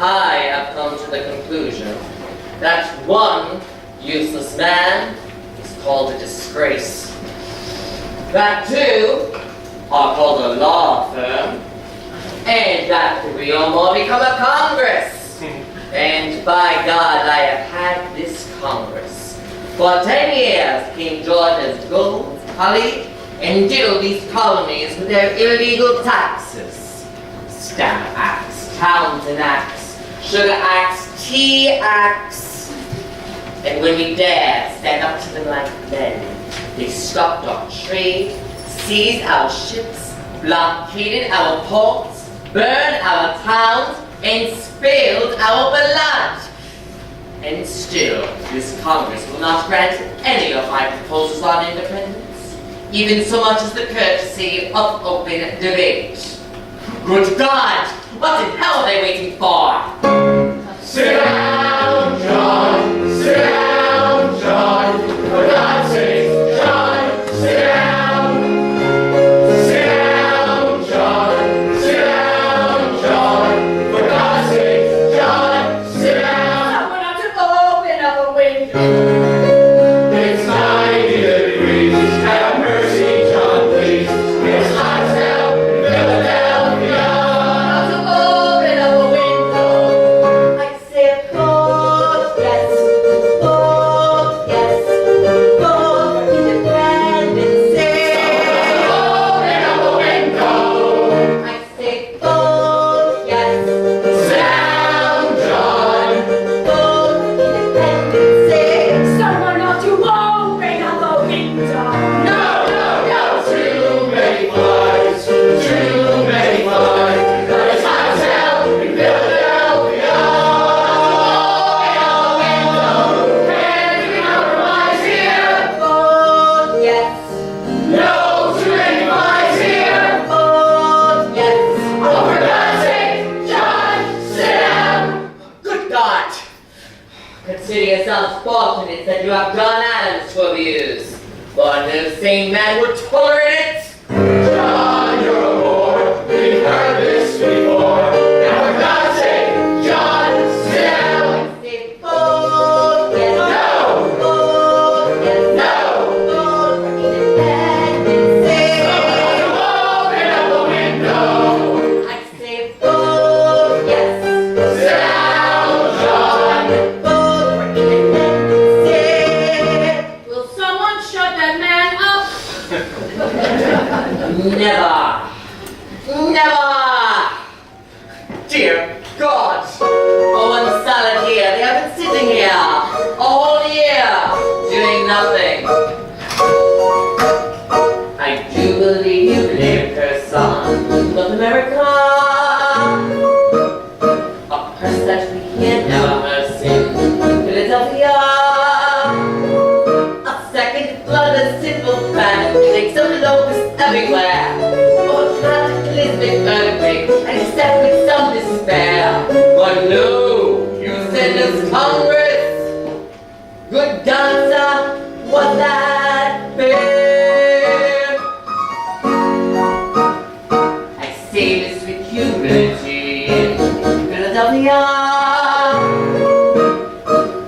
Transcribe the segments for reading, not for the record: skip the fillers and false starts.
I have come to the conclusion that one useless man is called a disgrace, that two are called a law firm, and that three or more become a Congress. And by God, I have had this Congress. For 10 years, King George has gold, holly, and diddled these colonies with their illegal taxes. Stamp Acts, Townsend Acts, Sugar Acts, Tea Acts. And when we dare stand up to them like men, they stopped our trade, seized our ships, blockaded our ports, burned our towns, and spilled our blood. And still, this Congress will not grant any of my proposals on independence, even so much as the courtesy of open debate. Good God! What in hell are they waiting for? Sit down, John! Sit down, John! For God's sake, John! Sit down! Sit down, John! Sit down, John! For God's sake, John! Sit down! Someone ought to open up a window. It's 90 degrees. Have mercy, John, please. It's hot as hell in Philadelphia. Open up a window. I say, vote yes, vote yes, vote for independence. Open up a window. I say, vote yes, Sit down, John. vote for independence. Someone ought to open up a window. No, no, no, too many flies, too many flies. But it's hot as hell in Philadelphia. Open up a window, can't we compromise here? Vote yes, No, too many flies here. vote yes. Oh, for God's sake, John, sit down. Good God! Consider yourselves fortunate that you have John Adams to abuse. For no sane man would tolerate it. John, you're a bore. We've heard this before. Now, for God's sake, John, sit down. Say vote yes, No. vote yes, No. vote for independence. Open up a window. I say vote yes, Sit down, John. vote for independence. Will someone shut that man up? Never! Never! Dear God! For one solid year, they have been sitting here, a whole year, doing nothing. I do believe you lived her son, North America. A person that we can never have seen, Philadelphia. A second flood of simple fact, takes some locusts everywhere. Oh, cataclysmic earthquake, and except with some despair. But no, you send us Congress. Good dancer, was that fair? I say this with humility in Philadelphia,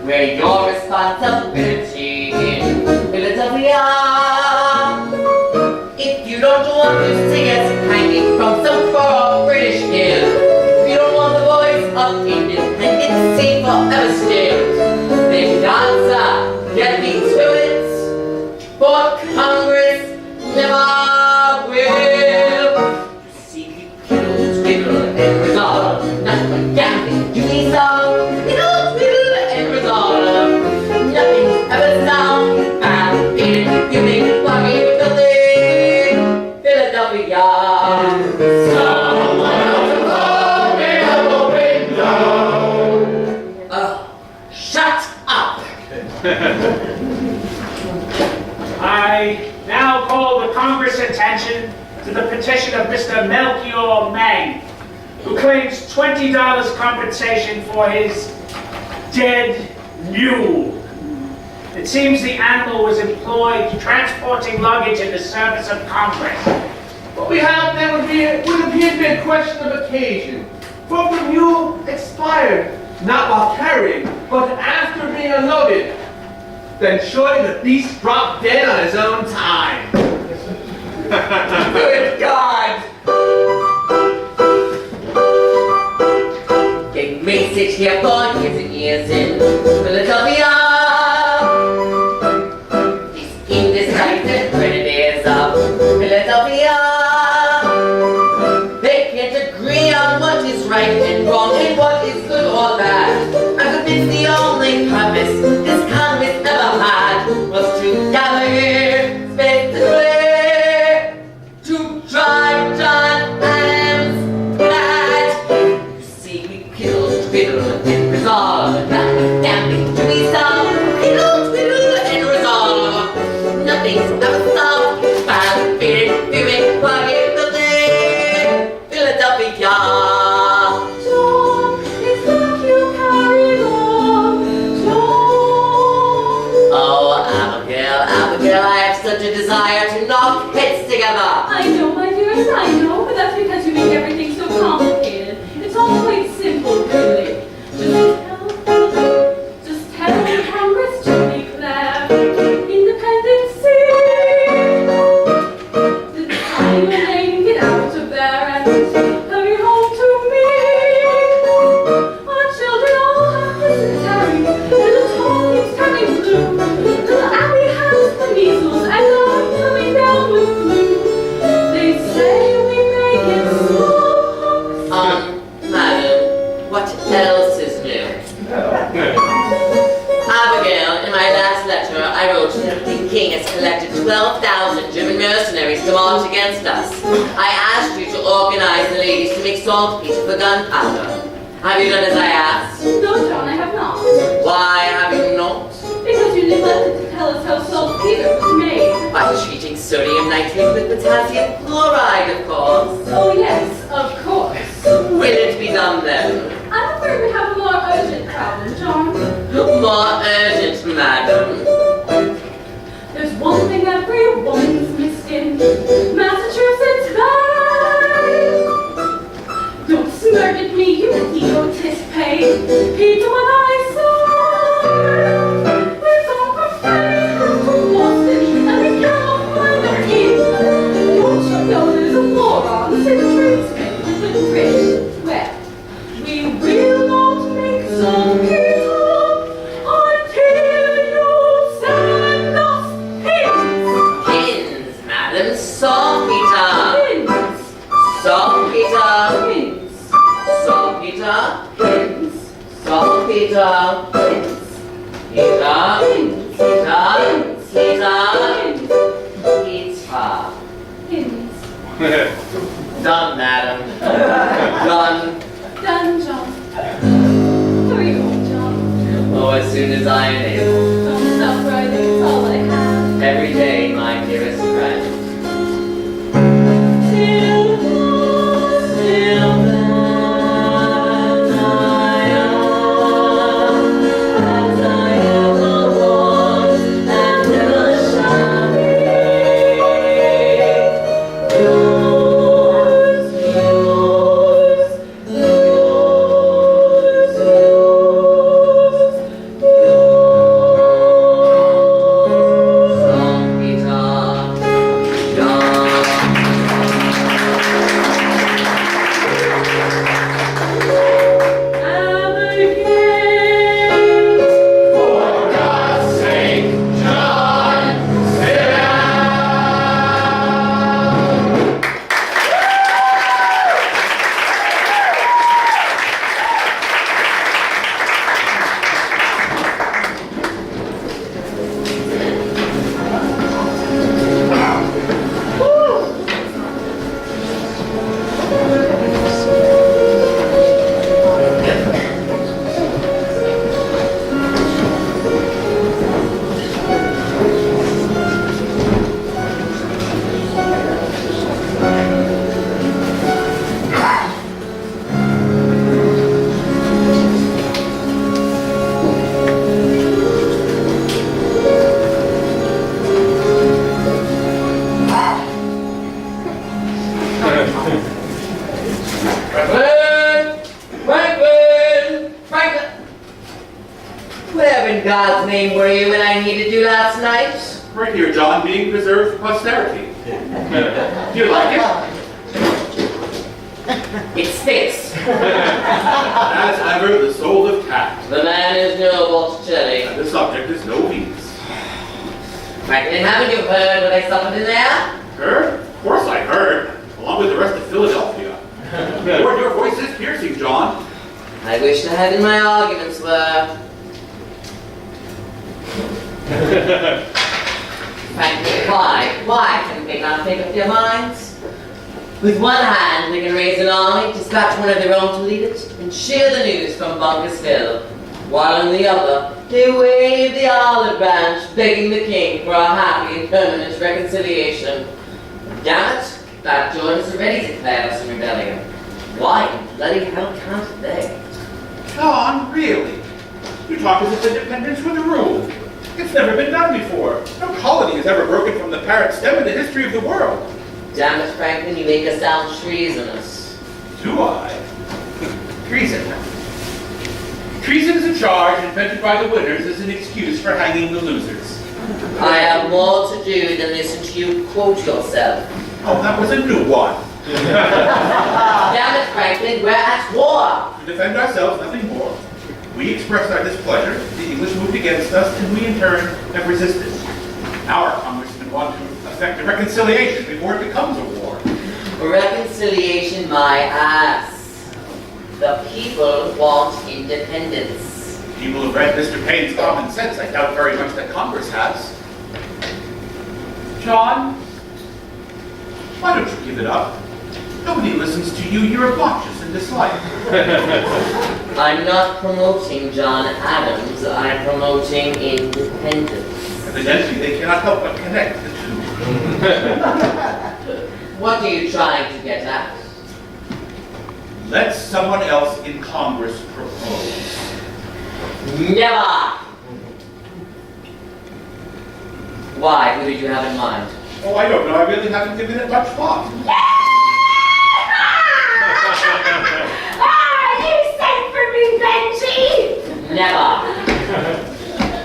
where your responsibility in Philadelphia. If you don't want to sing as Philadelphia. Someone else to call me out the window. Oh, shut up! I now call the Congress' attention to the petition of Mr. Melchior Mang, who claims $20 compensation for his dead mule. It seems the animal was employed transporting luggage in the service of Congress. But that would appear to be a question of occasion. For the mule expired, not while carrying, but after being unloaded. Then surely the beast dropped dead on his own time. Good God! It may sit here for years and years in Philadelphia. These indecisive grenadiers of Philadelphia. They can't agree on what is right and wrong and what is good or bad. I'm convinced the only purpose this Congress ever had was to gather here, basically, to drive John Adams mad. You see, we killed, twiddle, and resolve. That damn thing to be solved. Killed, twiddle, and resolve. Nothing's ever solved. File, feeding, viewing, quiet, building. Philadelphia. John, it's like you carried on. John. Oh, Abigail, I have such a desire to knock heads together. I know, my dearest, I know, but that's because you make everything so complicated. It's all quite simple, really. Just tell Congress to declare independency. The time your name get out of there and hurry home to me. Our children all have dysentery. Little Tom keeps turning blue. Little Abby has the measles and I'm coming down with flu. They say we may get smallpox. Madam, what else is new? Abigail, in my last letter, I wrote that the king has collected 12,000 German mercenaries to march against us. I asked you to organize the ladies to make saltpeter for gunpowder. Have you done as I asked? No, John, I have not. Why have you not? Because you neglected to tell us how saltpeter was made. By treating sodium nitrate with potassium chloride, of course. Oh, yes, of course. Will it be done then? I'm afraid we have a more urgent problem, John. More urgent, madam. There's one thing everyone's missing. Massachusetts Bay. Don't smirk at me, you egotist pig. Heed what I say. We've gone from Framingham to Boston, and we cannot find an inn. Don't you know there's a moron in tradesmen with the grit? Well, we will not make saltpeter until you send us pins. Pins, madam. Saltpeter. Pins. Saltpeter. Pins. Saltpeter. Pins. Saltpeter. Pins. Heater. Pins. Heater. Heater. Pins. Heater. Pins. Done, madam. Done. Done, John. Hurry home, John. Oh, as soon as I am able. Don't stop writing, it's all I have. Every day, my dearest friend. Till then, I am as I ever was and never shall be. Yours, yours, yours, yours, yours. Franklin! Franklin! Franklin! Where in God's name were you when I needed you last night? Right here, John, being preserved for posterity. Do you like it? It stinks. As ever, the soul of tact. The man is no Botticelli. And the subject is no Venus. Franklin, haven't you heard what I suffered in there? Heard? Of course I heard. Along with the rest of Philadelphia. Lord, your voice is piercing, John. I wish to heaven my arguments were. Franklin, why can they not make up their minds? With one hand, they can raise an army, dispatch one of their own to lead it, and share the news from Bunker's Hill, while in the other, they wave the olive branch, begging the king for a happy and permanent reconciliation. Damn it, that George has already declared us in rebellion. Why in bloody hell can't they? John, really? You talk as if independence were the rule. It's never been done before. No colony has ever broken from the parent stem in the history of the world. Damn it, Franklin, you make us sound treasonous. Do I? Treason. Treason is a charge invented by the winners as an excuse for hanging the losers. I have more to do than listen to you quote yourself. Oh, that was a new one. Damn it, Franklin, we're at war! To defend ourselves, nothing more. We expressed our displeasure, the English moved against us, and we in turn have resisted. Our congressmen want to effect a reconciliation before it becomes a war. Reconciliation, my ass. The people want independence. People have read Mr. Paine's Common Sense. I doubt very much that Congress has. John, why don't you give it up? Nobody listens to you. You're obnoxious and disliked. I'm not promoting John Adams, I'm promoting independence. Evidently, they cannot help but connect the two. What are you trying to get at? Let someone else in Congress propose. Never! Why? Who did you have in mind? Oh, I don't know. I really haven't given it much thought. You sent for me, Benji! Never!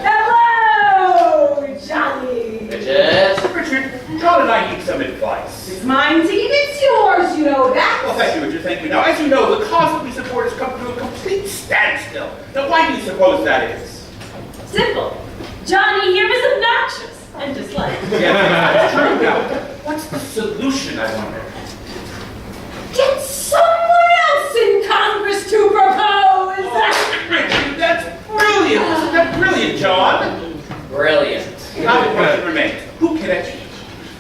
Hello, Johnny! Richard? Richard, John and I need some advice. It's mine to eat, it's yours, you know that. Well, thank you, Richard. Thank you. Now, as you know, the cause that we support has come to a complete standstill. Now, why do you suppose that is? Simple. Johnny here is obnoxious and disliked. Yes, that's true. Now, what's the solution, I wonder? Get someone else in Congress to propose! Richard, that's brilliant. Isn't that brilliant, John? Brilliant. Now the question remains, who can achieve?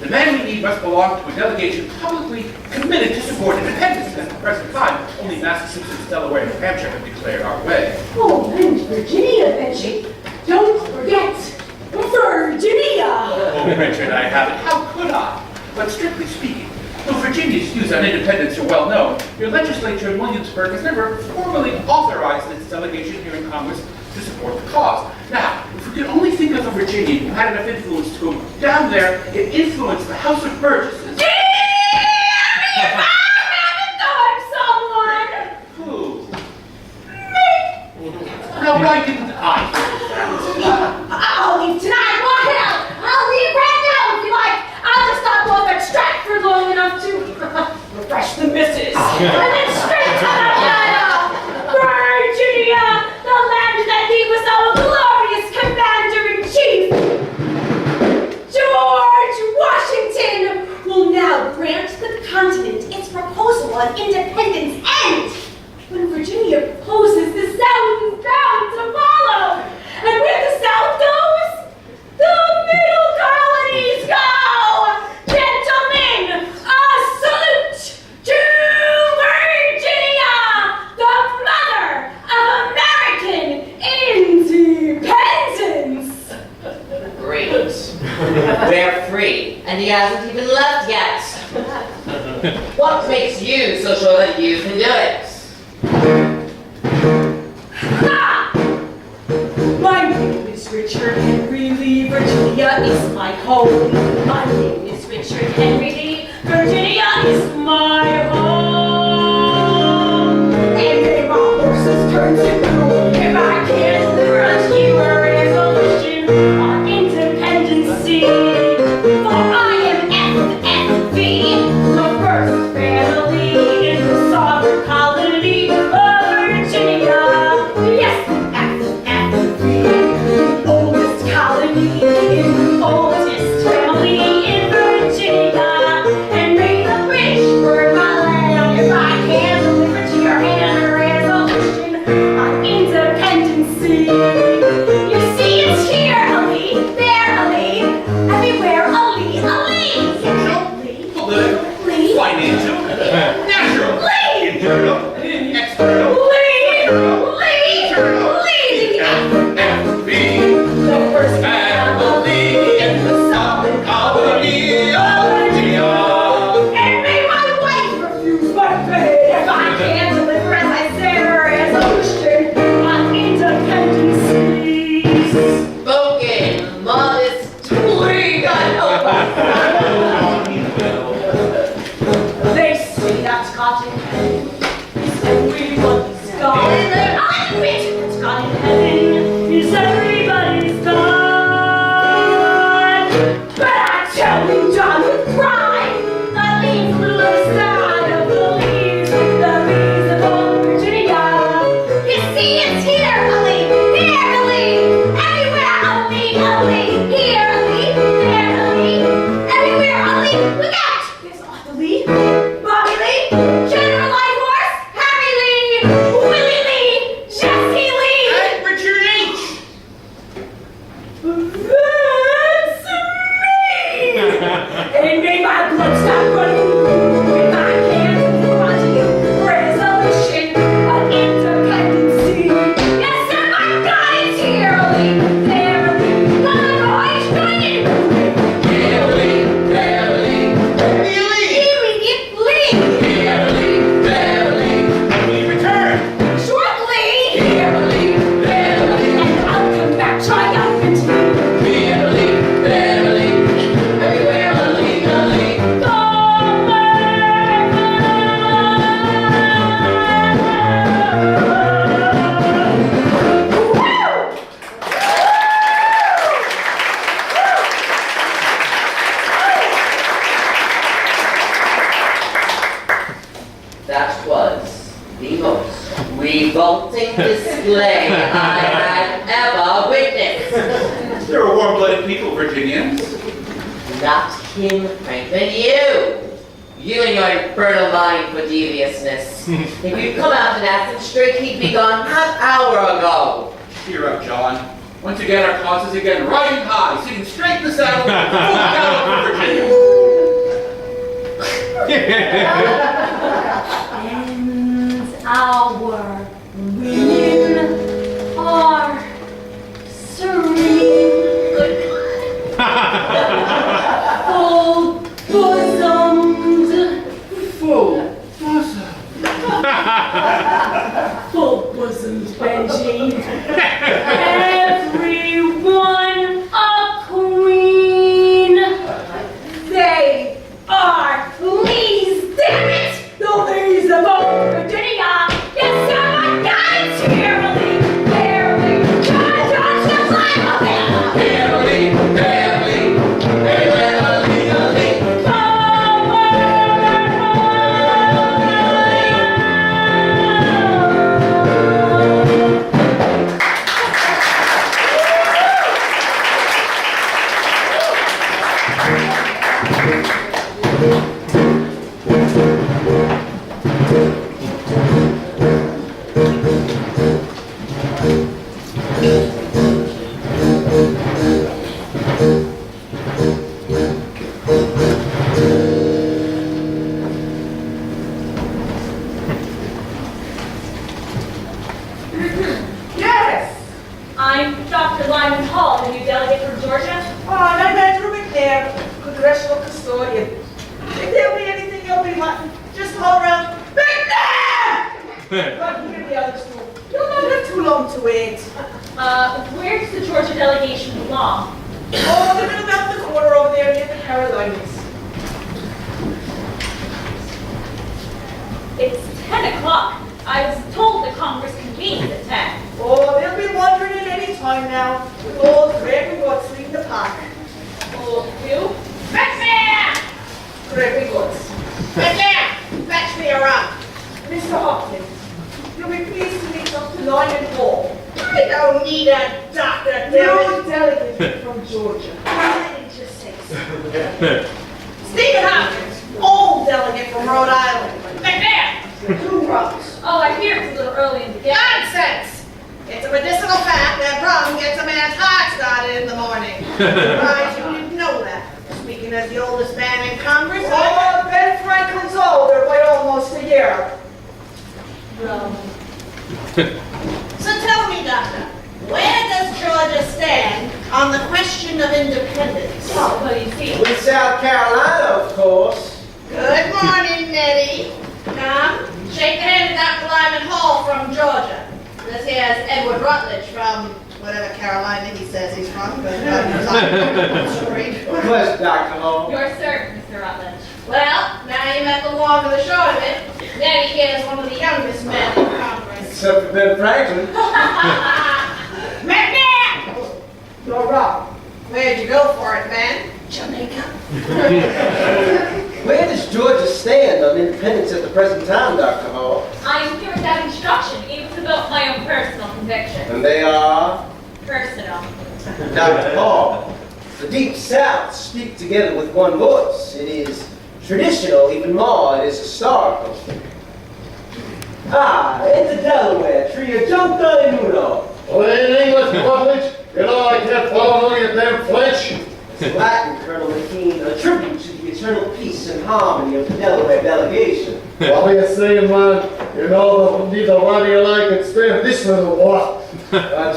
The man we need must belong to a delegation publicly committed to support independence. At the present time, only Massachusetts, Delaware, and New Hampshire have declared our way. Oh, and Virginia, Benji. Don't forget Virginia! Oh, Richard, I haven't. How could I? But strictly speaking, though Virginia's views on independence are well known, your legislature in Williamsburg has never formally authorized its delegation here in Congress to support the cause. Now, if we could only think of a Virginian who had enough influence to go down there and influence the House of Burgesses. Who? Now, why didn't I? I'll leave tonight, what hell? I'll leave right now if you like. I'll just stop off at Stratford long enough to refresh the missus. And then straight to Atlanta. Virginia, the land that gave us our glorious commander-in-chief. George Washington will now grant the continent its proposal on independence, and when Virginia proposes, the South is bound to follow. And where the South goes, the middle colonies go! Gentlemen, a salute to Virginia, the mother of American independence! Great. We're free, and he hasn't even left yet. What makes you so sure that you can do it? Ha! My name is Richard Henry Lee. Virginia is my home. My name is Richard Henry Lee. Virginia is my home. And may my horses turn to blue if I can't deliver unto you a resolution on independency. For I am FFV, the first family in the sovereign colony of Virginia. Yes, FFV, the oldest colony in the oldest family in Virginia. And may the British burn my land if I can't deliver to your hand a resolution on independency. You see, it's here, Ali, there, Ali, everywhere, Ali, Ali. Political, Lee, financial, natural, Lee, internal, external, Lee, Lee, FFB, the first family in the southern colony of Virginia. And may my wife refuse my bid if I can't deliver, as I say, a resolution on independency. Spoken modestly, I hope. They say that cotton heaven is everybody's God. I admit that cotton heaven is everybody's God. But I tell you, John would cry. The leaves blew aside of the leaves of old Virginia. You see, it's here, Ali, there, Ali, everywhere, Ali, Ali, here, Ali, there, Ali, everywhere, Ali. Look out! There's Arthur Lee, Bobby Lee, General Lighthorse, Harry Lee, Willie Lee, Jesse Lee. And Richard H. That's me! And may my blood stop running if I can't deliver unto you resolution of independency. Yes, sir, my God is here, Ali, there, Ali. Come on, boys, join in. Barely, barely, Really? Lee. barely, We return. Shortly. barely, barely, And I'll come back triumphantly. barely, barely. Everywhere, Ali, Ali. That was the most revolting display I had ever witnessed. They're a warm-blooded people, Virginians. Not him, Franklin, you! You and your infernal mind for deviousness. If you'd come out and ask him straight, he'd be gone half hour ago. Cheer up, John. Once again, our cause is again riding high, sitting straight in the saddle, full gallop for Virginia. And our women are serene, full bosomed, Full bosom. full bosomed, Benji. Everyone a queen. They are ladies, damn it! The ladies of old Virginia. Yes, sir, my God, it's here, Ali, barely. John, she'll climb up it. Barely, barely, everywhere, Ali, Ali. Yes! I'm Dr. Lyman Hall, the new delegate from Georgia. Oh, and I'm Andrew McNair, Congressional Custodian. If there'll be anything you'll be wanting, just call around, McNair! But here the other stool. You'll not have too long to wait. Where does the Georgia delegation belong? Oh, they're about the corner over there near the Carolinas. It's 10 o'clock. I was told the Congress convenes at 10. Oh, they'll be wondering at any time now, with old Gregory Woods leading the pack. Old who? Batman! Gregory Woods. Batman! Fetch me a rock. Mr. Hopkins, you'll be pleased to meet Dr. Lyman Hall. I don't need a doctor. New delegate from Georgia. I didn't just say so. Stephen Hopkins, old delegate from Rhode Island. Batman! 2 rocks. Oh, I hear it's a little early in the day. Nonsense! It's a medicinal fact that rum gets a man's heart started in the morning. Right, you didn't know that. Speaking as the oldest man in Congress, Ben Franklin's older by almost a year. So tell me, Doctor, where does Georgia stand on the question of independence? Oh, well, you see, With South Carolina, of course. Good morning, Nettie. Come, shake the hand of Dr. Lyman Hall from Georgia. This here's Edward Rutledge from whatever Carolina he says he's from. But Pleasure, Dr. Hall. your servant, Mr. Rutledge. well, now you met the long and the short of it. Nettie here is one of the youngest men in Congress. Except for Ben Franklin. McMahon! You're wrong. Where'd you go for it, man? Jamaica. Where does Georgia stand on independence at the present time, Dr. Hall? I am here without instruction, even to vote my own personal conviction. And they are? Personal. Dr. Hall, the Deep South speak together with one voice. It is traditional, even more, it is historical. Ah, into Delaware, trio Junta and Uno. Well, in English, Rutledge, you know I can't follow none of your damn French. It's Latin, Colonel McKean, a tribute to the eternal peace and harmony of the Delaware delegation. What are you saying, man? You know, neither one of you like it. Stand this little what?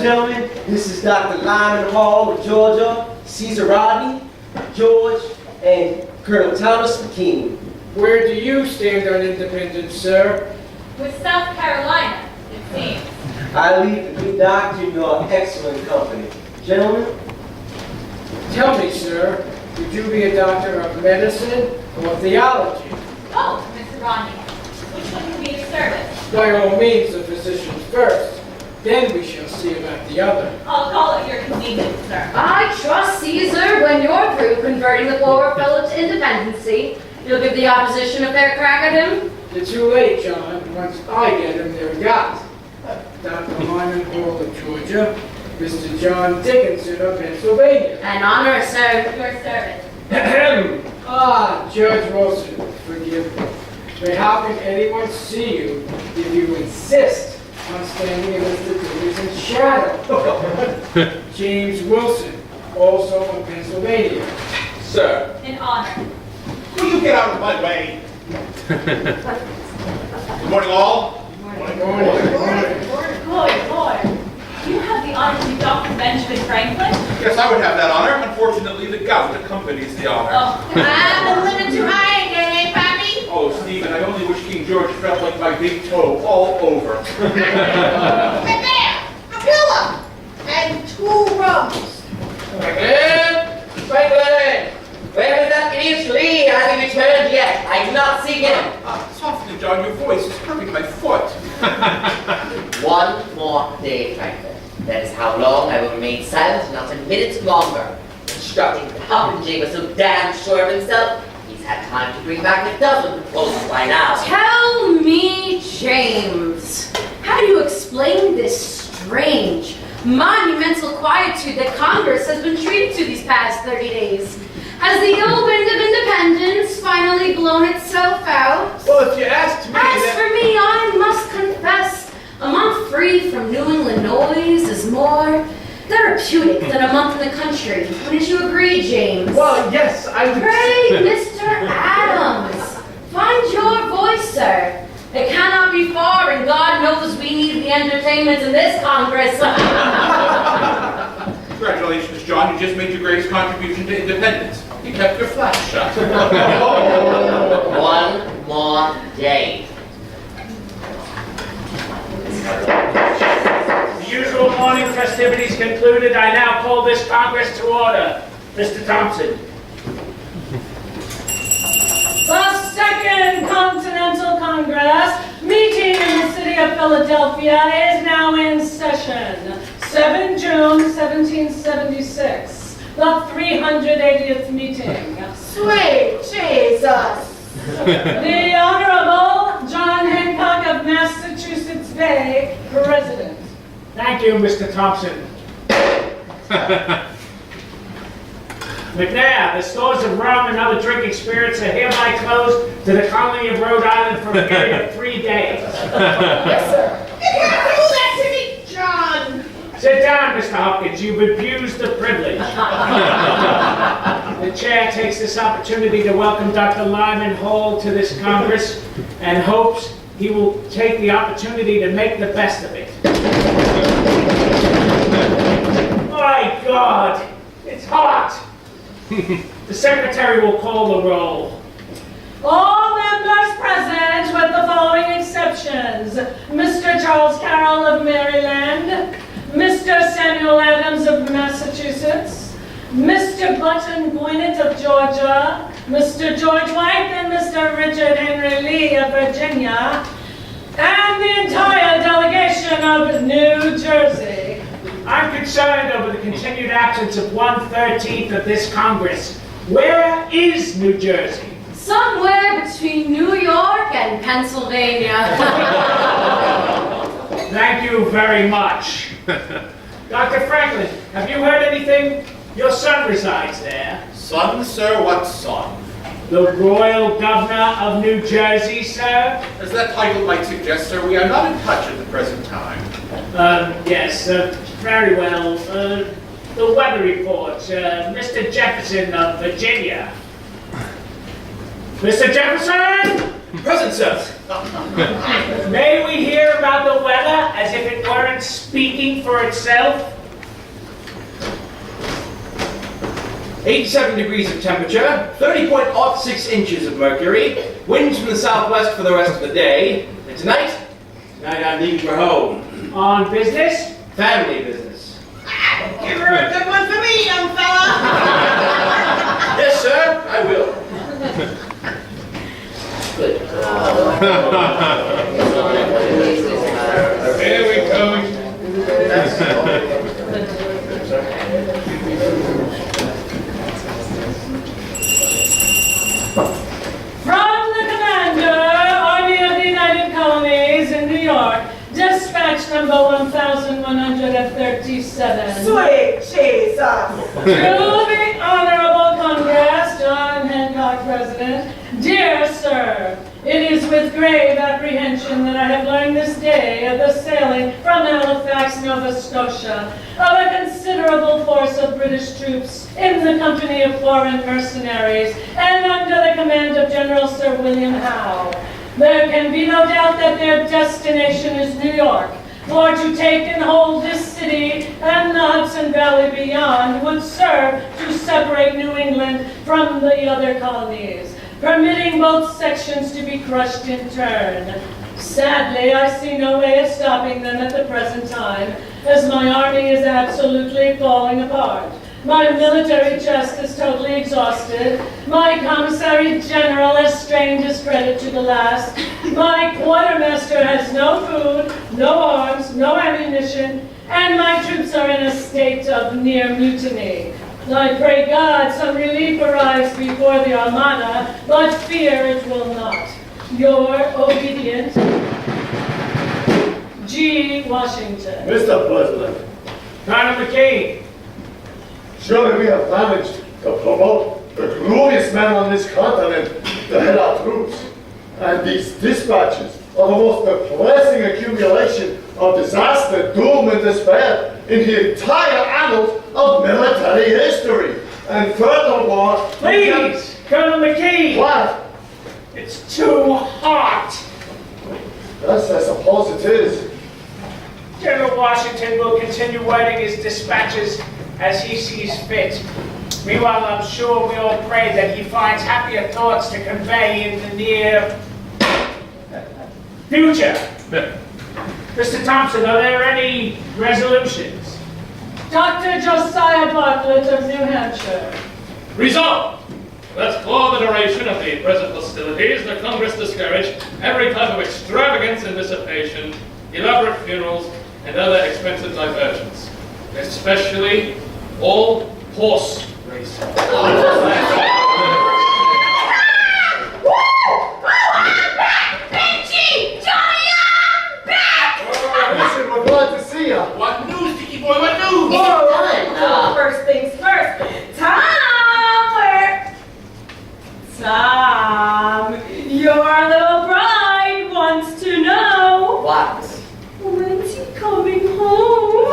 Gentlemen, this is Dr. Lyman Hall of Georgia, Caesar Rodney, George, and Colonel Thomas McKean. Where do you stand on independence, sir? With South Carolina, it seems. I leave the good doctor in your excellent company. Gentlemen, Tell me, sir, would you be a doctor of medicine or theology? Oh, Mr. Rodney, which one would be your service? By all means, the physician first. Then we shall see about the other. I'll call it your convenience, sir. I trust Caesar when you're through converting the poor fellow to independency. You'll give the opposition a fair crack at him. It's too late, John. Once I get him, they're got. Dr. Lyman Hall of Georgia, Mr. John Dickinson of Pennsylvania. An honor, sir. Your servant. Ah, Judge Wilson, forgive me. But how can anyone see you if you insist on standing in Mr. Dickinson's shadow? James Wilson, also of Pennsylvania. Sir, In honor. will you get out of my way? Good morning, all. Boy. You have the honor to be Dr. Benjamin Franklin? Yes, I would have that honor. Unfortunately, the gout accompanies the honor. Oh, I'm a little too high again, eh, Pappy? Oh, Stephen, I only wish King George felt like my big toe all over. And there, a pillow, and 2 rums. Franklin! Where is that idiot Lee? Has he returned yet? I do not see him. Softly, John, your voice is hurting my foot. One more day, Franklin. That is how long I will remain silent, not a minute longer. Instructing the Popinjay was so damn sure of himself, he's had time to bring back a dozen proposals by now. Tell me, James, how do you explain this strange, monumental quietude that Congress has been treated to these past 30 days? Has the ill wind of independence finally blown itself out? Well, if you asked me, As for me, I must confess, a month free from New England noise is more therapeutic than a month in the country. Wouldn't you agree, James? well, yes, I would Pray, Mr. Adams, find your voice, sir. It cannot be far, and God knows we need the entertainment in this Congress. Congratulations, John. You just made your greatest contribution to independence. You kept your flash shut. One more day. The usual morning festivities concluded, I now call this Congress to order. Mr. Thompson. The Second Continental Congress Philadelphia is now in session. 7 June 1776, the 380th meeting. Sweet Jesus. The Honorable John Hancock of Massachusetts Bay, President. Thank you, Mr. Thompson. McNair, the stores of rum and other drinking spirits are hereby closed to the colony of Rhode Island for a period of 3 days. Yes, sir. You can't do that to me, John. Sit down, Mr. Hopkins. You've abused the privilege. The chair takes this opportunity to welcome Dr. Lyman Hall to this Congress and hopes he will take the opportunity to make the best of it. My God, it's hot. The secretary will call the roll. All members present with the following exceptions. Mr. Charles Carroll of Maryland, Mr. Samuel Adams of Massachusetts, Mr. Button Gwinnett of Georgia, Mr. George White and Mr. Richard Henry Lee of Virginia, and the entire delegation of New Jersey. I'm concerned over the continued absence of 1/13 of this Congress. Where is New Jersey? Somewhere between New York and Pennsylvania. Thank you very much. Dr. Franklin, have you heard anything? Your son resides there. Son, sir, what son? The Royal Governor of New Jersey, sir? As that title might suggest, sir, we are not in touch at the present time. Yes, very well. The weather report, Mr. Jefferson of Virginia. Mr. Jefferson? Present, sir. May we hear about the weather as if it weren't speaking for itself? 87 degrees of temperature, 30.06 inches of mercury, winds from the southwest for the rest of the day, and tonight I'm leaving for home. On business? Family business. Give her a good one for me, young fella. Yes, sir, I will. Here we go. From the Commander, Army of the United Colonies in New York, dispatch number 1137. Sweet Jesus. To the Honorable Congress, John Hancock, President. Dear Sir, it is with grave apprehension that I have learned this day of the sailing from Halifax, Nova Scotia, of a considerable force of British troops in the company of foreign mercenaries and under the command of General Sir William Howe. There can be no doubt that their destination is New York, for to take and hold this city and the Hudson Valley beyond would serve to separate New England from the other colonies, permitting both sections to be crushed in turn. Sadly, I see no way of stopping them at the present time, as my army is absolutely falling apart. My military chest is totally exhausted. My commissary general has strained his credit to the last. My quartermaster has no food, no arms, no ammunition, and my troops are in a state of near mutiny. I pray God some relief arrives before the Armada, but fear it will not. Your obedient, G. Washington. Mr. President, Colonel McKee. surely we have managed to promote the glorious men on this continent to head our troops. And these dispatches are the most depressing accumulation of disaster, doom, and despair in the entire annals of military history. And furthermore, Please, Colonel McKee. What? It's too hot. Yes, I suppose it is. General Washington will continue writing his dispatches as he sees fit. Meanwhile, I'm sure we all pray that he finds happier thoughts to convey in the near future. Mr. Thompson, are there any resolutions? Dr. Josiah Bartlett of New Hampshire. Resolved, that for the duration of the present hostilities, the Congress discourage every type of extravagance and dissipation, elaborate funerals, and other expensive diversions, especially all horse racing. Listen, we're glad to see ya. What news, Dicky boy, what news? First things first. Tom, your little bride wants to know. What? When's he coming home? I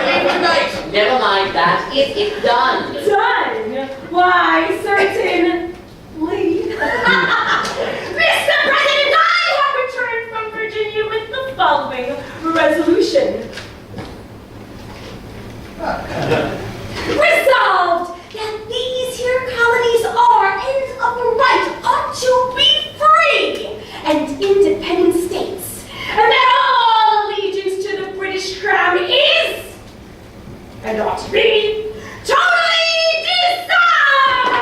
leave tonight. Never mind that. It is done. Done. Why, certainly. Mr. President, I have returned from Virginia with the following resolution. Resolved that these here colonies are and of a right ought to be free and independent states, and that all allegiance to the British Crown is and ought to be totally dissolved!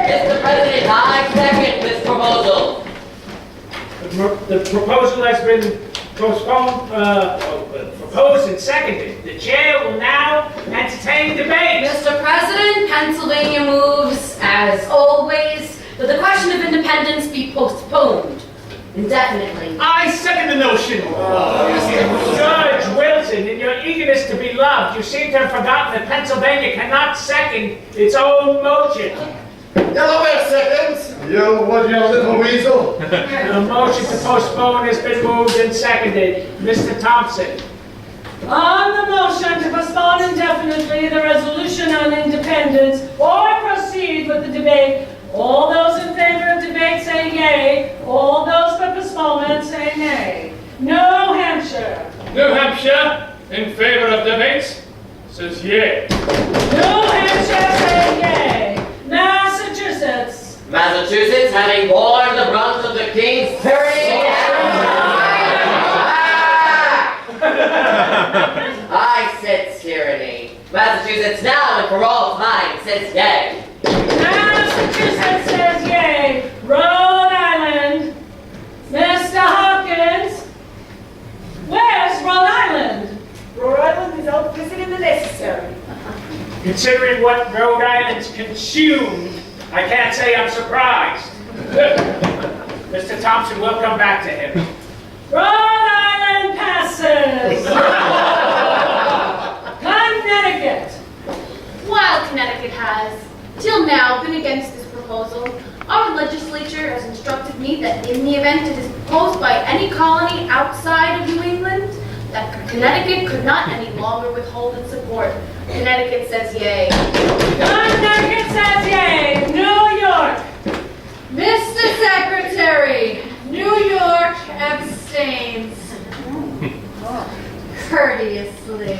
Mr. President, I second this proposal. The proposal has been proposed and seconded. The chair will now entertain debate. Mr. President, Pennsylvania moves, as always, that the question of independence be postponed indefinitely. I second the notion. Judge Wilson, in your eagerness to be loved, you seem to have forgotten that Pennsylvania cannot second its own motion. Delaware seconds. You, what, you little weasel? The motion to postpone has been moved and seconded. Mr. Thompson. On the motion to postpone indefinitely the resolution on independence or proceed with the debate, all those in favor of debate say yea. All those for postponement say nay. New Hampshire. New Hampshire, in favor of debates, says yea. New Hampshire say yea. Massachusetts. Massachusetts, having borne the brunt of the king's tyranny, I said tyranny. Massachusetts now and for all time says yay. Massachusetts says yea. Rhode Island. Mr. Hopkins. Where's Rhode Island? Rhode Island is out visiting the necessary. Considering what Rhode Island's consumed, I can't say I'm surprised. Mr. Thompson, we'll come back to him. Rhode Island passes. Connecticut. While Connecticut has, till now, been against this proposal, our legislature has instructed me that in the event it is proposed by any colony outside of New England, that Connecticut could not any longer withhold its support. Connecticut says yea. Connecticut says yea. New York. Mr. Secretary, New York abstains. Courteously.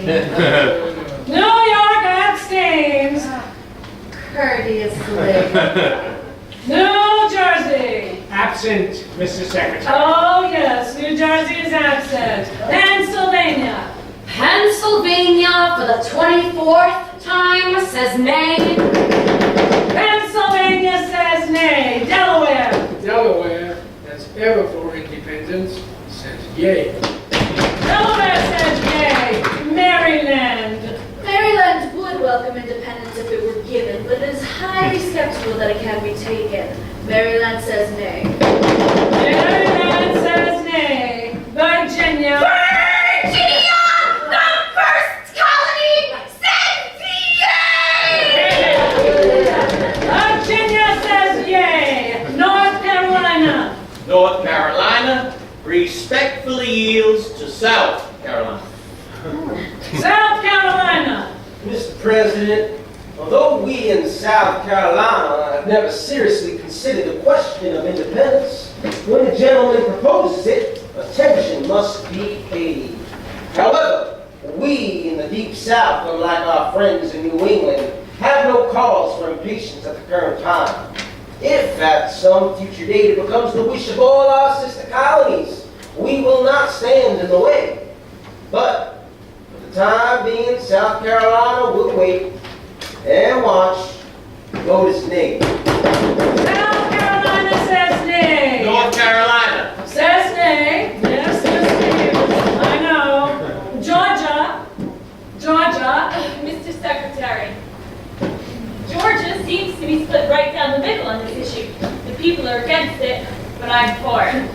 New York abstains. Courteously. New Jersey. Absent, Mr. Secretary. Oh yes, New Jersey is absent. Pennsylvania. Pennsylvania, for the 24th time, says nay. Pennsylvania says nay. Delaware. Delaware, as ever for independence, says yea. Delaware says yea. Maryland. Maryland would welcome independence if it were given, but it is highly skeptical that it can be taken. Maryland says nay. Maryland says nay. Virginia. Virginia, the first colony, says yea! Virginia says yea. North Carolina. North Carolina respectfully yields to South Carolina. South Carolina. Mr. President, although we in South Carolina have never seriously considered the question of independence, when a gentleman proposes it, attention must be paid. However, we in the Deep South, unlike our friends in New England, have no cause for impatience at the current time. If at some future date it becomes the wish of all our sister colonies, we will not stand in the way. But for the time being, South Carolina will wait and watch. Vote is nay. South Carolina says nay. North Carolina Says nay. Yes, Mr. be split right down the middle on this issue. The people are against it, but I'm for it.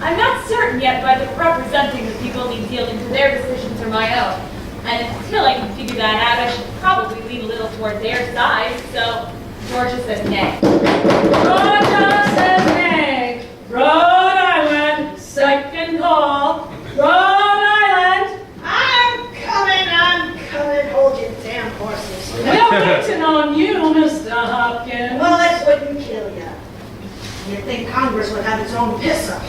I'm not certain yet whether representing the people means yielding to their decisions or my own. And until I can figure that out, I should probably lean a little toward their side, so Georgia says nay. Georgia says nay. Rhode Island, second call. Rhode Island. I'm coming, hold your damn horses. We're waiting on you, Mr. Hopkins. Well, that wouldn't kill you. You'd think Congress would have its own piss up.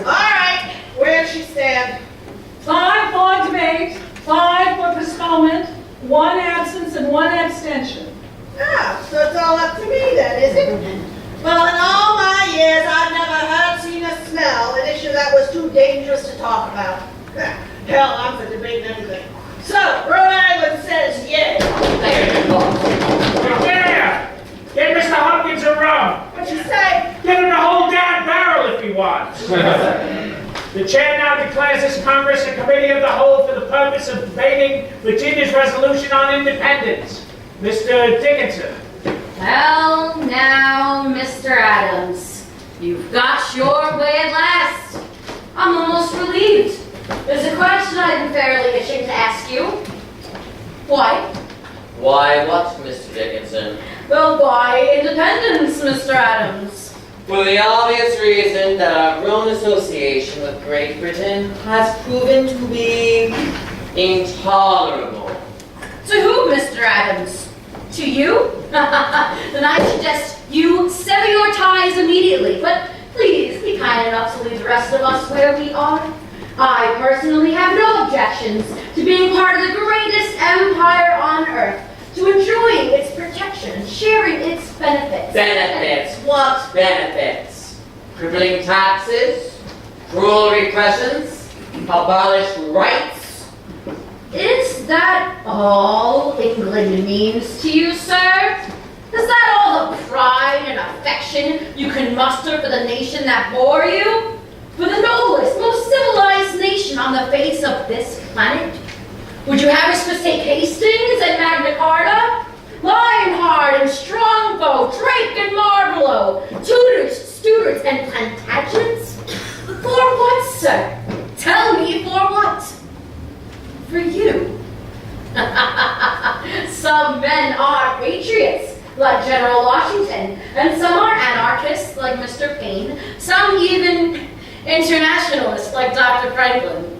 All right, where'd she stand? 5 for debate, 5 for postponement, 1 absence and 1 abstention. Ah, so it's all up to me then, is it? Well, in all my years, I've never heard, seen, or smelled an issue that was too dangerous to talk about. Hell, I'm for debating anything. So, Rhode Island says yay. Yeah! Get Mr. Hopkins a rum. What'd you say? Get him the whole damn barrel if he wants. The chair now declares this Congress a committee of the whole for the purpose of debating Virginia's resolution on independence. Mr. Dickinson. Well, now, Mr. Adams, you've got your way at last. I'm almost relieved. There's a question I've been fairly itching to ask you. Why? Why what, Mr. Dickinson? Well, why independence, Mr. Adams? For the obvious reason that our grown association with Great Britain has proven to be intolerable. To who, Mr. Adams? To you? Then I suggest you sever your ties immediately, but please be kind enough to leave the rest of us where we are. I personally have no objections to being part of the greatest empire on earth, to enjoying its protection and sharing its benefits. Benefits? What benefits? Crippling taxes? Cruel repressions? Abolished rights? Is that all England means to you, sir? Is that all the pride and affection you can muster for the nation that bore you? For the noblest, most civilized nation on the face of this planet? Would you have us forsake Hastings and Magna Carta? Lionheart and Strongbow, Drake and Marlborough, Tudors, Stuarts and Plantagenets? For what, sir? Tell me for what? For you. Some men are patriots, like General Washington, and some are anarchists, like Mr. Paine, some even internationalists, like Dr. Franklin.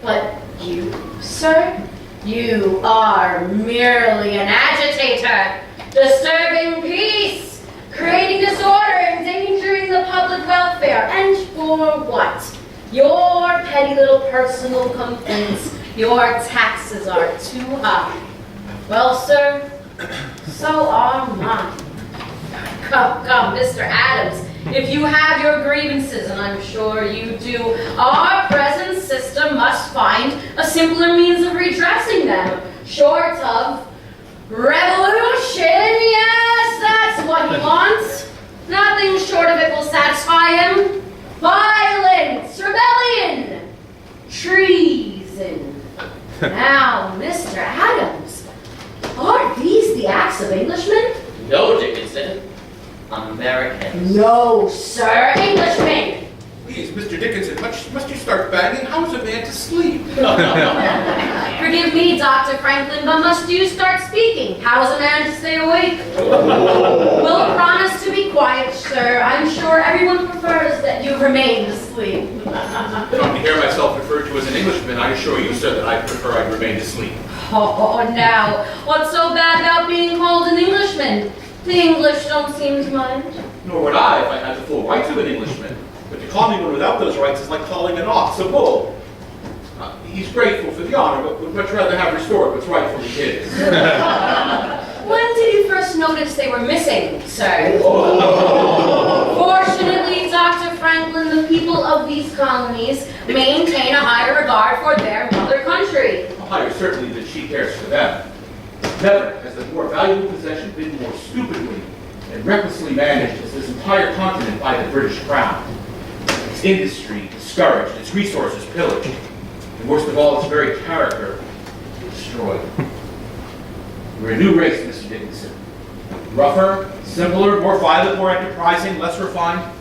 But you, sir, you are merely an agitator, disturbing peace, creating disorder, endangering the public welfare, and for what? Your petty little personal complaints. Your taxes are too high. Well, sir, so are mine. Come, Mr. Adams. If you have your grievances, and I'm sure you do, our present system must find a simpler means of redressing them, short of revolution. Yes, that's what he wants. Nothing short of it will satisfy him. Violence, rebellion, treason. Now, Mr. Adams, are these the acts of Englishmen? No, Dickinson. Americans. No, sir, Englishmen. Please, Mr. Dickinson, must you start banging? How is a man to sleep? Forgive me, Dr. Franklin, but must you start speaking? How's a man to stay awake? We'll promise to be quiet, sir. I'm sure everyone prefers that you remain asleep. I don't hear myself referred to as an Englishman. I assure you, sir, that I prefer I'd remain asleep. Oh, now, what's so bad about being called an Englishman? The English don't seem to mind. Nor would I if I had the full rights of an Englishman. But to call me one without those rights is like calling an ox a bull. He's grateful for the honor, but would much rather have restored what's rightfully his. When did you first notice they were missing, sir? Fortunately, Dr. Franklin, the people of these colonies maintain a higher regard for their mother country. Higher certainly than she cares for them. Never has the more valuable possession been more stupidly and recklessly managed as this entire continent by the British Crown. Its industry discouraged, its resources pillaged, and worst of all, its very character destroyed. We're a new race, Mr. Dickinson. Rougher, simpler, more violent, more enterprising, less refined.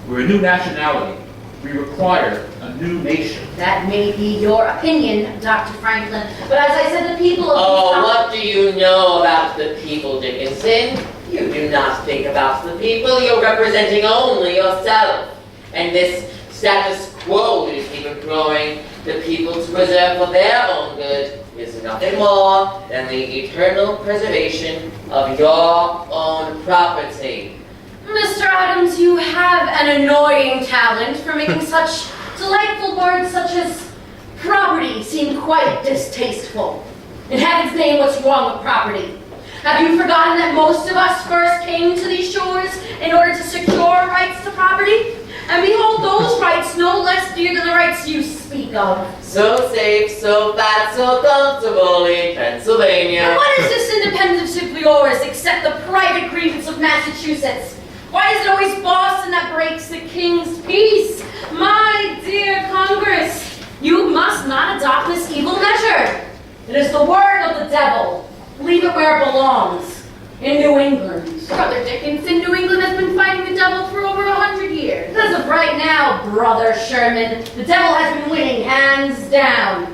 We're a new nationality. We require a new nation. That may be your opinion, Dr. Franklin, but as I said, the people of Oh, what do you know about the people, Dickinson? You do not think about the people. You're representing only yourself. And this status quo that you keep growing the people to preserve for their own good is nothing more than the eternal preservation of your own property. Mr. Adams, you have an annoying talent for making such delightful words such as property seem quite distasteful. In heaven's name, what's wrong with property? Have you forgotten that most of us first came to these shores in order to secure rights to property? And behold, those rights no less dear than the rights you speak of. So safe, so fat, so comfortable in Pennsylvania. And what is this independence of yours except the private grievance of Massachusetts? Why is it always Boston that breaks the king's peace? My dear Congress, you must not adopt this evil measure. It is the word of the devil. Leave it where it belongs, in New England. Brother Dickinson, New England has been fighting the devil for over 100 years. As of right now, Brother Sherman, the devil has been winning hands down.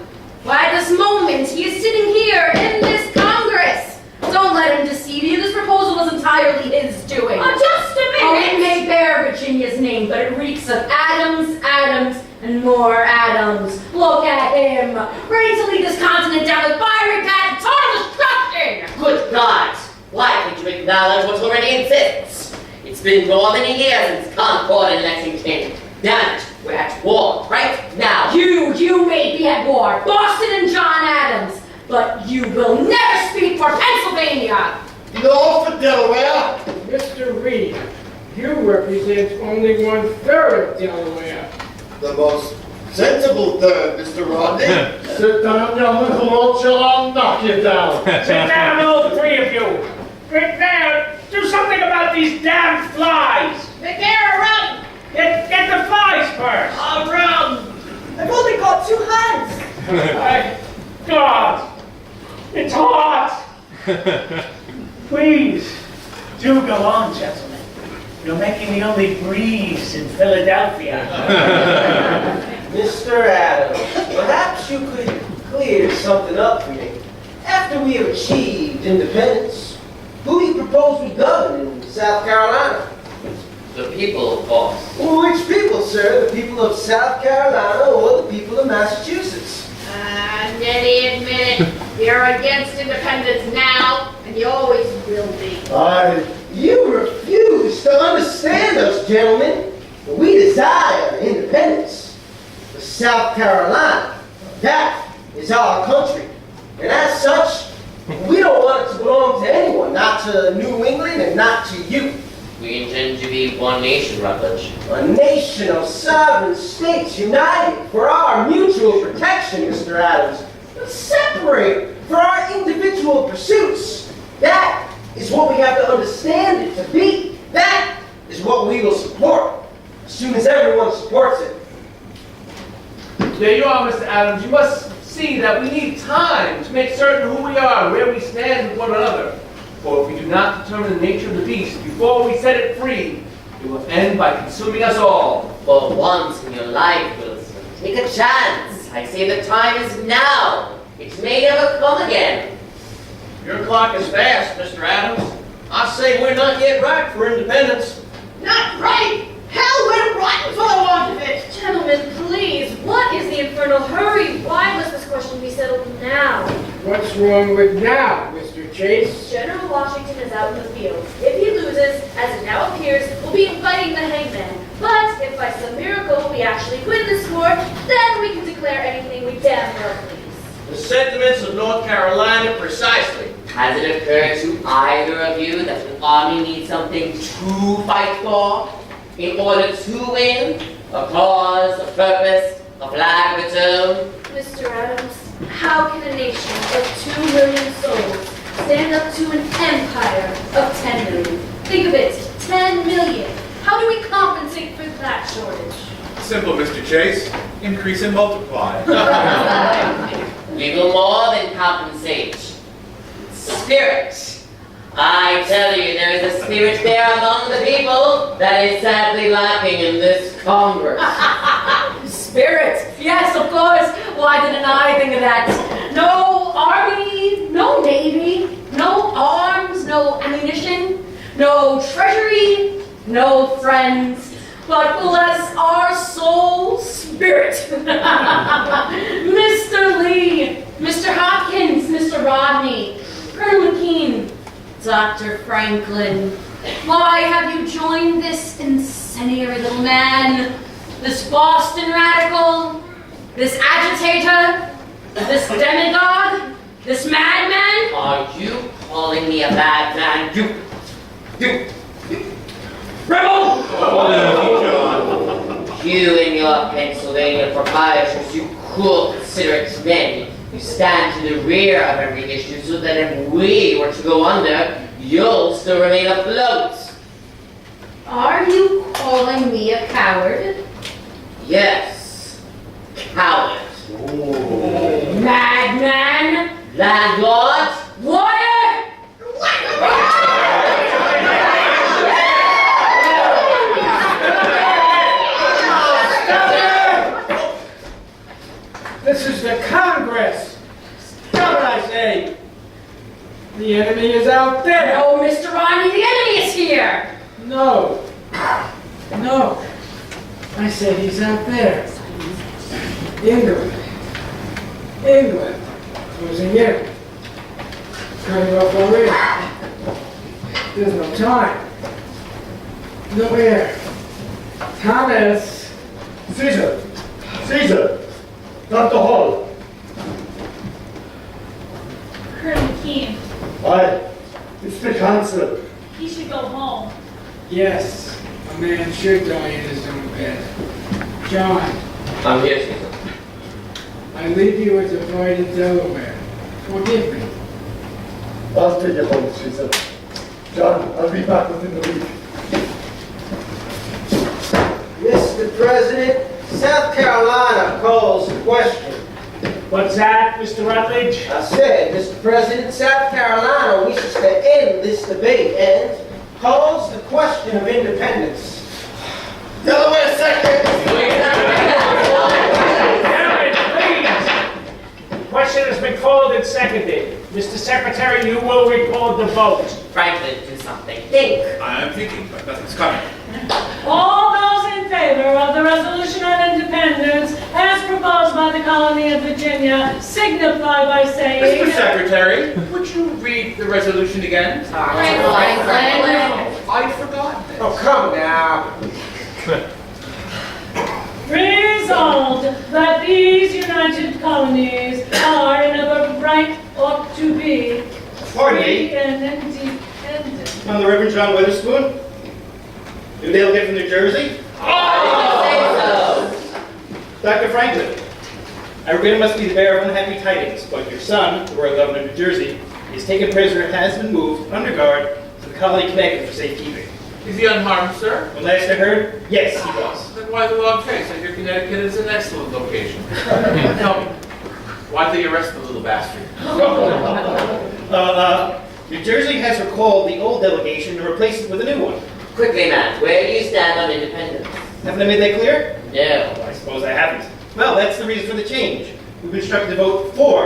Why, at this moment, he is sitting here in this Congress. Don't let him deceive you. This proposal was entirely his doing. Oh, just a Oh, it minute! may bear Virginia's name, but it reeks of Adams, Adams, and more Adams. Look at him, ready to lead this continent down the fiery path of total destruction. Good God! Why can't you acknowledge what already exists? It's been more than a year since Concord and Lexington. Damn it, we're at war right now. You may be at war, Boston and John Adams, but you will never speak for Pennsylvania. No for Delaware. Mr. Reed, you represent only 1/3 of Delaware. The most sensible third, Mr. Rodney. Sit down, you little roach, or I'll knock you down. Sit down, all three of you. Quick now, do something about these damn flies. Make air around! Get the flies first. Around! I've only got 2 hands! My God, it's hot. Please, do go on, gentlemen. You're making the only breeze in Philadelphia. Mr. Adams, perhaps you could clear something up for me. After we have achieved independence, who do you propose we govern in South Carolina? The people, of course. Well, which people, sir? The people of South Carolina or the people of Massachusetts? Nettie, admit it. You're against independence now, and you always will be. You refuse to understand us, gentlemen. We desire independence. For South Carolina, that is our country. And as such, we don't want it to belong to anyone, not to New England and not to you. We intend to be one nation, Rutledge. A nation of sovereign states united for our mutual protection, Mr. Adams. But separate for our individual pursuits. That is what we have to understand it to be. That is what we will support, as soon as everyone supports it. There you are, Mr. Adams. You must see that we need time to make certain who we are, where we stand with one another. For if we do not determine the nature of the beast before we set it free, it will end by consuming us all. For once in your life, Wilson, take a chance. I say the time is now. It may never come again. Your clock is fast, Mr. Adams. I say we're not yet ripe for independence. Not right! Hell, we're rotten for the want of it! Gentlemen, please, what is the infernal hurry? Why must this question be settled now? What's wrong with now, Mr. Chase? General Washington is out in the field. If he loses, as it now appears, we'll be inviting the hangman. But if by some miracle we actually win this war, then we can declare anything we damn well please. The sentiments of North Carolina precisely. Has it occurred to either of you that an army needs something to fight for in order to win? A cause, a purpose, a flag of its own? Mr. Adams, how can a nation of 2 million souls stand up to an empire of 10 million? Think of it, 10 million. How do we compensate for that shortage? Simple, Mr. Chase. Increase and multiply. We will more than compensate. Spirit. I tell you, there is a spirit there among the people that is sadly lacking in this Congress. Spirit. Yes, of course. Why didn't I think of that? No army, no navy, no arms, no ammunition, no treasury, no friends, but bless our soul, spirit. Mr. Lee, Mr. Hopkins, Mr. Rodney, Colonel McKean, Dr. Franklin, why have you joined this incendiary little man, this Boston radical, this agitator, this demagogue, this madman? Are you calling me a bad man? You rebel! You and your Pennsylvania proprietors, you cool, considerate men, you stand to the rear of every issue so that if we were to go under, you'll still remain afloat. Are you calling me a coward? Yes, coward. Madman? Landlord? Warrior? This is the Congress. Stop it, I say. The enemy is out there. No, Mr. Rodney, the enemy is here. No. No. I said he's out there. England. England. Closing in. Cutting off already. There's no time. No air. Thomas. Caesar! Caesar! Dr. Hall! Colonel McKean, Aye, it's the council. he should go home. Yes, a man should die in his own bed. John, I'm here, Caesar. I leave you at the fight in Delaware. Forgive me. I'll take you home, Caesar. John, I'll be back within the week. Mr. President, South Carolina calls the question. What's that, Mr. Rutledge? I said, Mr. President, South Carolina wishes to end this debate and calls the question of independence. Delaware second. Gentlemen, please. The question has been called and seconded. Mr. Secretary, you will record the vote. Franklin, do something. Think. I'm thinking, but nothing's coming. All those in favor of the resolution on independence as proposed by the colony of Virginia signify by saying... Mr. Secretary, would you read the resolution again? I forgot this. Oh, come now. Resolved that these united colonies are and of a right ought to be free and independent. I'm the Reverend John Witherspoon, new delegate from New Jersey. Dr. Franklin, I regret it must be the bearer of unhappy tidings, but your son, the Royal Governor of New Jersey, is taken prisoner and has been moved under guard to the colony of Connecticut for safekeeping. Is he unharmed, sir? When last I heard, yes, he was. Then why the long chase? I hear Connecticut is an excellent location. Tell me, why'd they arrest the little bastard? New Jersey has recalled the old delegation and replaced it with a new one. Quickly, man, where do you stand on independence? Haven't I made that clear? No. I suppose I haven't. Well, that's the reason for the change. We've been instructed to vote for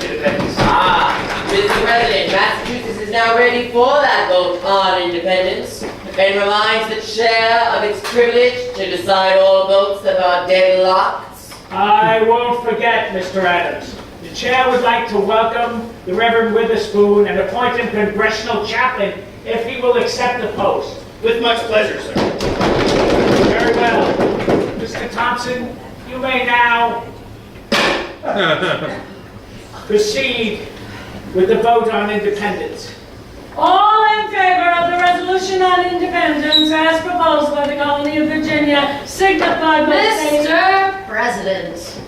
independence. Mr. President, Massachusetts is now ready for that vote on independence and reminds the chair of its privilege to decide all votes that are deadlocked. I won't forget, Mr. Adams. The chair would like to welcome the Reverend Witherspoon and appoint him congressional chaplain if he will accept the post. With much pleasure, sir. Very well. Mr. Thompson, you may now proceed with the vote on independence. All in favor of the resolution on independence as proposed by the colony of Virginia signify by saying... Mr. President,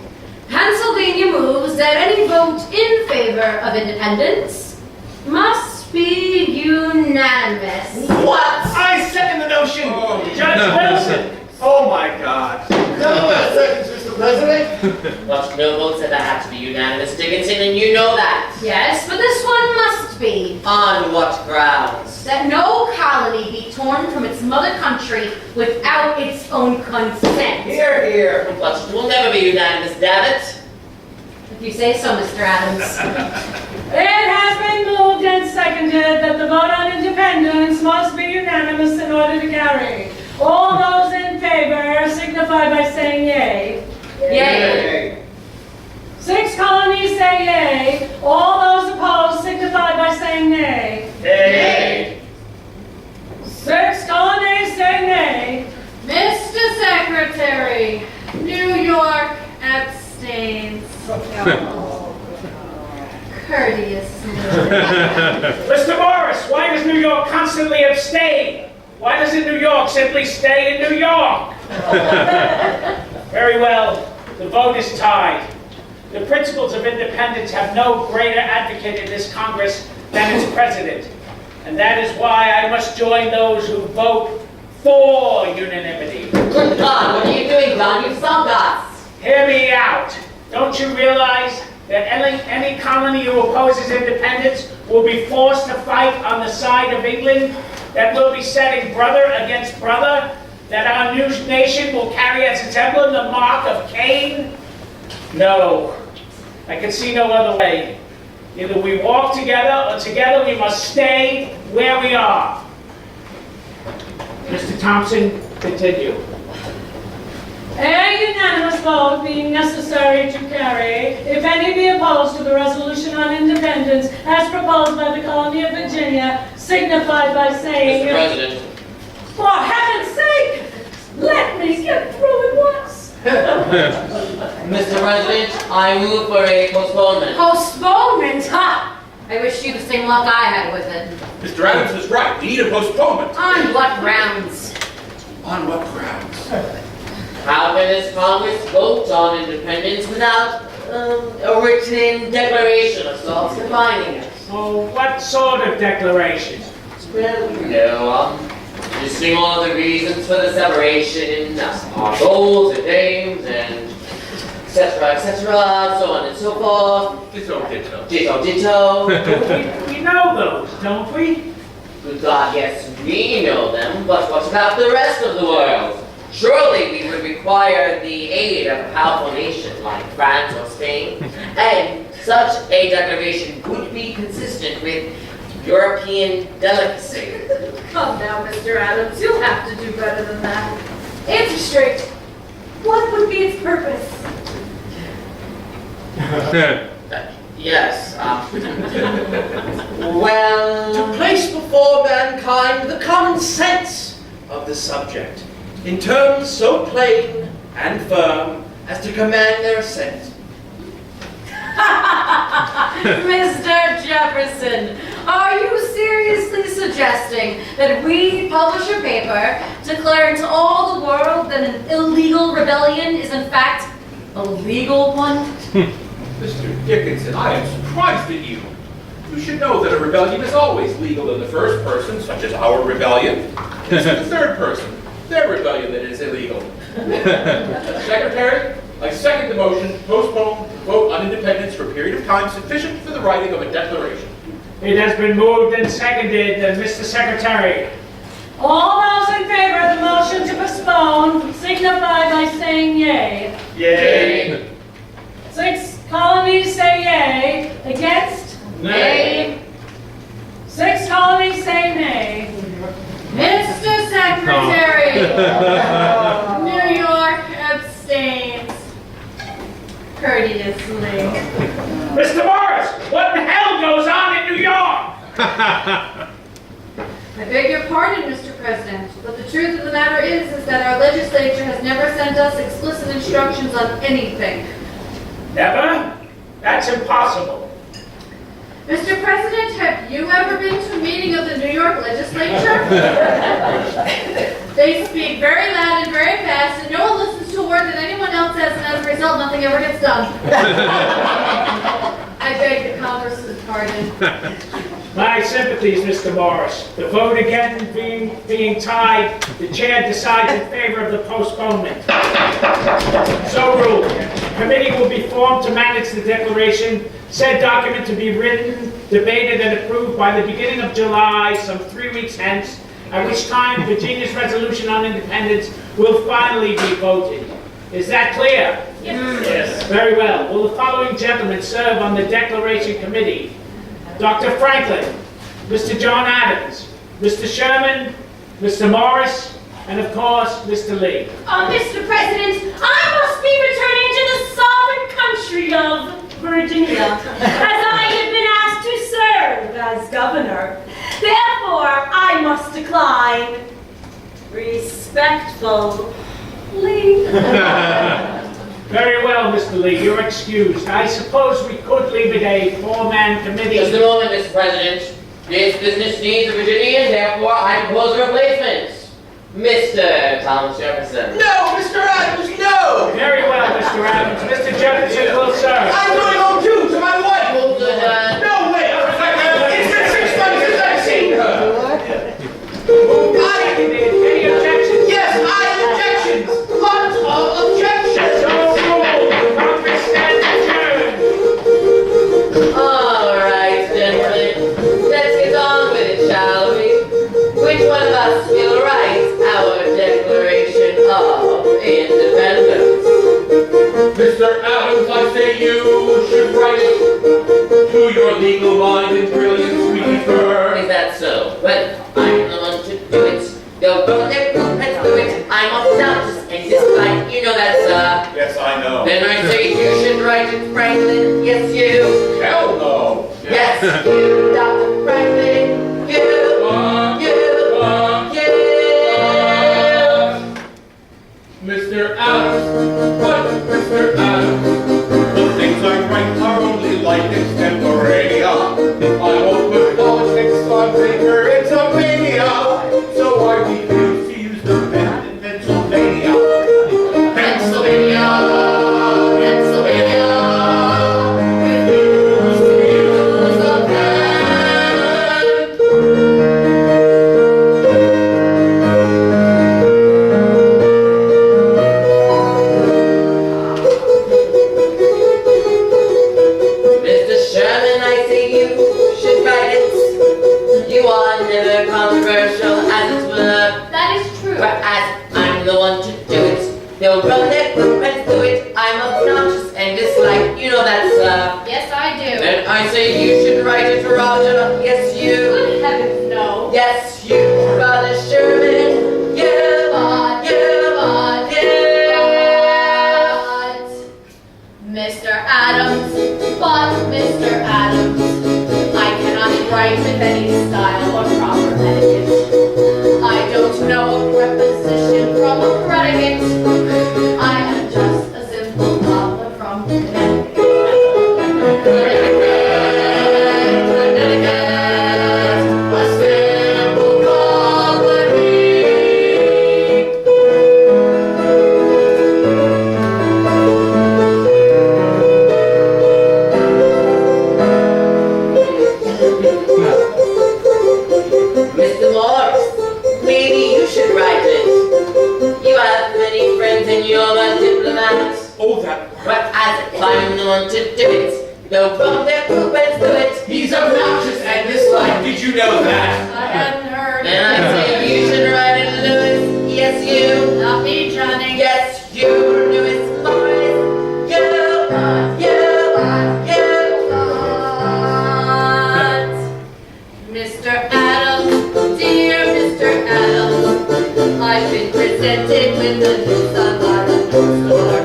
Pennsylvania moves that any vote in favor of independence must be unanimous. What? I second the notion. Judge Wilson. Oh my God. Delaware seconds, Mr. President. But no vote said that had to be unanimous, Dickinson, and you know that. Yes, but this one must be On what grounds? that no colony be torn from its mother country without its own consent. Here, here. But it will never be unanimous, damn it. If you say so, Mr. Adams. It has been moved and seconded that the vote on independence must be unanimous in order to carry. All those in favor signify by saying yea. Yay. 6 colonies say yea. All those opposed signify by saying nay. Nay. 6 colonies say nay. Mr. Secretary, New York abstains. Courteously. Mr. Morris, why does New York constantly abstain? Why doesn't New York simply stay in New York? Very well, the vote is tied. The principles of independence have no greater advocate in this Congress than its president. And that is why I must join those who vote for unanimity. Good God, what are you doing, Don? You've sunk us. Hear me out. Don't you realize that any colony who opposes independence will be forced to fight on the side of England, that will be setting brother against brother, that our new nation will carry as its emblem the mark of Cain? No, I can see no other way. Either we walk together, or together we must stay where we are. Mr. Thompson, continue. A unanimous vote being necessary to carry, if any be opposed to the resolution on independence as proposed by the colony of Virginia, signify by saying... Mr. President. For heaven's sake, let me get through at once. Mr. President, I move for a postponement. Postponement, huh? I wish you the same luck I had with it. Mr. Adams is right. We need a postponement. On what grounds? On what grounds? How can this Congress vote on independence without a written declaration of sorts defining it? Oh, what sort of declaration? Well, you know, listing all the reasons for the separation, our goals and aims, and etc., so on and so forth. Ditto, ditto. Ditto, ditto. We know those, don't we? Good God, yes, we know them, but what about the rest of the world? Surely we would require the aid of a powerful nation like France or Spain, and such a declaration would be consistent with European delicacy. Come now, Mr. Adams, you'll have to do better than that. Answer straight. What would be its purpose? Yes, well... To place before mankind the common sense of the subject, in terms so plain and firm as to command their assent. Mr. Jefferson, are you seriously suggesting that we publish a paper declaring to all the world that an illegal rebellion is in fact a legal one? Mr. Dickinson, I am surprised at you. You should know that a rebellion is always legal in the first person, such as our rebellion. It's in the third person, their rebellion, that is illegal. Secretary, I second the motion to postpone the vote on independence for a period of time sufficient for the writing of a declaration. It has been moved and seconded, Mr. Secretary. All those in favor of the motion to postpone signify by saying yea. Yay. 6 colonies say yea. Against? Nay. 6 colonies say nay. Mr. Secretary, New York abstains. Courteously. Mr. Morris, what in hell goes on in New York? I beg your pardon, Mr. President, but the truth of the matter is that our legislature has never sent us explicit instructions on anything. Never? That's impossible. Mr. President, have you ever been to a meeting of the New York legislature? They speak very loud and very fast, and no one listens to a word that anyone else says, and as a result, nothing ever gets done. I beg the Congress's pardon. My sympathies, Mr. Morris. The vote again being tied, the chair decides in favor of the postponement. So ruled. A committee will be formed to manage the declaration. Said document to be written debated and approved by the beginning of July, some 3 weeks hence, at which time Virginia's resolution on independence will finally be voted. Is that clear? Yes. Very well. Will the following gentlemen serve on the Declaration Committee? Dr. Franklin, Mr. John Adams, Mr. Sherman, Mr. Morris, and of course, Mr. Lee. Mr. President, I must be returning to the sovereign country of Virginia, as I have been asked to serve as governor. Therefore, I must decline. Respectfully. Very well, Mr. Lee, you're excused. I suppose we could leave it a four-man committee. Just a moment, Mr. President. This business needs a Virginian, therefore I propose a replacement. Mr. Thomas Jefferson. No, Mr. Adams, no! Very well, Mr. Adams. Mr. Jefferson will serve. I'm going home too, to my wife! Hold the No way! It's been 6 months since I've seen her! Any objections? Yes, I have objections! Lots of objections! So ruled. Congress stands adjourned. All right, gentlemen. Let's get on with it, shall we? Which one of us will write our Declaration of Independence? Mr. Adams, I say you should write it. To your legal mind and brilliance we defer. Is that so? Well, I'm the one to do it. They'll go there, let's do it. I'm obnoxious and disliked. You know that, sir. Yes, I know. Then I say you should write it, Franklin. Yes, you. Hell no. Yes, you, Dr. Franklin. You. Mr. Adams, but Mr. Adams, the things I write are only like extemporanea. I won't put politics on paper, it's a mania. So I refuse to use the pen in Pennsylvania. Pennsylvania, Pennsylvania, refuse to use the pen. Mr. Sherman, I say you should write it. You are never controversial, as it were. That is true. Whereas I'm the one to do it. They'll run their footprints to it. I'm obnoxious and disliked. You know that, sir. Yes, I do. And I say you should write it, Roger. Yes, you. Good heavens, no. Yes, you, Brother Sherman. You are, Mr. Adams, but Mr. Adams, I cannot write with any style or proper etiquette. I don't know a preposition from a predicate. I am just a simple gobbler from Connecticut. A simple gobbler. Mr. Morris, maybe you should write it. You have many friends and you're a diplomat. Oh, that. But as I'm the one to do it, they'll run their footprints to it. He's obnoxious and disliked, did you know that? I hadn't heard. And I say you should write it, Lewis. Yes, you. Not me, Johnny. Yes, you, Lewis Morris. Mr. Adams, dear Mr. Adams, I've been presented with the news on my bookstore,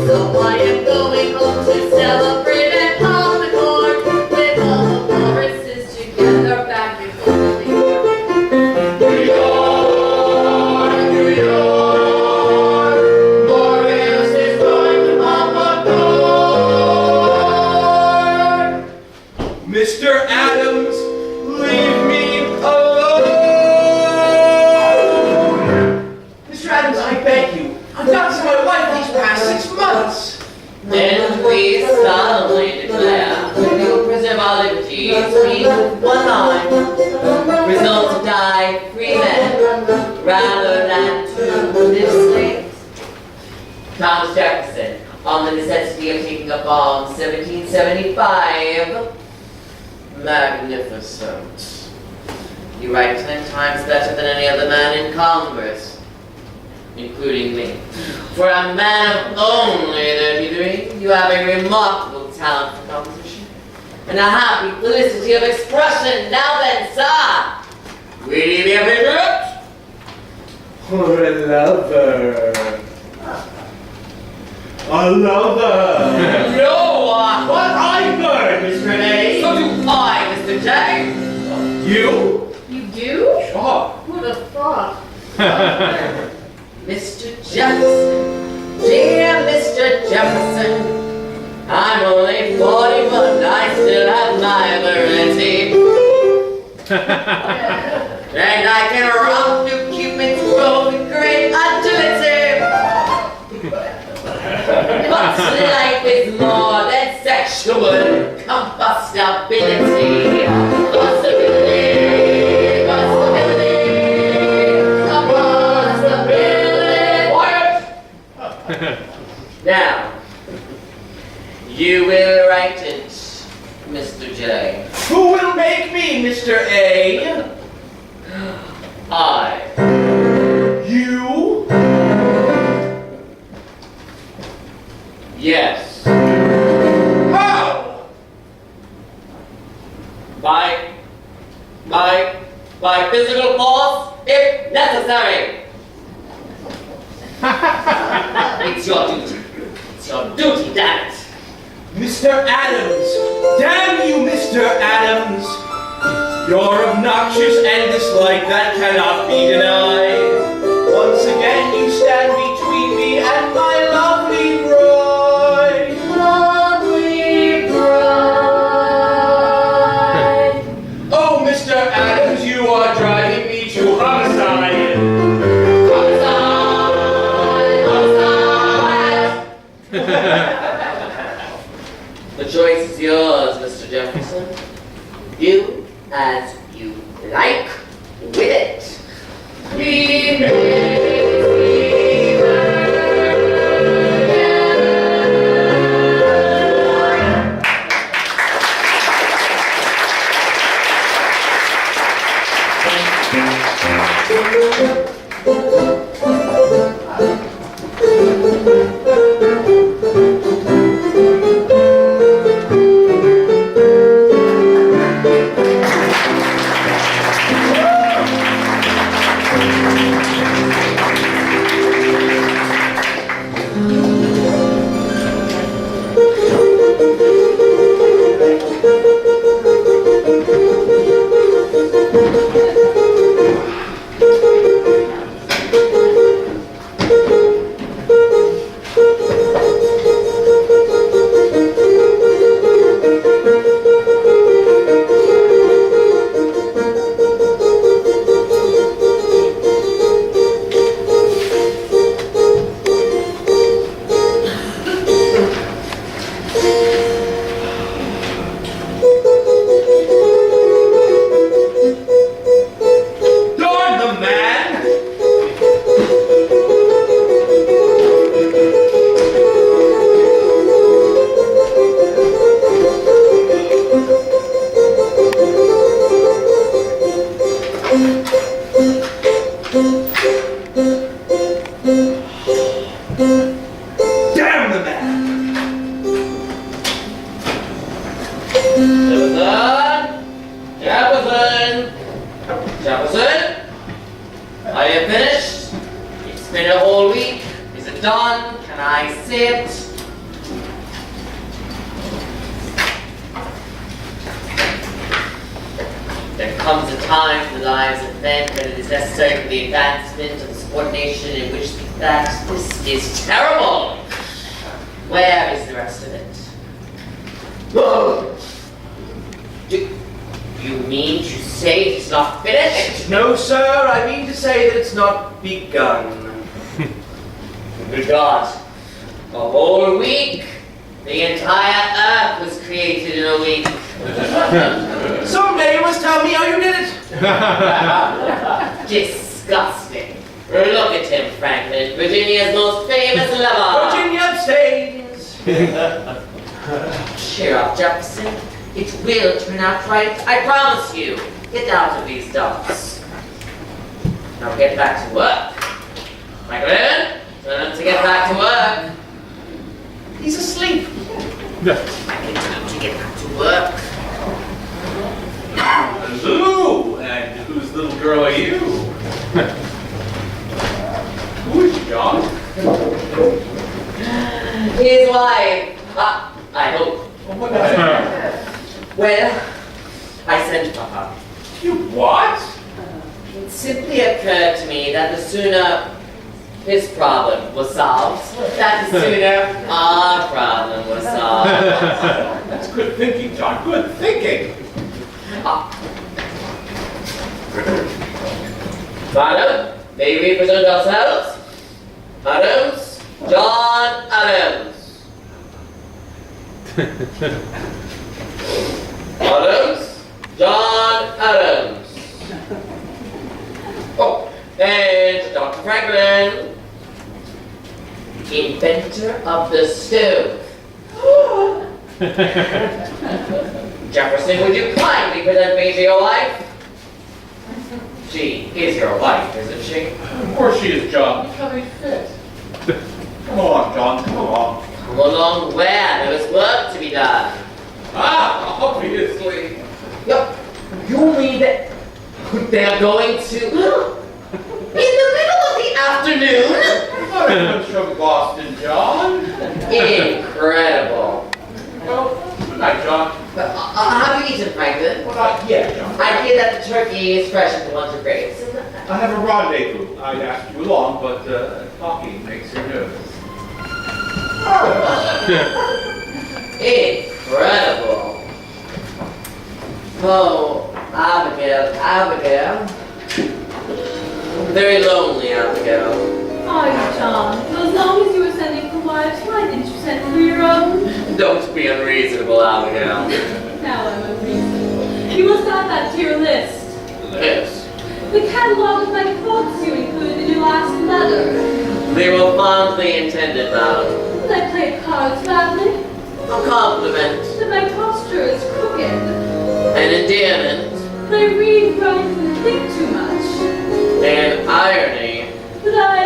so I am going home to celebrate and pop the cork with all the Morrises together back in New York. New York, New York, Morris is going to pop a cork. Mr. Adams, leave me alone. Mr. Adams, I beg you. I've not seen my wife these past 6 months. Then we solemnly declare that we will preserve our liberties, we with one mind, resolve to die free men, rather than to live slaves. Thomas Jefferson, on the necessity of taking up arms, 1775. magnificent. You write 10 times better than any other man in Congress, including me. For a man of only 33, you have a remarkable talent for composition and a happy felicity of expression. Now then, sir, will you be a favorite? Or a lover? A lover! No, But I'm good, Mr. A. so do I, Mr. J. You? You do? Sure. Who'd have thought? Mr. Jefferson, dear Mr. Jefferson, I'm only 41, I still have my virility. And I can romp through Cupid's bow with great agility. But life is more than sexual combustibility. Possibility, possibility, Now, you will write it, Mr. J. Who will make me, Mr. A? I. You? Yes. How? By physical force, if necessary. It's your duty. It's your duty, damn it. Mr. Adams! Damn you, Mr. Adams! You're obnoxious and dislike that cannot be denied. Once again you stand between me and my lovely bride. Lovely bride. Oh, Mr. Adams, you are driving me to homicide. The choice is yours, Mr. Jefferson. Do as you like with it. We Jefferson, are you finished? It's been a whole week. Is it done? Can I see it? There comes a time in the lives of men when it is necessary for the advancement of the subordination in which that this is terrible. Where is the rest of it? Do you mean to say it's not finished? No, sir, I mean to say that it's not begun. Good God. A whole week? The entire Earth was created in a week. Someday you must tell me how you did it. Disgusting. Look at him, Franklin, Virginia's most famous lover. Virginia abstains. Cheer up, Jefferson. It will turn out right, I promise you. Get out of these dumps. Now get back to work. Franklin, tell him to get back to work. He's asleep. I can tell him to get back to work. Hello, and whose little girl are you? Who is she, John? His wife. I hope. Well, I sent Papa. You what? It simply occurred to me that the sooner his problem was solved, that the sooner our problem was solved. That's good thinking, John. Good thinking. Madam, may we present ourselves? Adams, John Adams. Adams, John Adams. Oh, and Dr. Franklin, inventor of the stove. Jefferson, would you kindly present me to your wife? She is your wife, isn't she? Of course she is, John. Look how they fit. Come along, John. Come along. Come along where? There is work to be done. Obviously. Yep. You mean that they're going to... in the middle of the afternoon? Not everyone's from Boston, John. Incredible. Well, good night, John. Have you eaten, Franklin? Well, not yet, John. I hear that the turkey is fresh at the Winter Grapes. I have a rendezvous. I'd ask you along, but talking makes her nervous. Incredible. Oh, Abigail. Very lonely, Abigail. Oh, John, as long as you were sending for wives, why didn't you send for your own? Don't be unreasonable, Abigail. Now I'm unreasonable. You must add that to your list. Yes. The catalogue of my thoughts you included in your last letter. They were fondly intended, madam. That I played cards badly. A compliment. That my posture is crooked. An endearment. That I read, write, and think too much. An irony. That I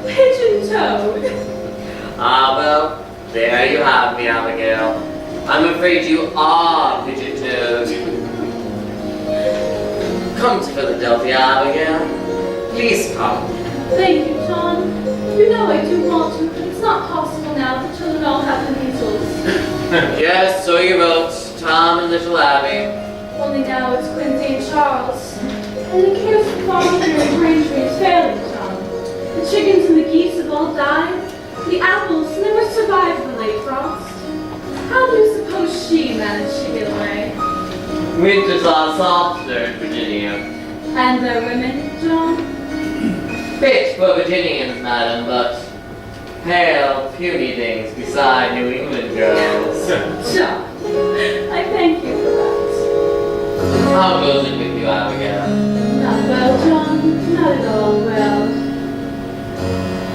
pigeon-toed. Well, there you have me, Abigail. I'm afraid you are pigeon-toed. Come to Philadelphia, Abigail. Please come. Thank you, John. You know I do want to, but it's not possible now. The children all have the measles. Yes, so you wrote, Tom and little Abby. Only now it's Quincy and Charles. And the cares of Farmington and Braintree is failing, John. The chickens and the geese have all died. The apples never survived the late frost. How do you suppose she managed to get away? Winters are softer in Virginia. And their women, John? Fit for Virginians, madam, but pale, puny things beside New England girls. John, I thank you for that. How goes it with you, Abigail? Not well, John. Not at all well.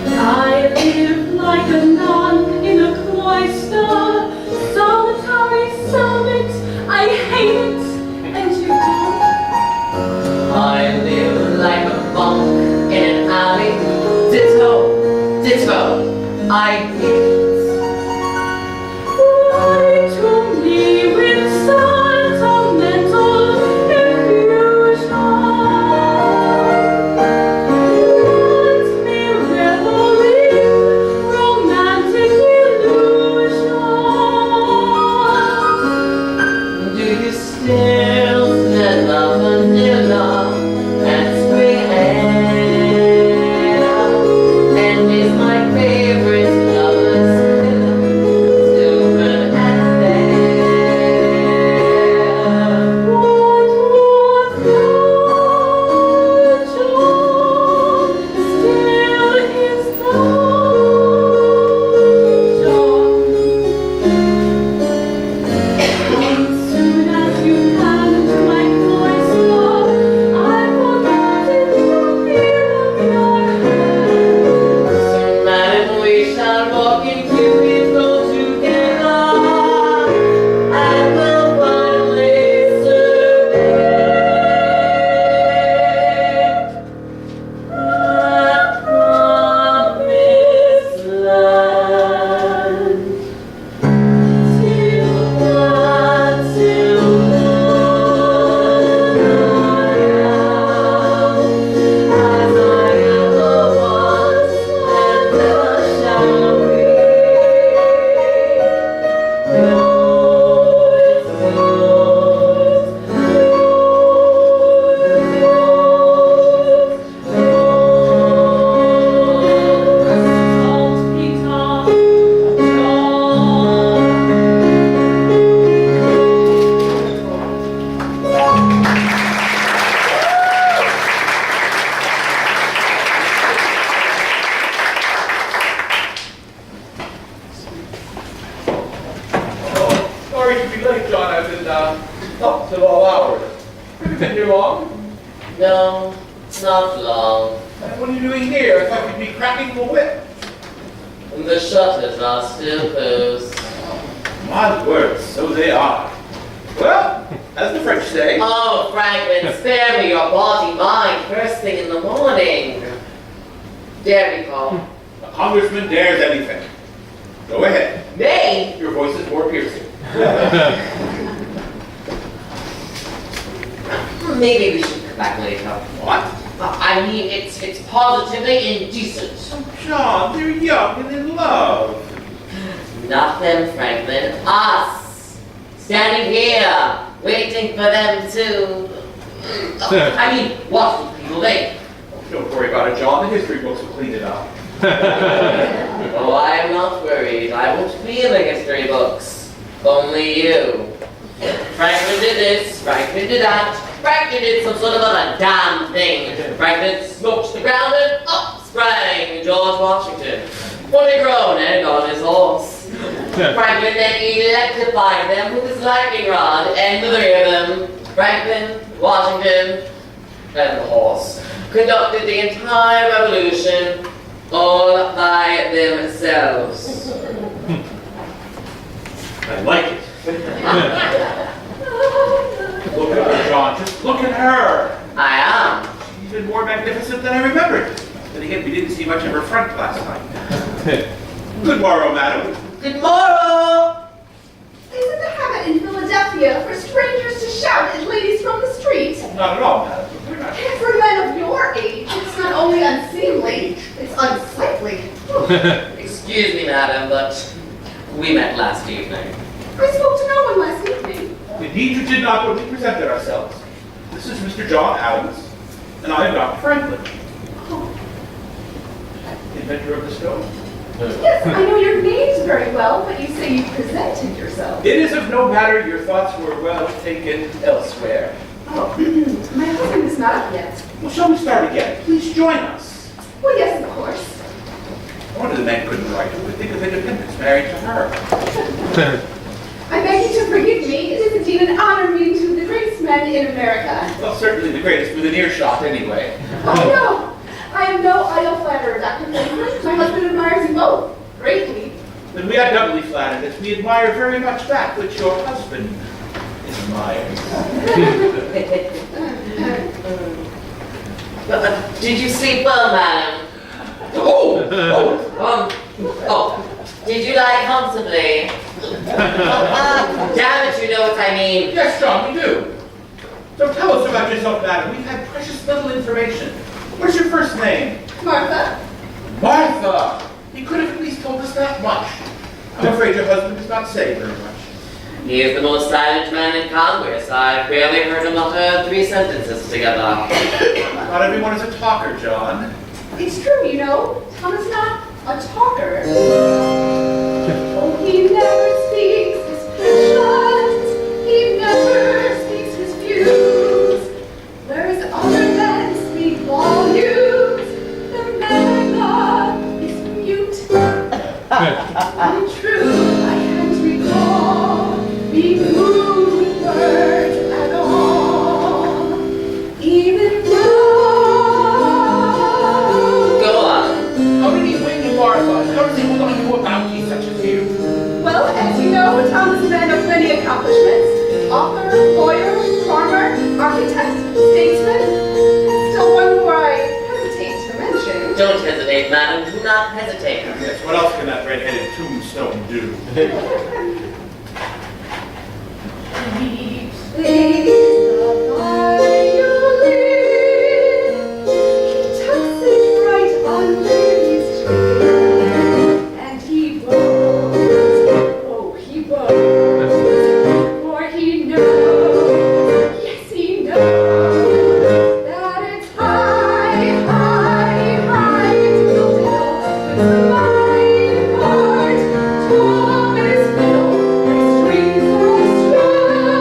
I live like a nun in a cloister, solitary celibate. I hate it. And you, John? I live like a monk in an alley. Ditto. I hate it. Write to me with sentimental effusion. Grant me reverie, romantic illusion. Do you still smell of vanilla and spring air? And is my favorite lover's Up till all hours. Have you been here long? No, not long. And what are you doing here? I thought you'd be cracking the whip. The shutters are still closed. My word, so they are. Well, as the French say. Oh, Franklin, spare me your body mind first thing in the morning. Dare we call? A congressman dares anything. Go ahead. Me? Your voice is more piercing. Maybe we should come back later. What? I mean, it's positively indecent. Oh, John, they're young and in love. Not them, Franklin. Us. Standing here, waiting for them to... I mean, what do people think? Don't worry about it, John. The history books will clean it up. Oh, I am not worried. I won't be in the history books. Only you. Franklin did this, Franklin did that, Franklin did some sort of a damn thing. Franklin smoked the ground and up sprang George Washington. Fully grown and on his horse. Franklin then electrified them with his lightning rod, and the three of them, Franklin, Washington, and the horse, conducted the entire revolution all by themselves. I like it. Look at her, John. Just look at her. I am. She's even more magnificent than I remembered. Then again, we didn't see much of her front last night. Good morrow, madam. Good morrow. Isn't the habit in Philadelphia for strangers to shout at ladies from the street? Not at all, madam. We're not. And for men of your age, it's not only unseemly, it's unsightly. Excuse me, madam, but we met last evening. I spoke to no one last evening. Indeed, you did not when we presented ourselves. This is Mr. John Adams, and I am Dr. Franklin. Inventor of the stove. Yes, I know your names very well, but you say you presented yourself. It is of no matter. Your thoughts were well taken elsewhere. Oh, my husband is not up yet. Well, shall we start again? Please join us. Well, yes, of course. One of the men couldn't write who would think of independence married to her. I beg you to forgive me. It is indeed an honor meeting two of the greatest men in America. Well, certainly the greatest within earshot anyway. Oh, no. I am no idle flatterer, Dr. Franklin. My husband admires you both greatly. Then we are doubly flattered as we admire very much that which your husband admires. Did you sleep well, madam? Did you lie comfortably? Damn it, you know what I mean. Yes, John, we do. So tell us about yourself, madam. We've had precious little information. What's your first name? Martha? Martha! You could have at least told us that much. I'm afraid your husband does not say very much. He is the most silent man in Congress. I've barely heard him utter 3 sentences together. Not everyone is a talker, John. It's true, you know. Tom is not a talker. Oh, he never speaks his passions. He never speaks his views. Whereas other men speak volumes, the man of God is mute. True, I can't recall being moved with words at all. Even Go on. How did he win you, Martha? How does he belong to a bounty such as you? Well, as you know, Tom is a man of many accomplishments. Author, lawyer, farmer, architect, statesman. Still one who I hesitate to mention. Don't hesitate, madam. Do not hesitate. Yes, what else can that red-headed tombstone do? He plays the violin. He tucks it right under his chin. And he bows. Oh, he bows. For he knows, yes, he knows, that it's high, high, high diddle, with the mighty heart, Tom and his fiddle, and strings all strung.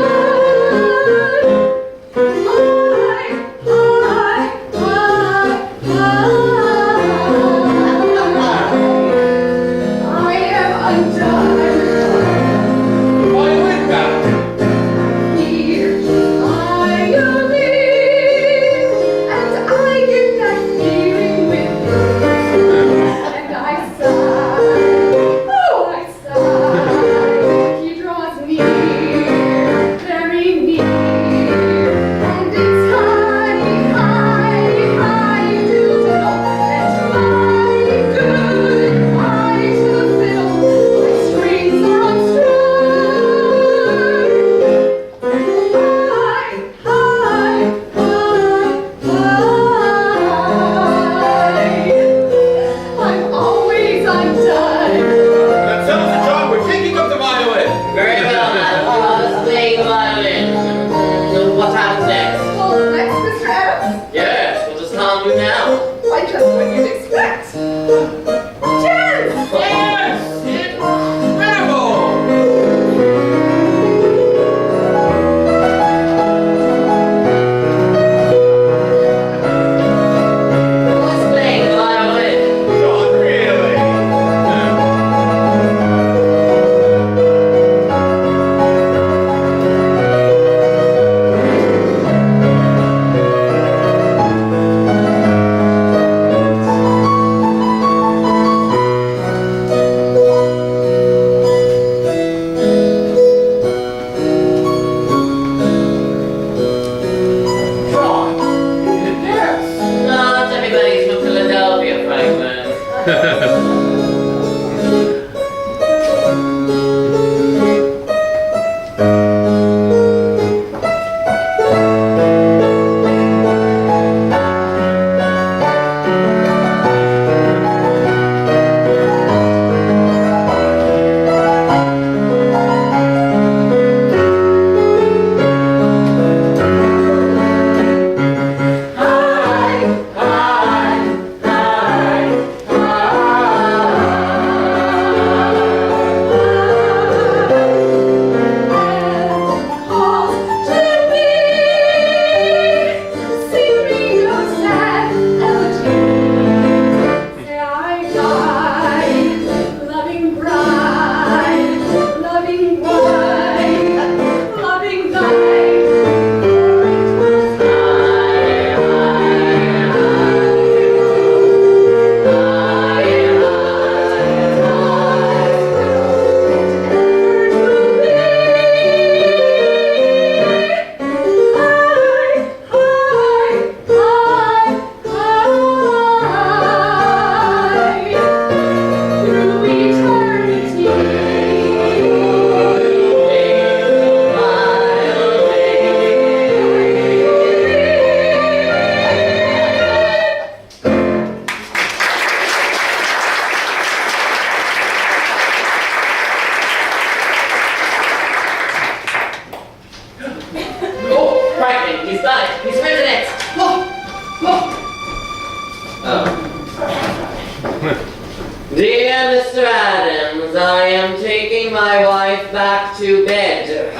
Dear Mr. Adams, I am taking my wife back to bed.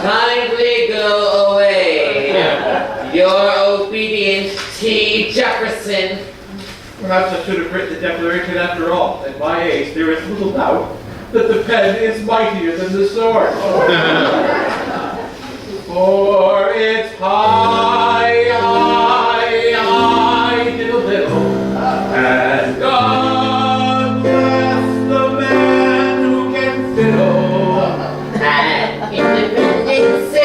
Kindly go away. Your obedient T. Jefferson. Perhaps I should have written the Declaration after all. At my age, there is little doubt that the pen is mightier than the sword. For it's high, diddle diddle, and God bless the man who can fiddle. And Independence Day.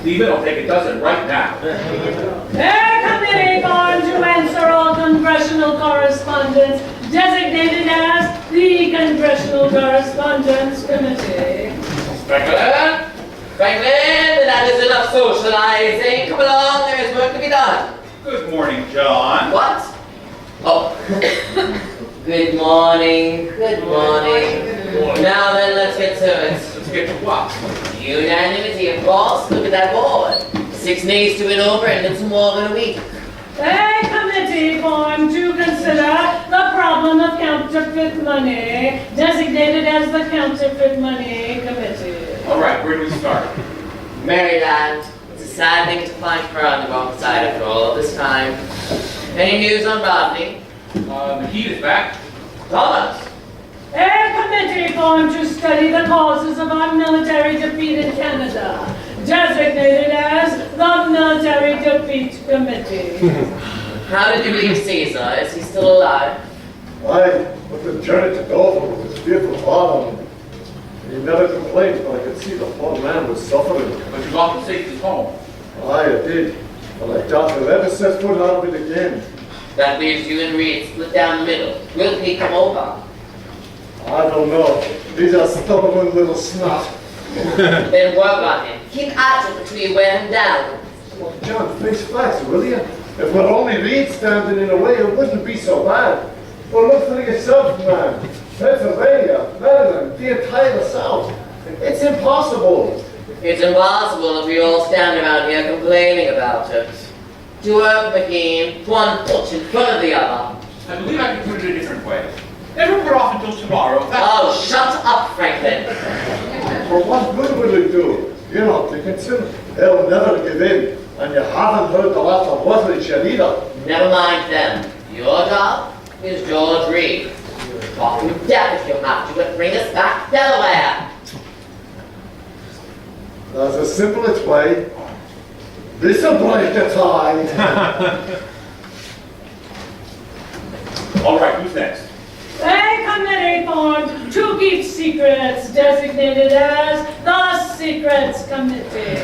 Stephen, I'll take a dozen right now. Committee formed to answer all congressional correspondence designated as the Congressional Correspondence Committee. Franklin, that is enough socializing. Come along, there is work to be done. Good morning, John. What? Oh. Good morning. Good morning. Now then, let's get to it. Let's get to what? Unanimity, of course. Look at that board. 6 days to win over and then some more in a week. A committee formed to consider the problem of counterfeit money, designated as the Counterfeit Money Committee. All right, where do we start? Maryland. It's a sad thing to find her on the wrong side after all of this time. Any news on Rodney? McKee is back. Thomas. A committee formed to study the causes of our military defeat in Canada, designated as the Military Defeat Committee. How did you leave Caesar? Is he still alive? Aye, but the journey to Dover was fearful hard on him. He never complained, but I could see the poor man was suffering. But you got him safely home. Aye, I did. But I doubt he'll ever set foot out of it again. That leaves you and Reed split down the middle. Will he come over? I don't know. These are stubborn little snot. Then work on him. Keep at it until you wear him down. Well, John, face facts, will you? If we're only Reed standing in the way, it wouldn't be so bad. Well, look for yourself, man. Pennsylvania, Maryland, the entire South. It's impossible. It's impossible if we all stand around here complaining about it. To work, McKean. One foot in front of the other. I believe I can put it a different way. Never put off until tomorrow. Oh, shut up, Franklin. For what good will it do? You know, Dickinson, they'll never give in. And you haven't heard the last of Wesley yet either. Never mind them. Your job is George Reed. Talk him to death if you have to, but bring us back to Delaware. That's the simplest way. This'll break the tie. All right, who's next? A committee formed to keep secrets, designated as the Secrets Committee.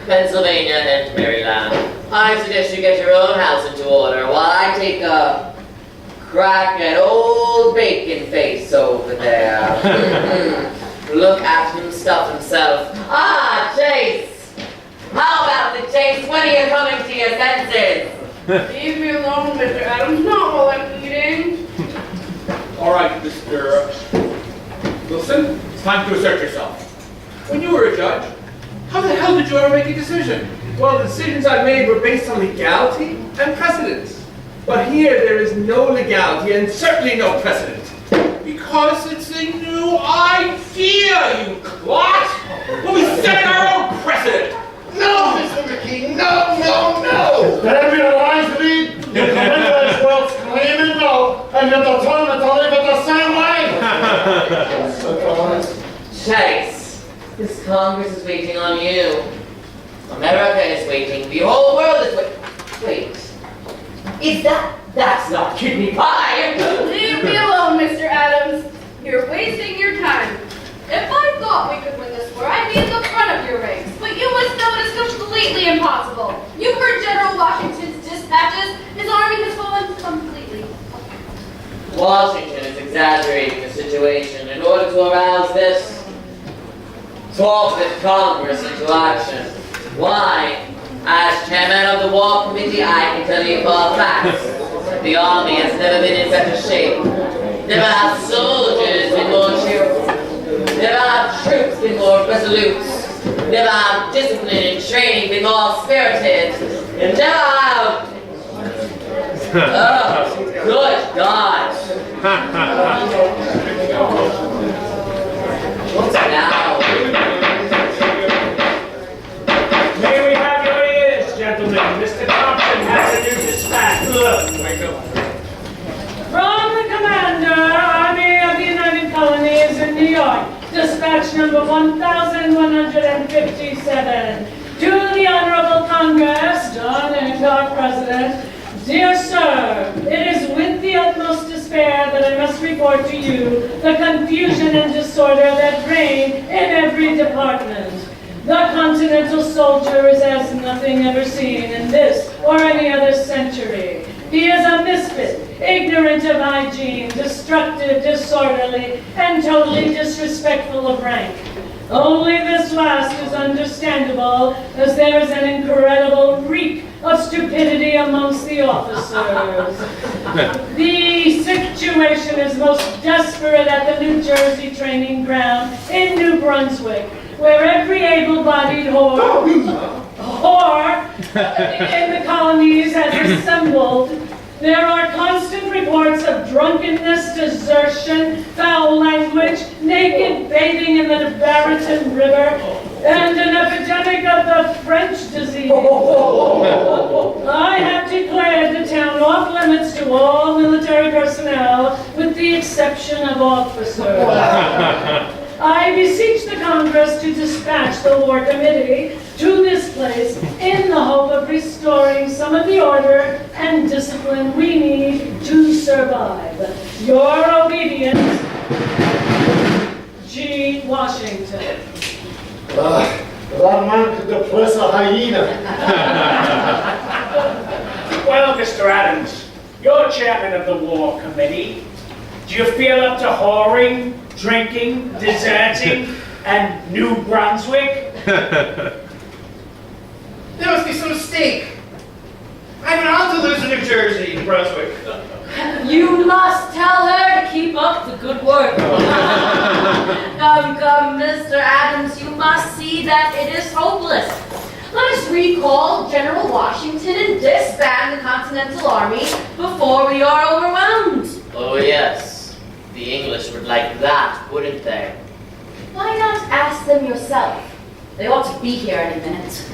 Pennsylvania and Maryland. I suggest you get your own house into order while I take a crack at old Bacon Face over there. Look at him stuff himself. Ah, Chase! How about the Chase? When are you coming to your senses? Leave me alone, Mr. Adams, not while I'm eating. All right, Mr. Wilson, it's time to assert yourself. When you were a judge, how the hell did you ever make a decision? Well, the decisions I made were based on legality and precedence. But here there is no legality and certainly no precedent. Because it's a new idea, you clot! Well, we set our own precedent! No, Mr. McKee, no! There be a lies, Reed. You come into this world screaming no, and you're determined to leave it the same way. Chase, this Congress is waiting on you. America is waiting. The whole world is waiting. Wait. That's not kidney pie! Leave me alone, Mr. Adams. You're wasting your time. If I thought we could win this war, I'd be in the front of your ranks. But you must know it is completely impossible. You've heard General Washington's dispatches. His army has fallen completely. Washington is exaggerating the situation in order to arouse this talk with Congress into action. Why? As chairman of the War Committee, I can tell you for a fact that the army has never been in better shape. Never have soldiers been more cheerful. Never have troops been more resolute. Never have discipline and training been more spirited. And never have... Oh, good God. Now... May we have your ears, gentlemen? Mr. Thompson has a new dispatch. From the Commander, Army of the United Colonies in New York, dispatch number 1157. To the Honorable Congress, John Hancock, President. Dear Sir, it is with the utmost despair that I must report to you the confusion and disorder that reign in every department. The Continental soldier is as nothing ever seen in this or any other century. He is a misfit, ignorant of hygiene, destructive, disorderly, and totally disrespectful of rank. Only this last is understandable, as there is an incredible reek of stupidity amongst the officers. The situation is most desperate at the New Jersey training ground in New Brunswick, where every able-bodied whore in the colonies has assembled. There are constant reports of drunkenness, desertion, foul language, naked bathing in the Barrington River, and an epidemic of the French disease. I have declared the town off limits to all military personnel, with the exception of officers. I beseech the Congress to dispatch the War Committee to this place in the hope of restoring some of the order and discipline we need to survive. Your obedient, G. Washington. That man could depress a hyena. Well, Mr. Adams, you're chairman of the war committee. Do you feel up to whoring, drinking, deserting, and New Brunswick? There must be some mistake. I have an aunt who lives in New Jersey, New Brunswick. You must tell her to keep up the good work. Come, Mr. Adams, you must see that it is hopeless. Let us recall General Washington and disband the Continental Army before we are overwhelmed. Oh yes, the English would like that, wouldn't they? Why not ask them yourself? They ought to be here any minute.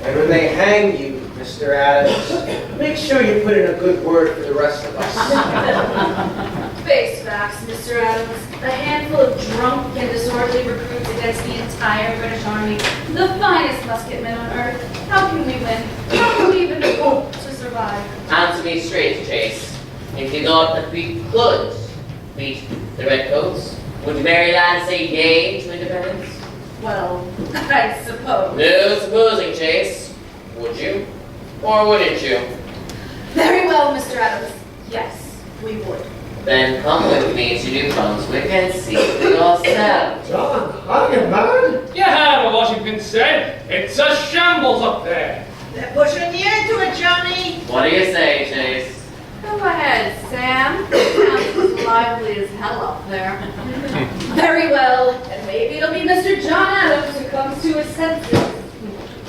And when they hang you, Mr. Adams, make sure you put in a good word for the rest of us. Face facts, Mr. Adams. A handful of drunk and disorderly recruits against the entire British Army. The finest musketmen on earth. How can we win? How can we even hope to survive? Answer me straight, Chase. If you thought that we could beat the Redcoats, would Maryland say yay to independence? Well, I suppose. No supposing, Chase. Would you? Or wouldn't you? Very well, Mr. Adams. Yes, we would. Then come with me to New Brunswick and see for yourself. John, are you mad? You heard what Washington said. It's a shambles up there. They're pushing you into it, Johnny. What do you say, Chase? Go ahead, Sam. Sounds as lively as hell up there. Very well. And maybe it'll be Mr. John Adams who comes to his senses.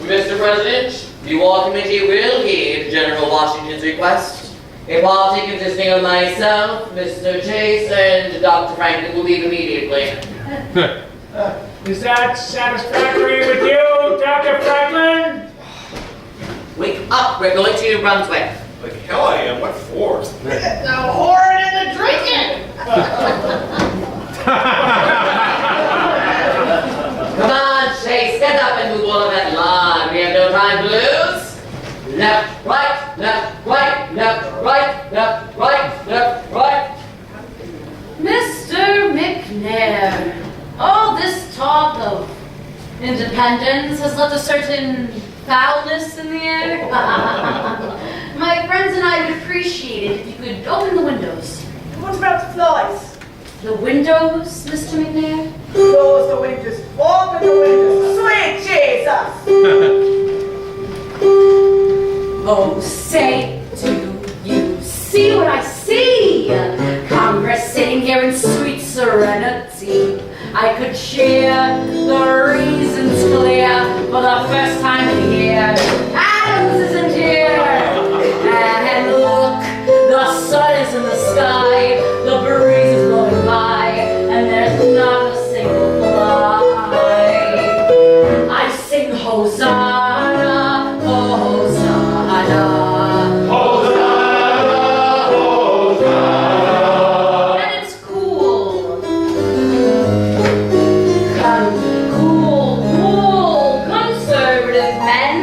Mr. President, the War Committee will heed General Washington's request. A party consisting of myself, Mr. Chase, and Dr. Franklin will leave immediately. Is that satisfactory with you, Dr. Franklin? Wake up, we're going to New Brunswick. Like hell I am, what for? The whoring and the drinking. Come on, Chase, get up and move all of that lawn. We have no time to lose. Left, right, left, right, left, right, left, right, left, right. Mr. McNair, all this talk of independence has left a certain foulness in the air. My friends and I would appreciate it if you could open the windows. What about the flies? The windows, Mr. McNair? Close the windows. Open the windows. Sweet Jesus. Oh, say, do you see what I see? Congress sitting here in sweet serenity. I could cheer, the reasons clear, for the first time in a year. Adams isn't here! And look, the sun is in the sky, the breeze is blowing by, and there's not a single fly. I sing Hosanna, Hosanna. And it's cool. Cool, conservative men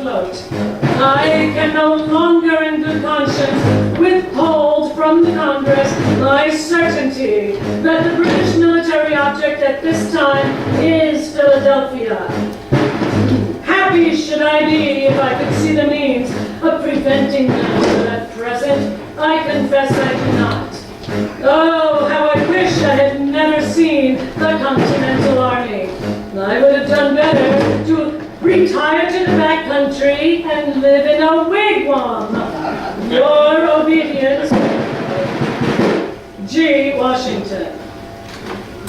vote. I can no longer in good conscience withhold from the Congress my certainty that the British military object at this time is Philadelphia. Happy should I be if I could see the means of preventing them, but at present I confess I do not. Oh, how I wish I had never seen the Continental Army. I would have done better to retire to the back country and live in a wigwam. Your obedience, G. Washington.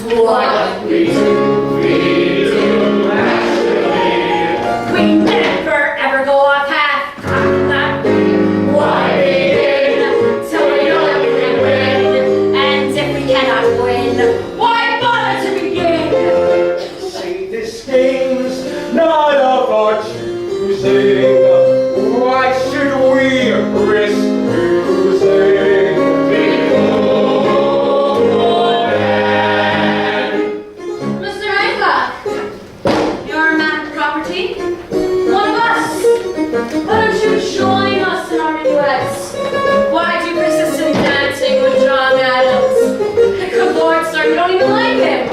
What we do actually. We never ever go off half-cocked. Why begin till we know that we can win? And if we cannot win, why bother to begin? See, this game's not of our choosing. Why should we risk losing? Mr. Hancock, you're a man of property. One of us. Why don't you join us in our minuets? Why do you persist in dancing with John Adams? Good Lord, sir, you don't even like him.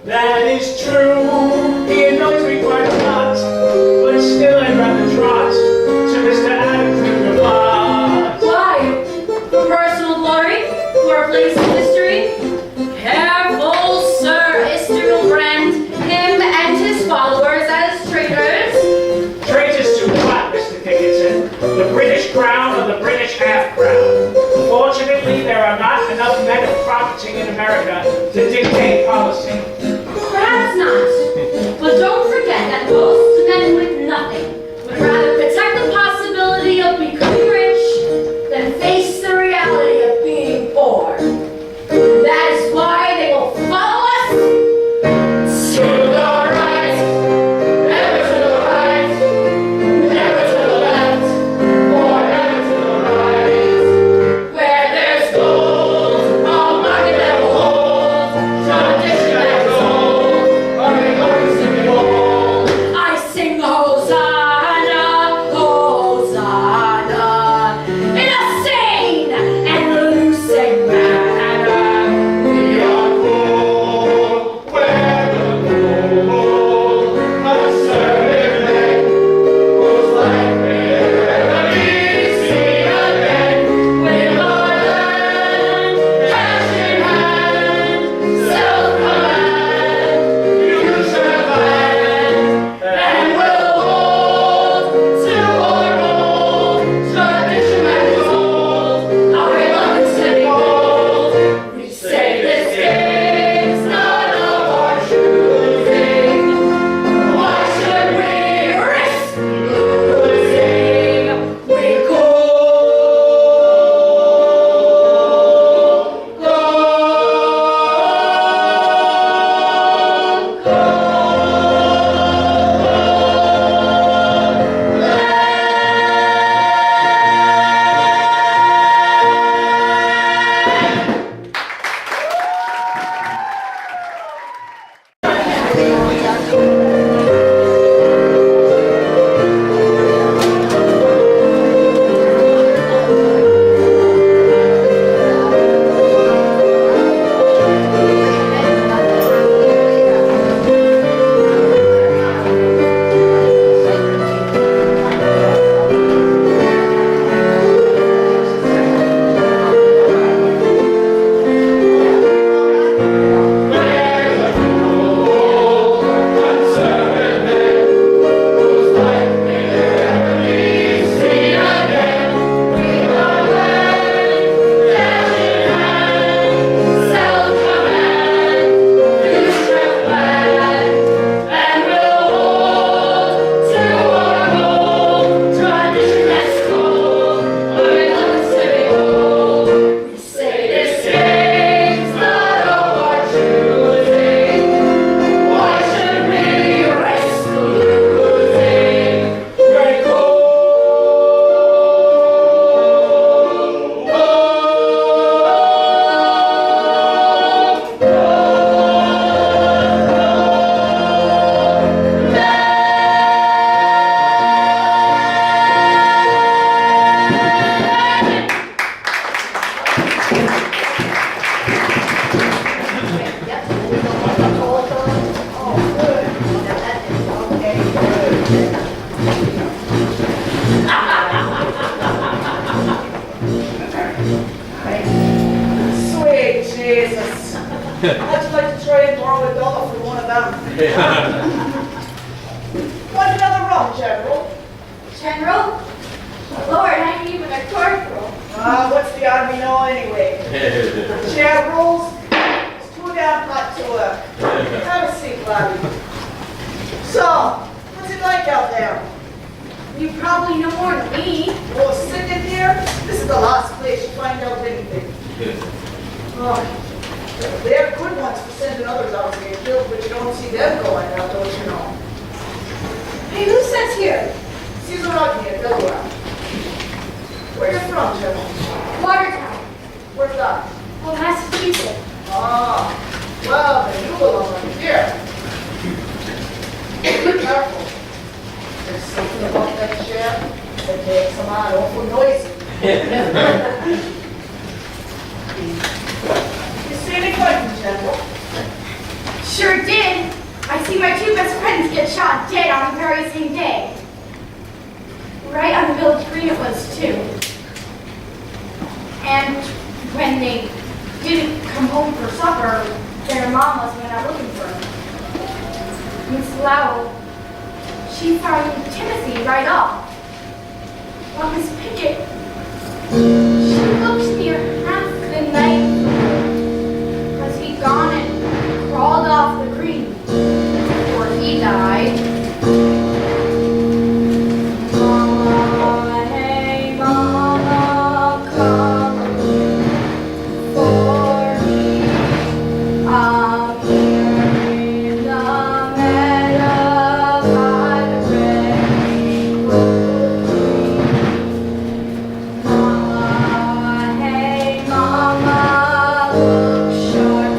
That is true. He annoys me quite a lot, but still I'd rather trot to Mr. Adams than the lot. Why? For personal glory? For a place in history? Careful, sir. History will brand him and his followers as traitors. Traitors to what, Mr. Dickinson? The British crown or the British half-crown? Fortunately, there are not enough men of property in America to dictate policy. Perhaps not. But don't forget that most men with nothing would rather protect the possibility of becoming rich than face the reality of being poor. That is why they will follow us to the right, never to the right, never to the left, or never to the right. Where there's gold, a market that will hold, tradition that goes How'd you like to try and borrow $1 from one of them? Want another rum, General? General? Lord, I'm even a corporal. What's the army know anyway? Generals, it's too damn hot to work. Have a seat, Bobby. So, what's it like out there? You probably know more than me. Oh, sick in here? This is the last place you find out anything. Oh, they're good ones for sending others out to get killed, but you don't see them going out, don't you know? Hey, who says here? Caesar Rodney, Delaware. Where you from, General? Watertown. Where's that? Oh, Massachusetts. Ah, well, then you belong right here. Be careful. There's something about that chair that makes them out awful noisy. You see any fighting, General? Sure did. I see my two best friends get shot dead on the very same day. Right on the village green it was, too. And when they didn't come home for supper, their mom must have been out looking for them. Miss Lowell, she found Timothy right off. While Miss Pickett, she looked near half the night because he'd gone and crawled off the green before he died. Mama, hey mama, come for me. I'm here in the meadow by the red tree. Mama, hey mama, look sharp,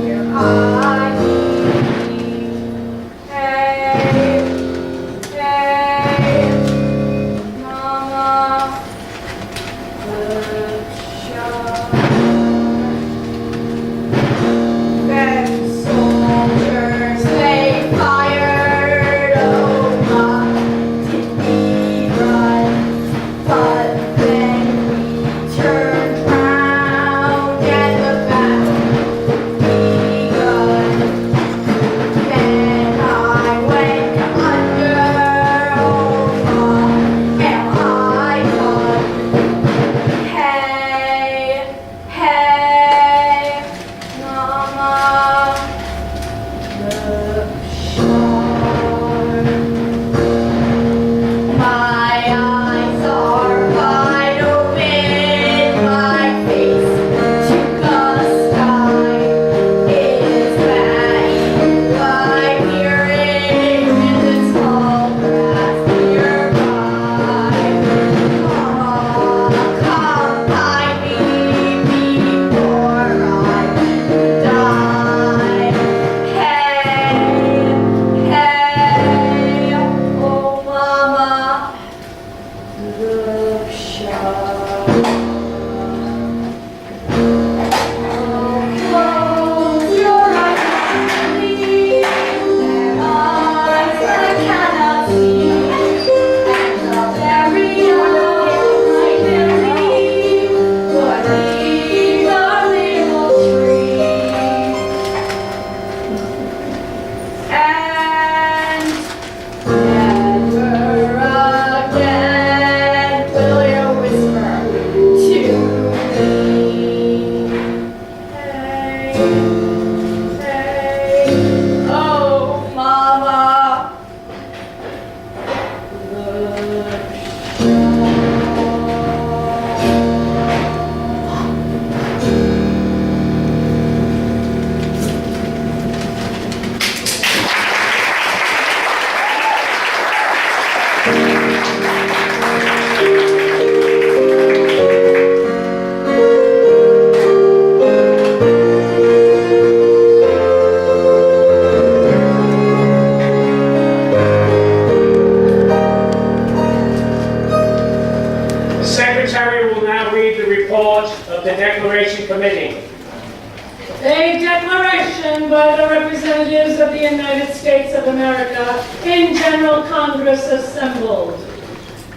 here I be. Hey, hey, mama, look sharp. Then soldiers they fired, oh my, did we run? But then we turned round and the battle begun. Then I went under, oh my, am I done? Hey, hey, mama, look sharp. My eyes are wide open, my face to the sky is batting by hearing in the tall grass nearby. Mama, come find me before I die. Hey, hey, oh mama, look sharp. Close your eyes, please. Their eyes I cannot see, and the very eyes I can leave, but leave a little tree. And never again will you whisper to me. Hey, hey, oh mama, look The Secretary will now read the report of the Declaration Committee. A declaration by the representatives of the United States of America in General Congress assembled.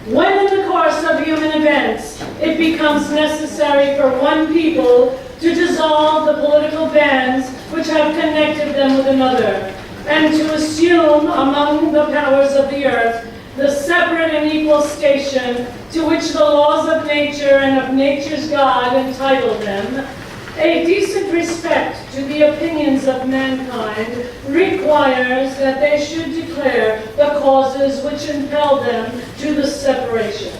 When in the course of human events it becomes necessary for one people to dissolve the political bands which have connected them with another, and to assume among the powers of the earth the separate and equal station to which the laws of nature and of nature's God entitle them, a decent respect to the opinions of mankind requires that they should declare the causes which impel them to the separation.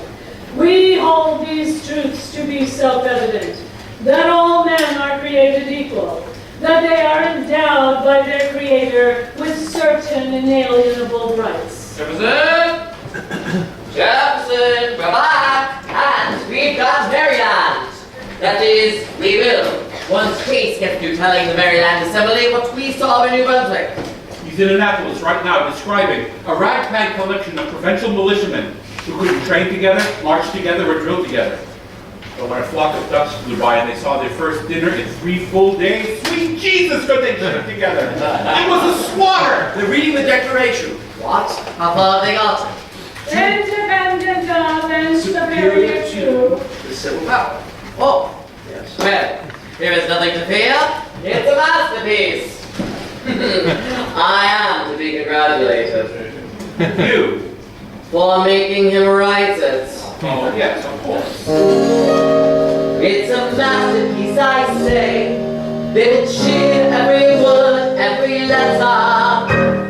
We hold these truths to be self-evident, that all men are created equal, that they are endowed by their Creator with certain inalienable rights. Jefferson! Jefferson, we're back! And we've got Maryland! That is, we will. Once Case gets through telling the Maryland Assembly what we saw in New Brunswick. He's in Annapolis right now describing a ragtag collection of provincial militiamen who couldn't train together, march together, or drill together. But when a flock of ducks flew by and they saw their first dinner in 3 full days, sweet Jesus, could they keep together? It was a slaughter! They're reading the Declaration. What? How far have they got? Independent of and superior to the civil power. Oh, Yes. well, there is nothing to fear. It's a masterpiece. I am to be congratulated. You? For making him write it. Oh, yes, of course. It's a masterpiece, I say. They will cheer every word, every letter.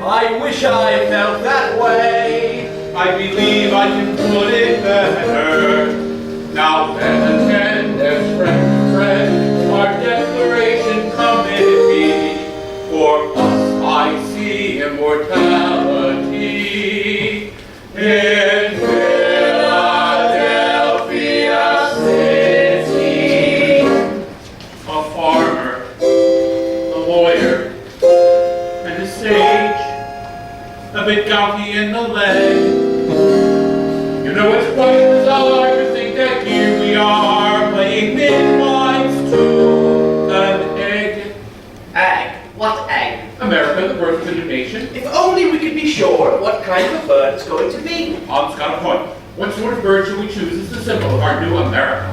I wish I felt that way. I believe I can put it better. Now then again, there's friend to friend, our declaration committed be. For us I see immortality in Philadelphia City. A farmer, a lawyer, and a sage, a bit gouty in the leg. You know it's quite bizarre to think that here we are playing midwives to an egg. Egg? What egg? America, the birth of a new nation. If only we could be sure what kind of a bird it's going to be. Hans got a point. What sort of bird should we choose as the symbol of our new America?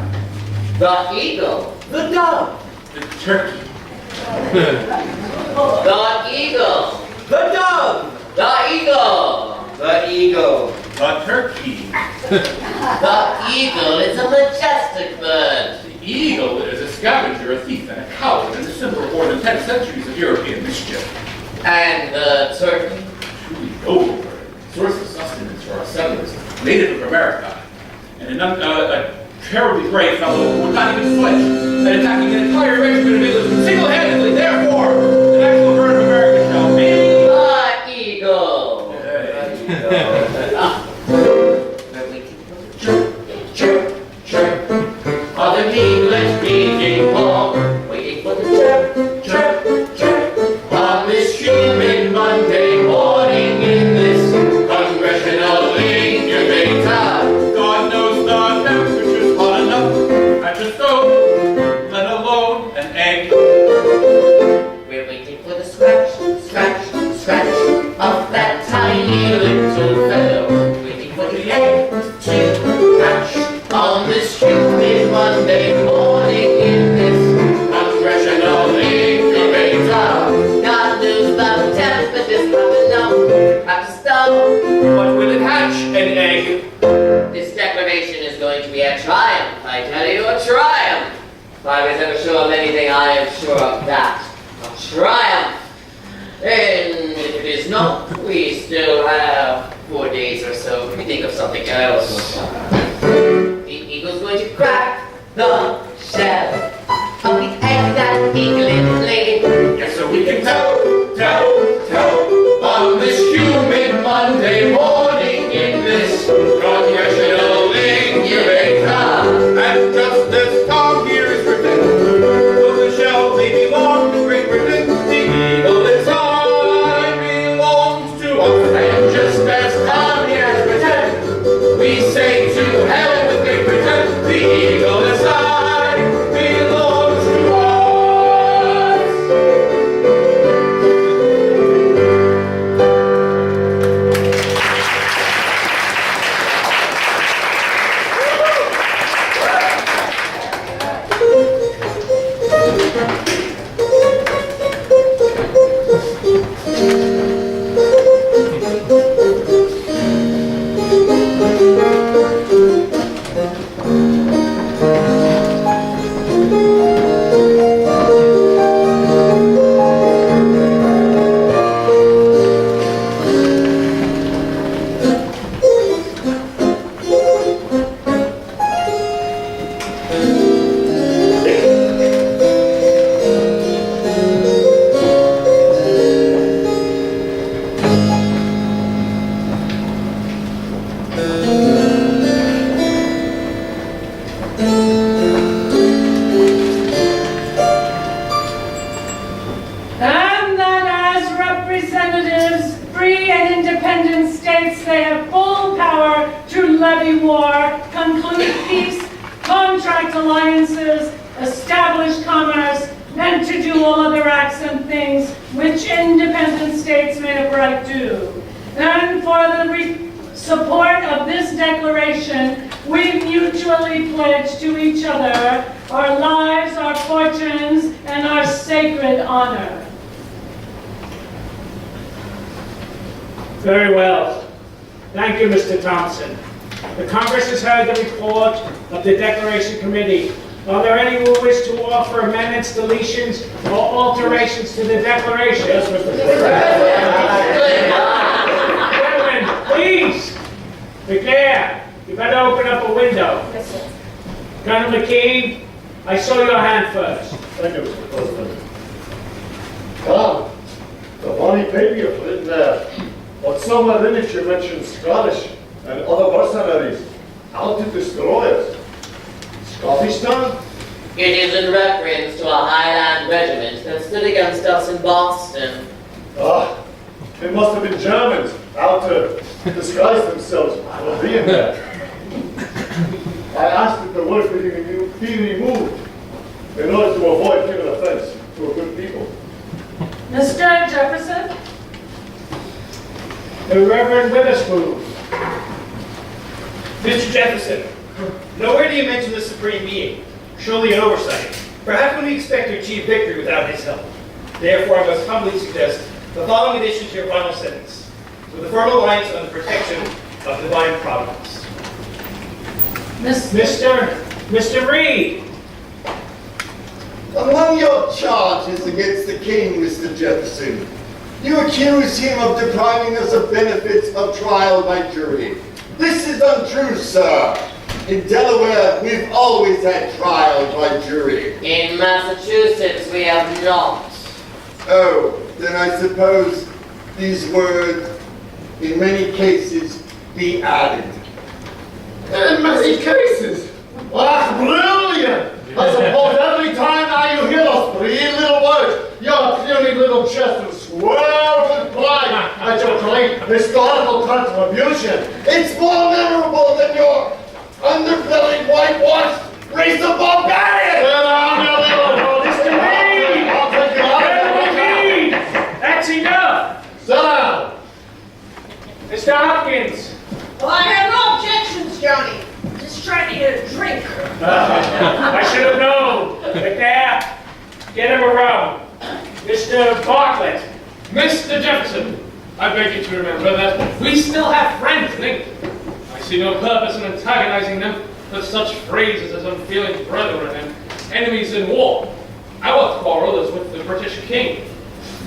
The eagle. The dove. The turkey. The eagle. The dove. The eagle. The eagle. The turkey. The eagle is a majestic bird. The eagle is a scavenger, a thief, and a coward, and a symbol of more than 10 centuries of European mischief. And the turkey. Truly noble bird, source of sustenance for our settlers, native of America, and a terribly brave fellow who would not even flinch at attacking an entire regiment of English single-handedly. Therefore, the national bird of America shall be The eagle. Chirp, chirp. Other English speaking home, waiting for the chirp, chirp, chirp. On this humid Monday morning in this congressional incubator. God knows the temperature's hot enough at the stove, let alone an egg. We're waiting for the scratch, scratch, scratch of that tiny little fellow. Waiting for the egg to hatch on this humid Monday morning in this congressional incubator. God knows the temperature's hot enough at the stove. But will it hatch an egg? This declaration is going to be a triumph, I tell you, a triumph. If I was ever sure of anything, I am sure of that. A triumph. And if it is not, we still have 4 days or so to think of something else. The eagle's going to crack the shell of the egg that eagle laid. Yes, so we can tell on this humid Monday morning in this congressional incubator. And just as Tom here is written, though the shell may belong to Great Britain, the eagle inside belongs to us. And just as Tom here is written, we say to hell with Great Britain, the eagle inside representatives, free and independent states, they have full power to levy war, conclude peace, contract alliances, establish commerce, and to do all other acts and things which independent states may have right to. And for the support of this declaration, we mutually pledge to each other our lives, our fortunes, and our sacred honor. Very well. Thank you, Mr. Thompson. The Congress has heard the report of the Declaration Committee. Are there any who wish to offer amendments, deletions, or alterations to the Declaration? Yes, Mr. President. Gentlemen, please. McNair, you better open up a window. Yes, sir. Colonel McKee, I saw your hand first. Thank you, Mr. President. Tom, the bonny paper you've written there, but somewhere in it you mentioned Scottish and other mercenaries out to destroy us. Scottish town? It is in reference to a Highland regiment that stood against us in Boston. Ah, it must have been Germans out to disguise themselves for being there. I asked that the word be removed in order to avoid giving offense to a good people. Mr. Jefferson? The Reverend Witherspoon. Mr. Jefferson, nowhere do you mention the Supreme Being. Surely an oversight. Perhaps when we expect to achieve victory without his help. Therefore, I must humbly suggest the following addition to your final sentence. With a firm alliance on the protection of divine providence. Mr. Reed. Among your charges against the king, Mr. Jefferson, you accuse him of depriving us of benefits of trial by jury. This is untrue, sir. In Delaware, we've always had trial by jury. In Massachusetts, we have not. Oh, then I suppose these words, in many cases, be added. In many cases? Ah, brilliant! I suppose every time now you hear those three little words, your puny little chest will swell with pride at your great historical contribution. It's more memorable than your underbelly whitewashed race of barbarians! Sit down, you little Mr. Reed! I'll take you out of Reed! That's enough! Sit down! Mr. Hopkins! Well, I have no objections, Johnny. Just trying to get a drink. I should have known. McNair, get him a rum. Mr. Bartlett. Mr. Jefferson, I beg you to remember that we still have friends in England. I see no purpose in antagonizing them with such phrases as unfeeling brethren and enemies in war. Our quarrel is with the British king,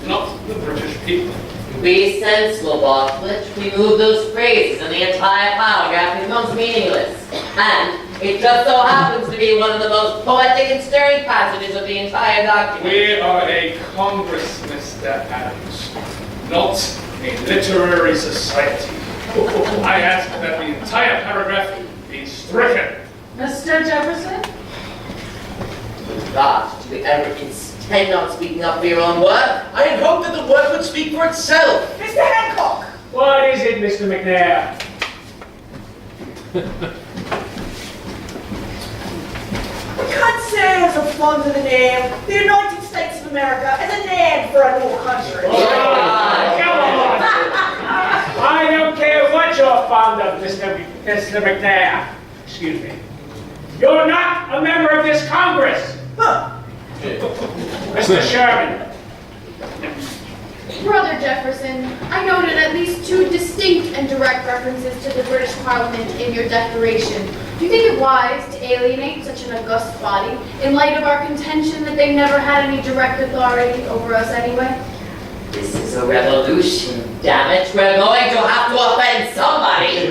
not the British people. Be sensible, Bartlett. Remove those phrases and the entire paragraph becomes meaningless. And it just so happens to be one of the most poetic and stirring passages of the entire document. We are a Congress, Mr. Adams, not a literary society. I ask that the entire paragraph be stricken. Mr. Jefferson? God, do you ever intend on speaking up for your own work? I had hoped that the work would speak for itself. Mr. Hancock! What is it, Mr. McNair? We can't say as a fond of the name, the United States of America, as a name for a new country. Come on! I don't care what you're fond of, Mr. McNair. Excuse me. You're not a member of this Congress. Huh. Mr. Sherman. Brother Jefferson, I noted at least 2 distinct and direct references to the British Parliament in your declaration. Do you think it wise to alienate such an august body in light of our contention that they never had any direct authority over us anyway? This is a revolution, damn it. We're going to have to offend somebody.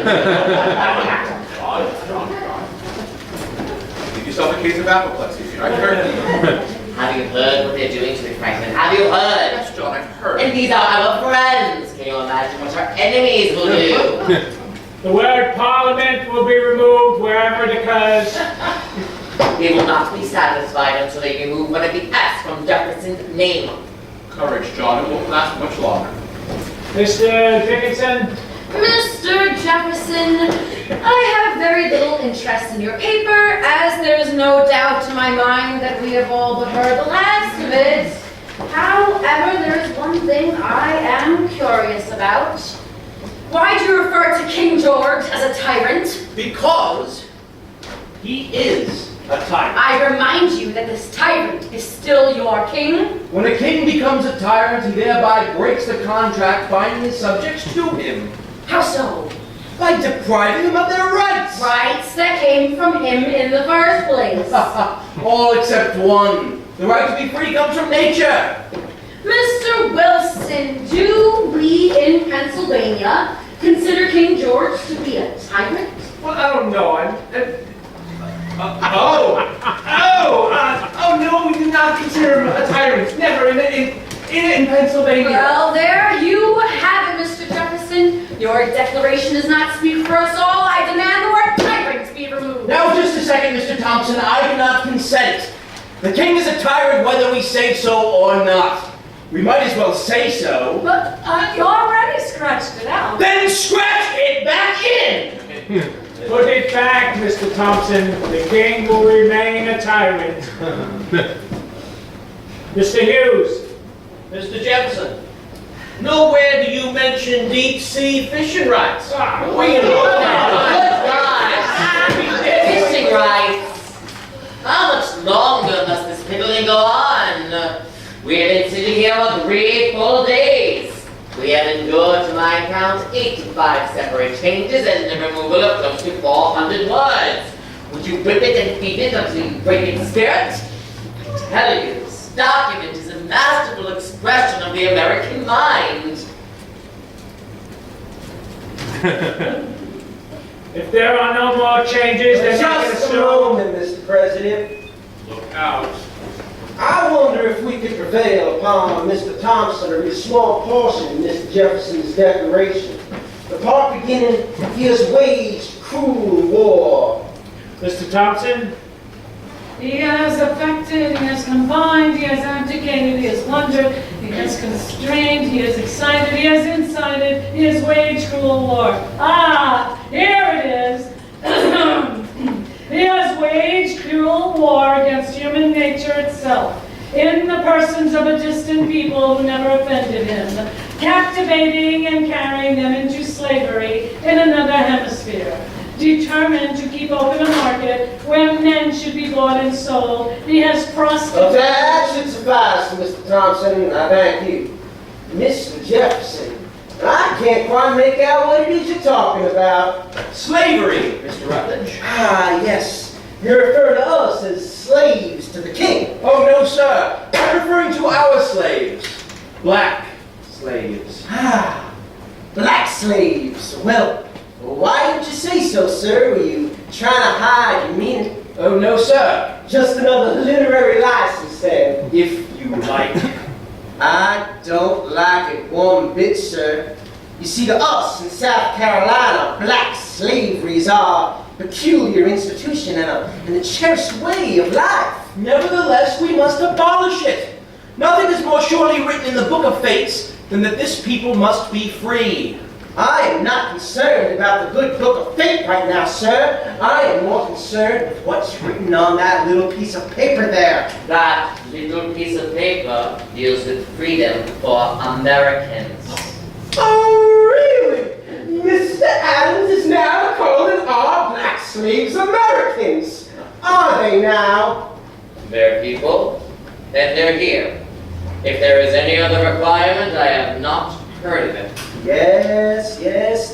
Give yourself a case of apoplexy. I've heard. Have you heard what they're doing to me, Franklin? Have you heard? Yes, John, I've heard. And these are our friends. Can you imagine what our enemies will do? The word Parliament will be removed wherever it occurs. They will not be satisfied until they remove one of the S from Jefferson's name. Courage, John. It won't last much longer. Mr. Dickinson? Mr. Jefferson, I have very little interest in your paper, as there is no doubt in my mind that we have all but heard the last of it. However, there is one thing I am curious about. Why do you refer to King George as a tyrant? Because he is a tyrant. I remind you that this tyrant is still your king. When a king becomes a tyrant, he thereby breaks the contract binding his subjects to him. How so? By depriving them of their rights. Rights that came from him in the first place. All except one. The right to be free comes from nature. Mr. Wilson, do we in Pennsylvania consider King George to be a tyrant? Well, I don't know. Oh no, we do not consider him a tyrant. Never in Pennsylvania. Well, there you have it, Mr. Jefferson. Your declaration does not speak for us all. I demand the word tyrant be removed. Now, just a second, Mr. Thompson. I do not consent. The king is a tyrant whether we say so or not. We might as well say so. But you already scratched it out. Then scratch it back in! Put it back, Mr. Thompson. The king will remain a tyrant. Mr. Hughes. Mr. Jefferson, nowhere do you mention deep-sea fishing rights. Fishing rights. How much longer must this piddling go on? We have been sitting here for 3 full days. We have endured, to my count, 85 separate changes and the removal of close to 400 words. Would you rip it and feed it until you break its spirit? I tell you, this document is a masterful expression of the American mind. If there are no more changes, then you can Just a assume... moment, Mr. President. Look out. I wonder if we could prevail upon Mr. Thompson to read a small portion of Mr. Jefferson's declaration. The part beginning, he has waged cruel war. Mr. Thompson? He has affected, he has combined, he has abdicated, he has plundered, he has constrained, he has excited, he has incited, he has waged cruel war. Ah, here it is. He has waged cruel war against human nature itself, in the persons of a distant people who never offended him, captivating and carrying them into slavery in another hemisphere. Determined to keep open a market where men should be bought and sold, he has prostituted... That should suffice, Mr. Thompson. I thank you. Mr. Jefferson, I can't quite make out what it is you're talking about. Slavery, Mr. Rutledge. Ah, yes. You refer to us as slaves to the king. Oh, no, sir. I'm referring to our slaves. Black slaves. Ah, black slaves. Well, why didn't you say so, sir? Were you trying to hide your meaning? Oh, no, sir. Just another literary license, then. If you like. I don't like it one bit, sir. You see, to us in South Carolina, black slavery is our peculiar institution and a cherished way of life. Nevertheless, we must abolish it. Nothing is more surely written in the Book of Fates than that this people must be free. I am not concerned about the good book of fate right now, sir. I am more concerned with what's written on that little piece of paper there. That little piece of paper deals with freedom for Americans. Oh, really? Mr. Adams is now calling all black slaves Americans. Are they now? They're people, and they're here. If there is any other requirement, I have not heard of it. Yes,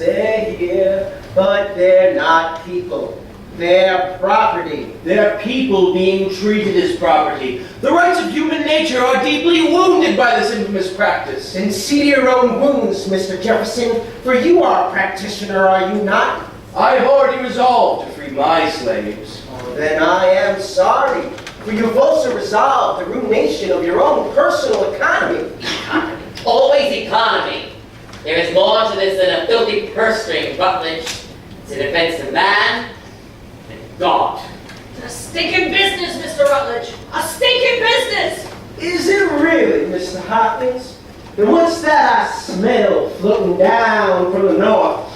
they're here, but they're not people. They're property. They're people being treated as property. The rights of human nature are deeply wounded by this infamous practice. Then see to your own wounds, Mr. Jefferson, for you are a practitioner, are you not? I have already resolved to free my slaves. Oh, then I am sorry, for you've also resolved the ruination of your own personal economy. Economy. Always economy. There is more to this than a filthy purse string, Rutledge. It's an offense to man and God. A stinking business, Mr. Rutledge. A stinking business. Is it really, Mr. Hopkins? And what's that I smell floating down from the north?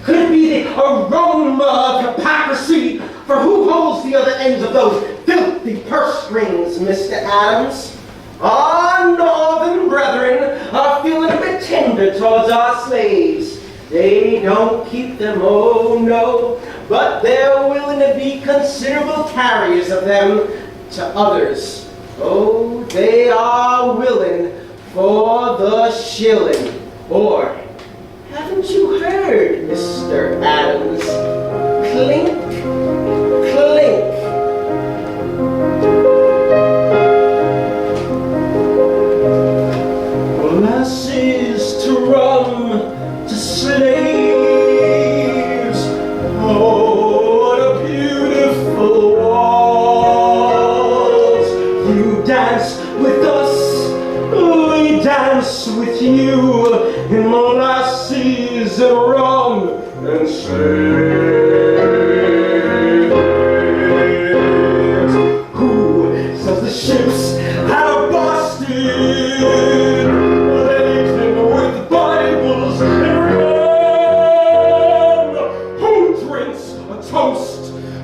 Could it be the aroma of hypocrisy? For who holds the other ends of those filthy purse strings, Mr. Adams? Our northern brethren are feeling a bit tender towards our slaves. They don't keep them, oh no, but they're willing to be considerable carriers of them to others. Oh, they are willing for the shilling. Or, haven't you heard, Mr. Adams? Clink, clink. Molasses to rum to slaves. Oh, what a beautiful waltz. You dance with us, we dance with you in molasses and rum and slaves. Who says the ships out of Boston, laden with Bibles and rum? Who drinks a toast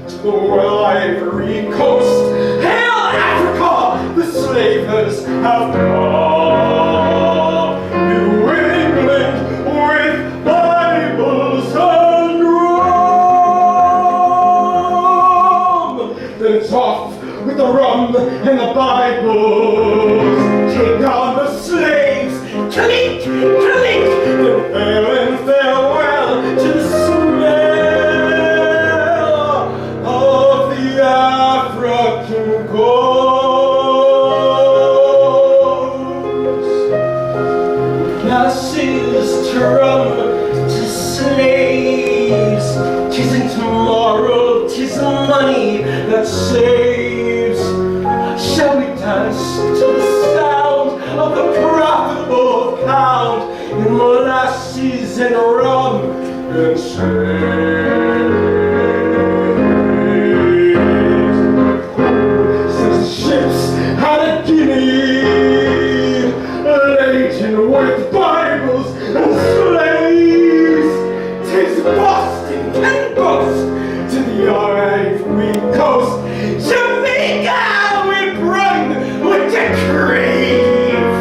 to the Ivory Coast? Hail Africa, the slavers have come. New England with Bibles and rum. Then it's off with the rum and the Bibles. Take on the slaves, clink, clink. Then farewell to the smell of the African coast. Molasses to rum to slaves. 'Tisn't tomorrow, 'tis money that saves. Shall we dance to the sound of the profitable count in molasses and rum and slaves? Says the ships had a guinea, laden with Bibles and slaves. 'Tis Boston can boast to the Ivory Coast. Jamaica we run with the crave.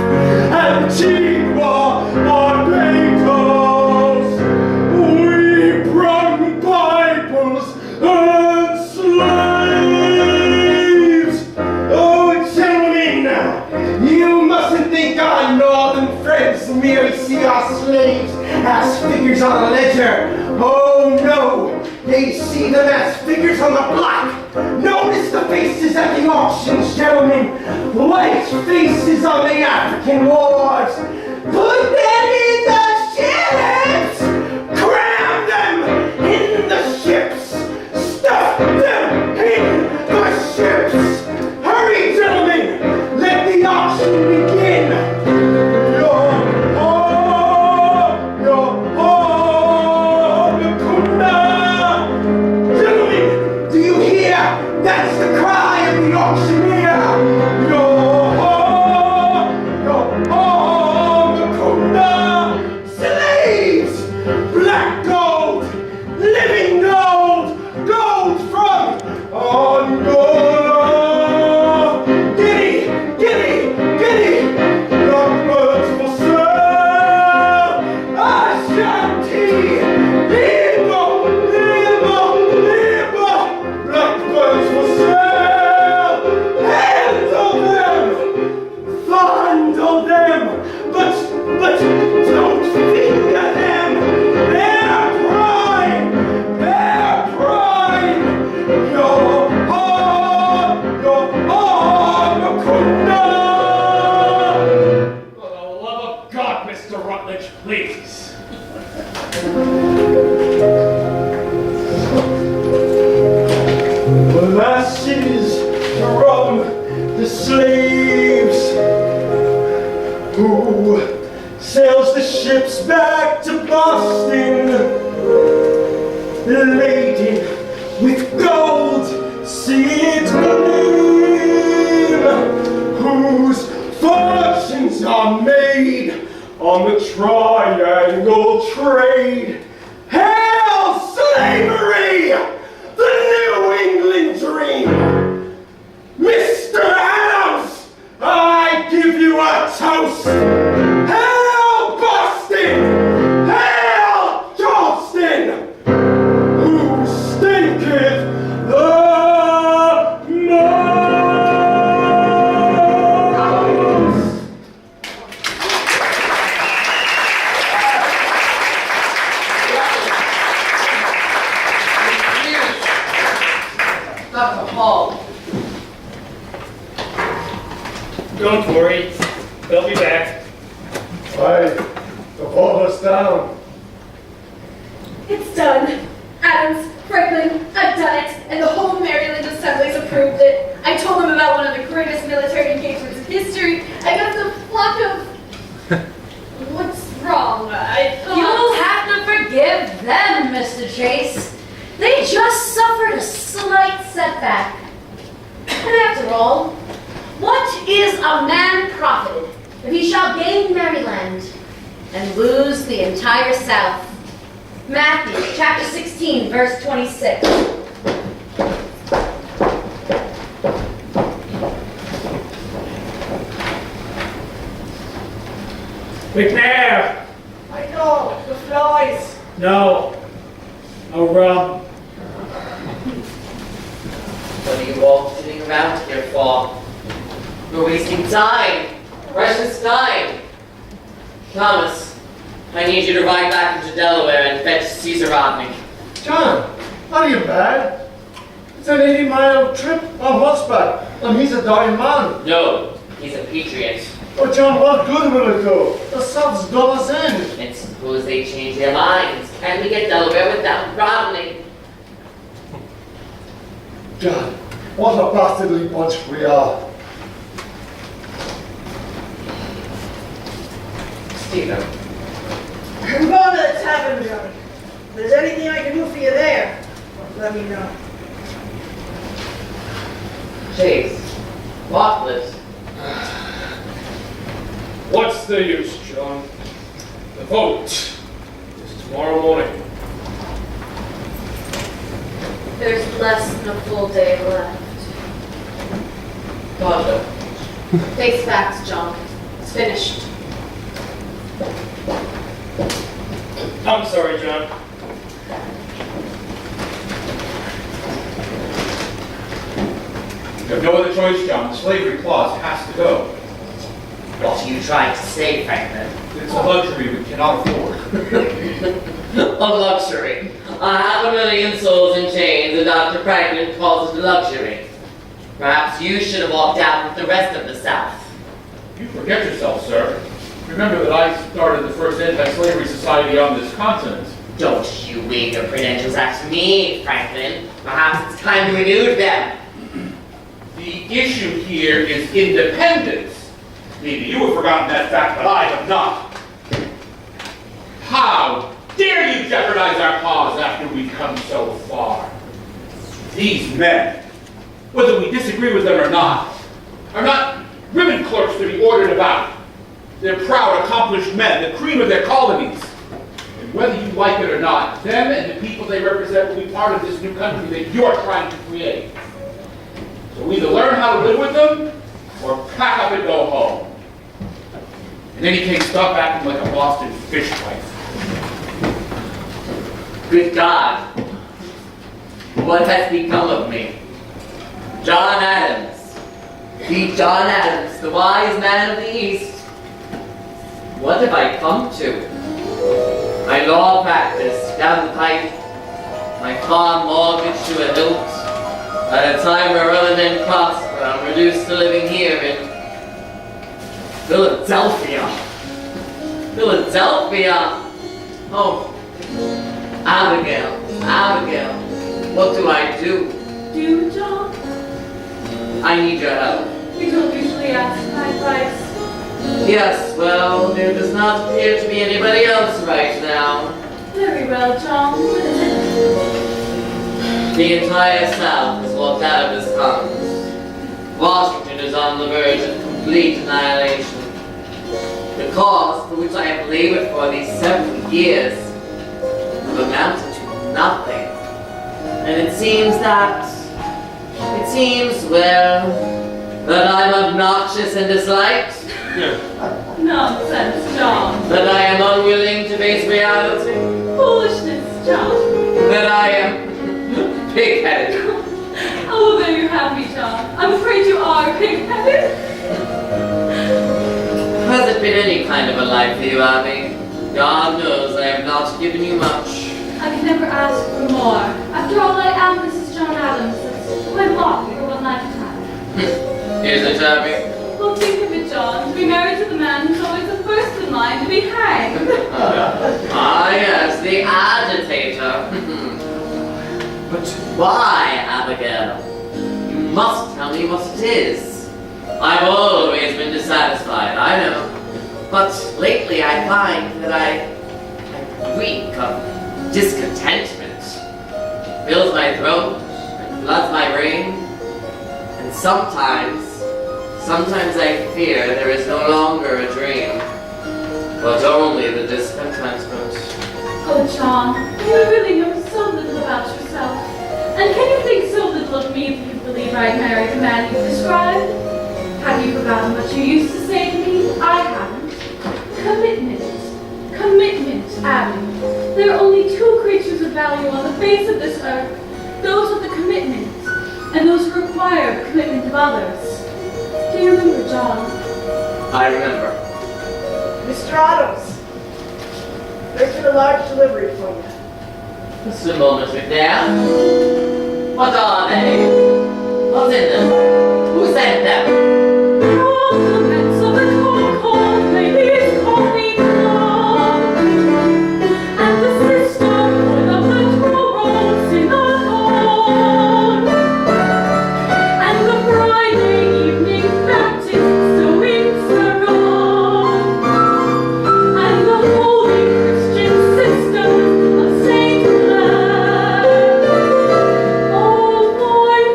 Antigua, Barbados, we bring Bibles and slaves. Oh, gentlemen, you mustn't think our northern friends merely see our slaves as figures on a ledger. Oh no, they see them as figures on the block. Notice the faces at the auctions, gentlemen. White faces on the African wharves. Put them in the ships! Cram them in the ships! Stuff them in the ships! Hurry, gentlemen! Let the auction begin! Gentlemen, do you hear? That's the cry of the auctioneer! Slaves! Black gold! Living gold! Gold from Angola! Guinea! Guinea! Guinea! Blackbirds for sale! Ashanti! Libo! Libo! Libo! Blackbirds for sale! Handle them! Fondle them! But don't finger them! They're prime! They're prime! Your Makunda! For the love of God, Mr. Rutledge, please. Molasses to rum the slaves. Who sails the ships back to Boston, laden with gold, see it gleam, whose fortunes are made lead on the triangle trade. Hail slavery, the New England dream. Mr. Adams, I give you a toast. Hail Boston, hail Charleston, who stinketh the most. Dr. Hall. Don't worry, they'll be back. Aye, the vault is down. It's done. Adams, Franklin, I've done it, and the whole Maryland Assembly's approved it. I told them about one of the greatest military engagements in history. I got the flock of... What's wrong? I thought... You'll have to forgive them, Mr. Chase. They just suffered a slight setback. And after all, what is a man profited if he shall gain Maryland and lose the entire South? Matthew chapter 16, verse 26. McNair! I know, the flies. No. No rum. What are you all sitting around here for? We're wasting time. Precious time. Thomas, I need you to ride back into Delaware and fetch Caesar Rodney. John, are you bad? It's an 80-mile trip on horseback, and he's a dying man. No, he's a patriot. Oh, John, what good will it do? The South's done us in. And suppose they change their minds. Can we get Delaware without Rodney? God, what a bastardly bunch we are. Stephen. I'm going to the tavern, John. If there's anything I can do for you there, let me know. Chase. Bartlett. What's the use, John? The vote is tomorrow morning. There's less than a full day left. Gotcha. Face facts, John. It's finished. I'm sorry, John. You have no other choice, John. The slavery clause has to go. What are you trying to say, Franklin? It's a luxury we cannot afford. A luxury. 500,000 souls in chains, and Dr. Franklin calls it a luxury. Perhaps you should have walked out with the rest of the South. You forget yourself, sir. Remember that I started the first anti-slavery society on this continent. Don't you wave your credentials at me, Franklin. Perhaps it's time to renew them. The issue here is independence. Maybe you have forgotten that fact, but I have not. How dare you jeopardize our cause after we've come so far? These men, whether we disagree with them or not, are not women clerks to be ordered about. They're proud, accomplished men, the cream of their colonies. And whether you like it or not, them and the people they represent will be part of this new country that you're trying to create. So either learn how to live with them, or pack up and go home. In any case, stop acting like a Boston fish wife. Good God. What has become of me? John Adams. The John Adams, the wise man of the East. What have I come to? My law practice down the pipe, my farm mortgaged to a hilt, at a time where other men prosper, I'm reduced to living here in Philadelphia. Philadelphia! Oh, Abigail, what do I do? Do, John? I need your help. You don't usually ask my advice. Yes, well, there does not appear to be anybody else right now. Very well, John. What is it? The entire South has walked out of his Congress. Washington is on the verge of complete annihilation. The cause for which I have labored for these several years have amounted to nothing. And it seems, well, that I'm obnoxious and disliked. Nonsense, John. That I am unwilling to face reality. Foolishness, John. That I am pig-headed. Oh, there you have me, John. I'm afraid you are pig-headed. Has it been any kind of a life for you, Abby? God knows I have not given you much. I can never ask for more. After all, I am Mrs. John Adams. That's quite long for one lifetime. Is it, Abby? Well, think of it, John. To be married to the man who's always the first in line to be hanged. Yes, the agitator. But why, Abigail? You must tell me what it is. I've always been dissatisfied, I know. But lately I find that I reek of discontentment. Fills my throat and floods my brain. And sometimes I fear there is no longer a dream, but only the discontentment. Oh, John, you really know so little about yourself. And can you think so little of me that you believe I'd marry the man you've described? Have you forgotten what you used to say to me? I haven't. Commitment, Abby. There are only two creatures of value on the face of this earth. Those with the commitment, and those who require the commitment of others. Do you remember, John? I remember. Mr. Adams, there's been a large delivery for you. Just a moment, McNair. What are they? What's in them? Who sent them? Compliments of the cold ladies call me John, and the sisterhood of the true rose in the dawn, and the Friday evening Baptist sewing sargon, and the holy Christian sisters of Saint Clare. Oh, for you.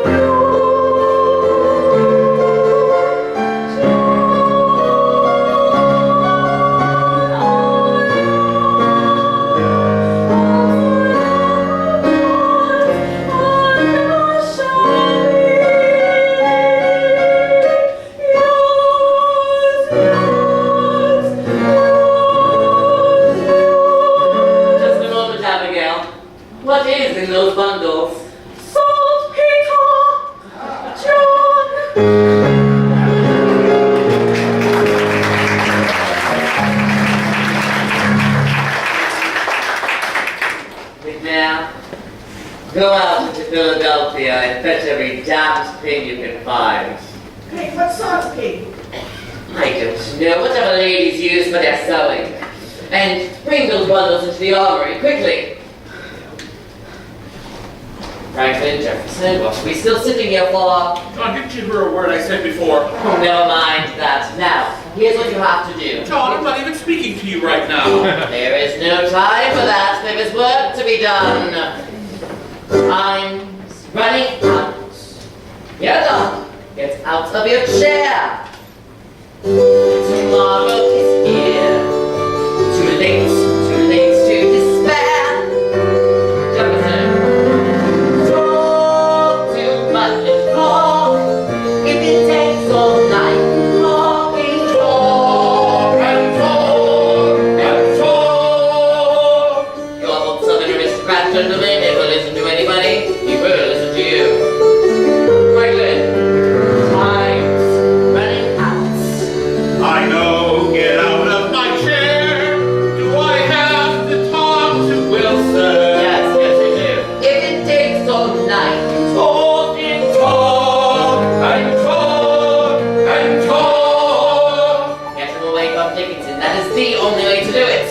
Just a moment, Abigail. What is in those bundles? Salt, Peter, John. McNair, go out into Philadelphia and fetch every damned thing you can find. Hey, what sort of pig? I don't know, whatever ladies use for their sewing. And bring those bundles into the armory, quickly. Franklin, Jefferson, what are we still sitting here for? John, didn't you hear a word I said before? Oh, never mind that. Now, here's what you have to do. John, I'm not even speaking to you right now. There is no time for that. There is work to be done. I'm running out. You're done. Get out of your chair. Tomorrow is here. Too late to despair. Jefferson. Talk too much talk. If it takes all night, talking talk and talk and talk. Your old southern aristocrat gentleman never listen to anybody. He will listen to you. Franklin, time's running out. I know, get out of my chair. Do I have to talk to Wilson? Yes, you do. If it takes all night, talking talk and talk and talk. Get him away from Dickinson. That is the only way to do it.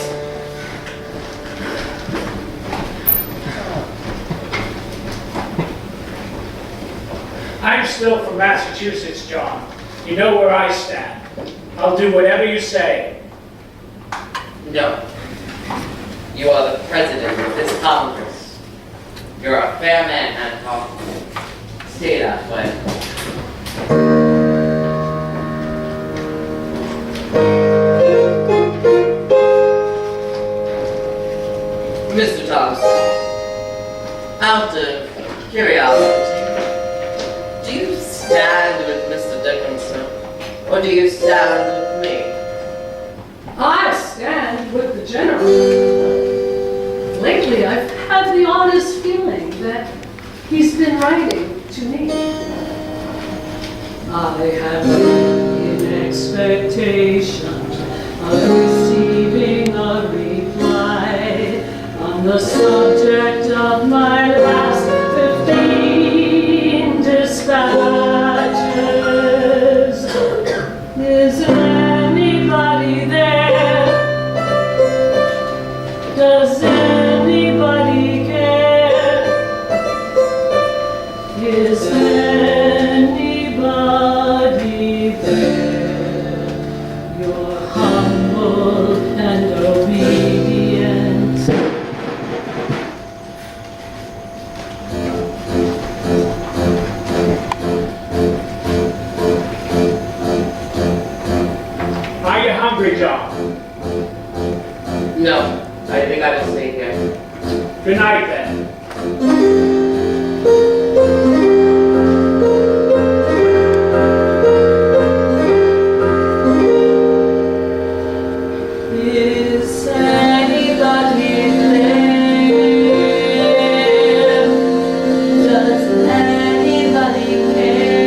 I'm still from Massachusetts, John. You know where I stand. I'll do whatever you say. No. You are the president of this Congress. You're a fair man, Hancock. Stay that way. Thank you. Out of curiosity, do you stand with Mr. Dickinson, or do you stand with me? I stand with the general. Lately, I've had the honest feeling that he's been writing to me. I have been in expectation of receiving a reply on the subject of my last 15 dispatches. Is anybody there? Does anybody care? Is anybody there? You're humble and obedient. Are you hungry, John? No, I think I will stay here. Good night, then. Is anybody there? Does anybody care?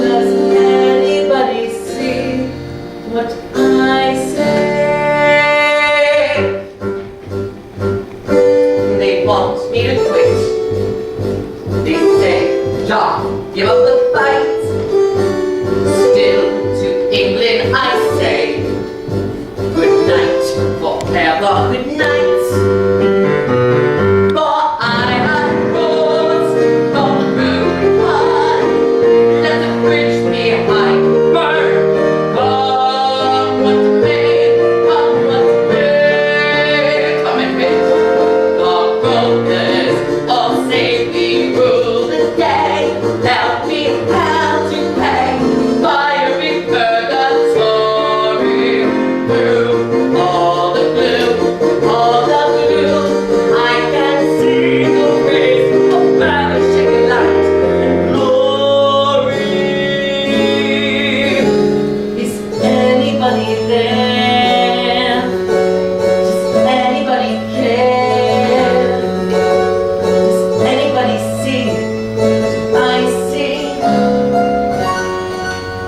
Does anybody see what I say? They want me to quit. They say, John, give up the fight. Still to England I say, good night, forever good night. For I have rose from broken heart, let the bridge behind burn. Come what may, come what may, come and face the brokenness of safely rule the day. Help me how to pay fiery purgatory through all the blue, all the blue. I can see the rays of vanishing light and glory. Is anybody there? Does anybody care? Does anybody see what I see?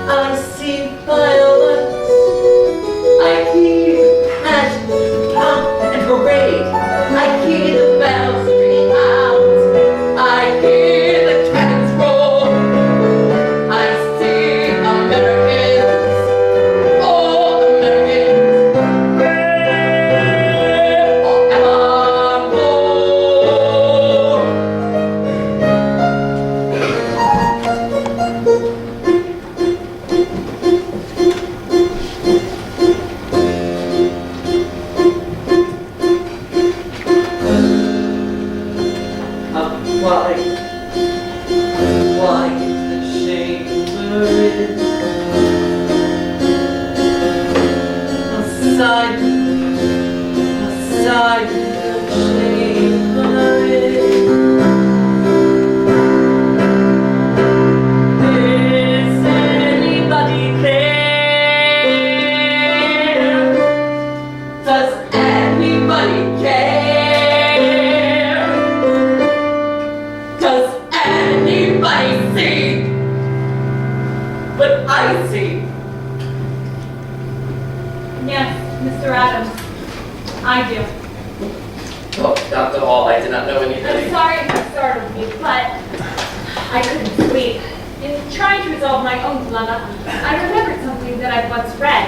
I see fireworks. I hear the passion, pomp and parade. I hear the bells ringing out. I hear the cannons roar. I see Americans, all Americans, brave forevermore. Why is the chamber in a silent chamber in? Is anybody there? Does anybody care? Does anybody see what I see? Yes, Mr. Adams, I do. Oh, Dr. Hall, I did not know I'm anything. sorry if I startled you, but I couldn't sleep. In trying to resolve my own dilemma, I remembered something that I'd once read.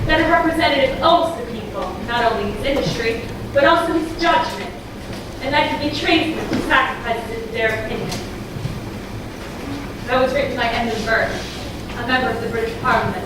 That a representative owes the people not only his industry, but also his judgment. And that he betrays them to sacrifice their opinion. That was written by Edmund Burke, a member of the British Parliament.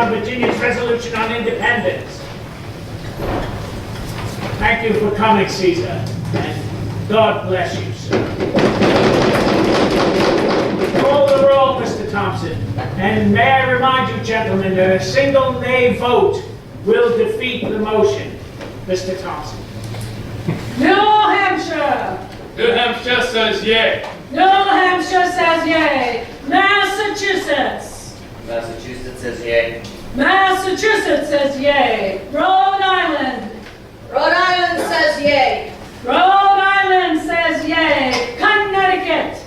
on Virginia's resolution on independence. Thank you for coming, Caesar, and God bless you, sir. Call the roll, Mr. Thompson, and may I remind you, gentlemen, that a single nay vote will defeat the motion. Mr. Thompson. New Hampshire. New Hampshire says yay. New Hampshire says yay. Massachusetts. Massachusetts says yay. Massachusetts says yay. Rhode Island. Rhode Island says yay. Rhode Island says yay. Connecticut.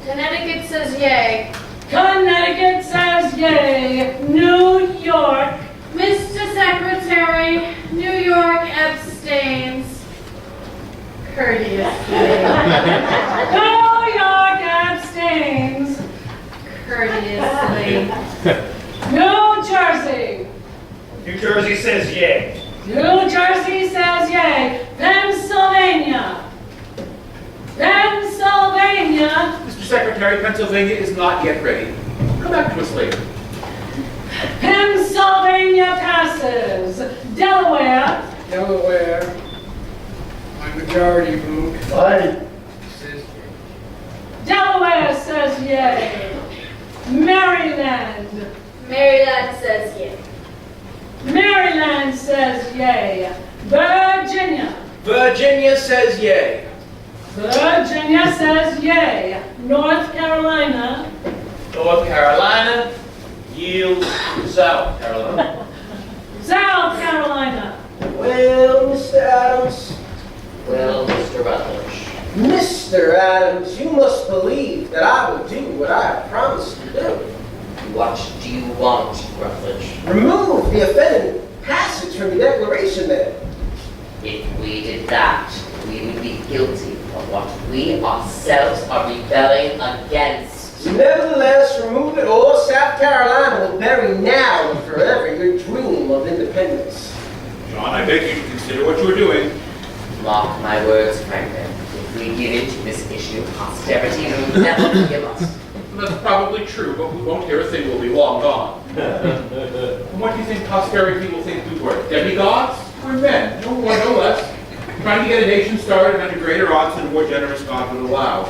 Connecticut says yay. Connecticut says yay. New York. Mr. Secretary, New York abstains. Courteously. New York abstains. Courteously. New Jersey. New Jersey says yay. New Jersey says yay. Pennsylvania. Pennsylvania. Mr. Secretary, Pennsylvania is not yet ready. Come back to us later. Pennsylvania passes. Delaware. Delaware. My majority vote. Aye. Says Delaware says yay. Maryland. Maryland says yay. Maryland says yay. Virginia. Virginia says yay. Virginia says yay. North Carolina. North Carolina yields to South Carolina. South Carolina. Well, Mr. Adams, Well, Mr. Rutledge. Mr. Adams, you must believe that I will do what I have promised to do. What do you want, Rutledge? Remove the offending passage from the Declaration there. If we did that, we would be guilty of what we ourselves are rebelling against. Nevertheless, remove it or South Carolina will bury now and forever your dream of independence. John, I beg you to consider what you're doing. Mark my words, Franklin. If we give in to this issue, posterity will never forgive us. That's probably true, but we won't hear a thing. We'll be long gone. And what do you think posterity will think we were? Demigods? We're men, no more, no less. Trying to get a nation started under greater odds than a more generous God would allow.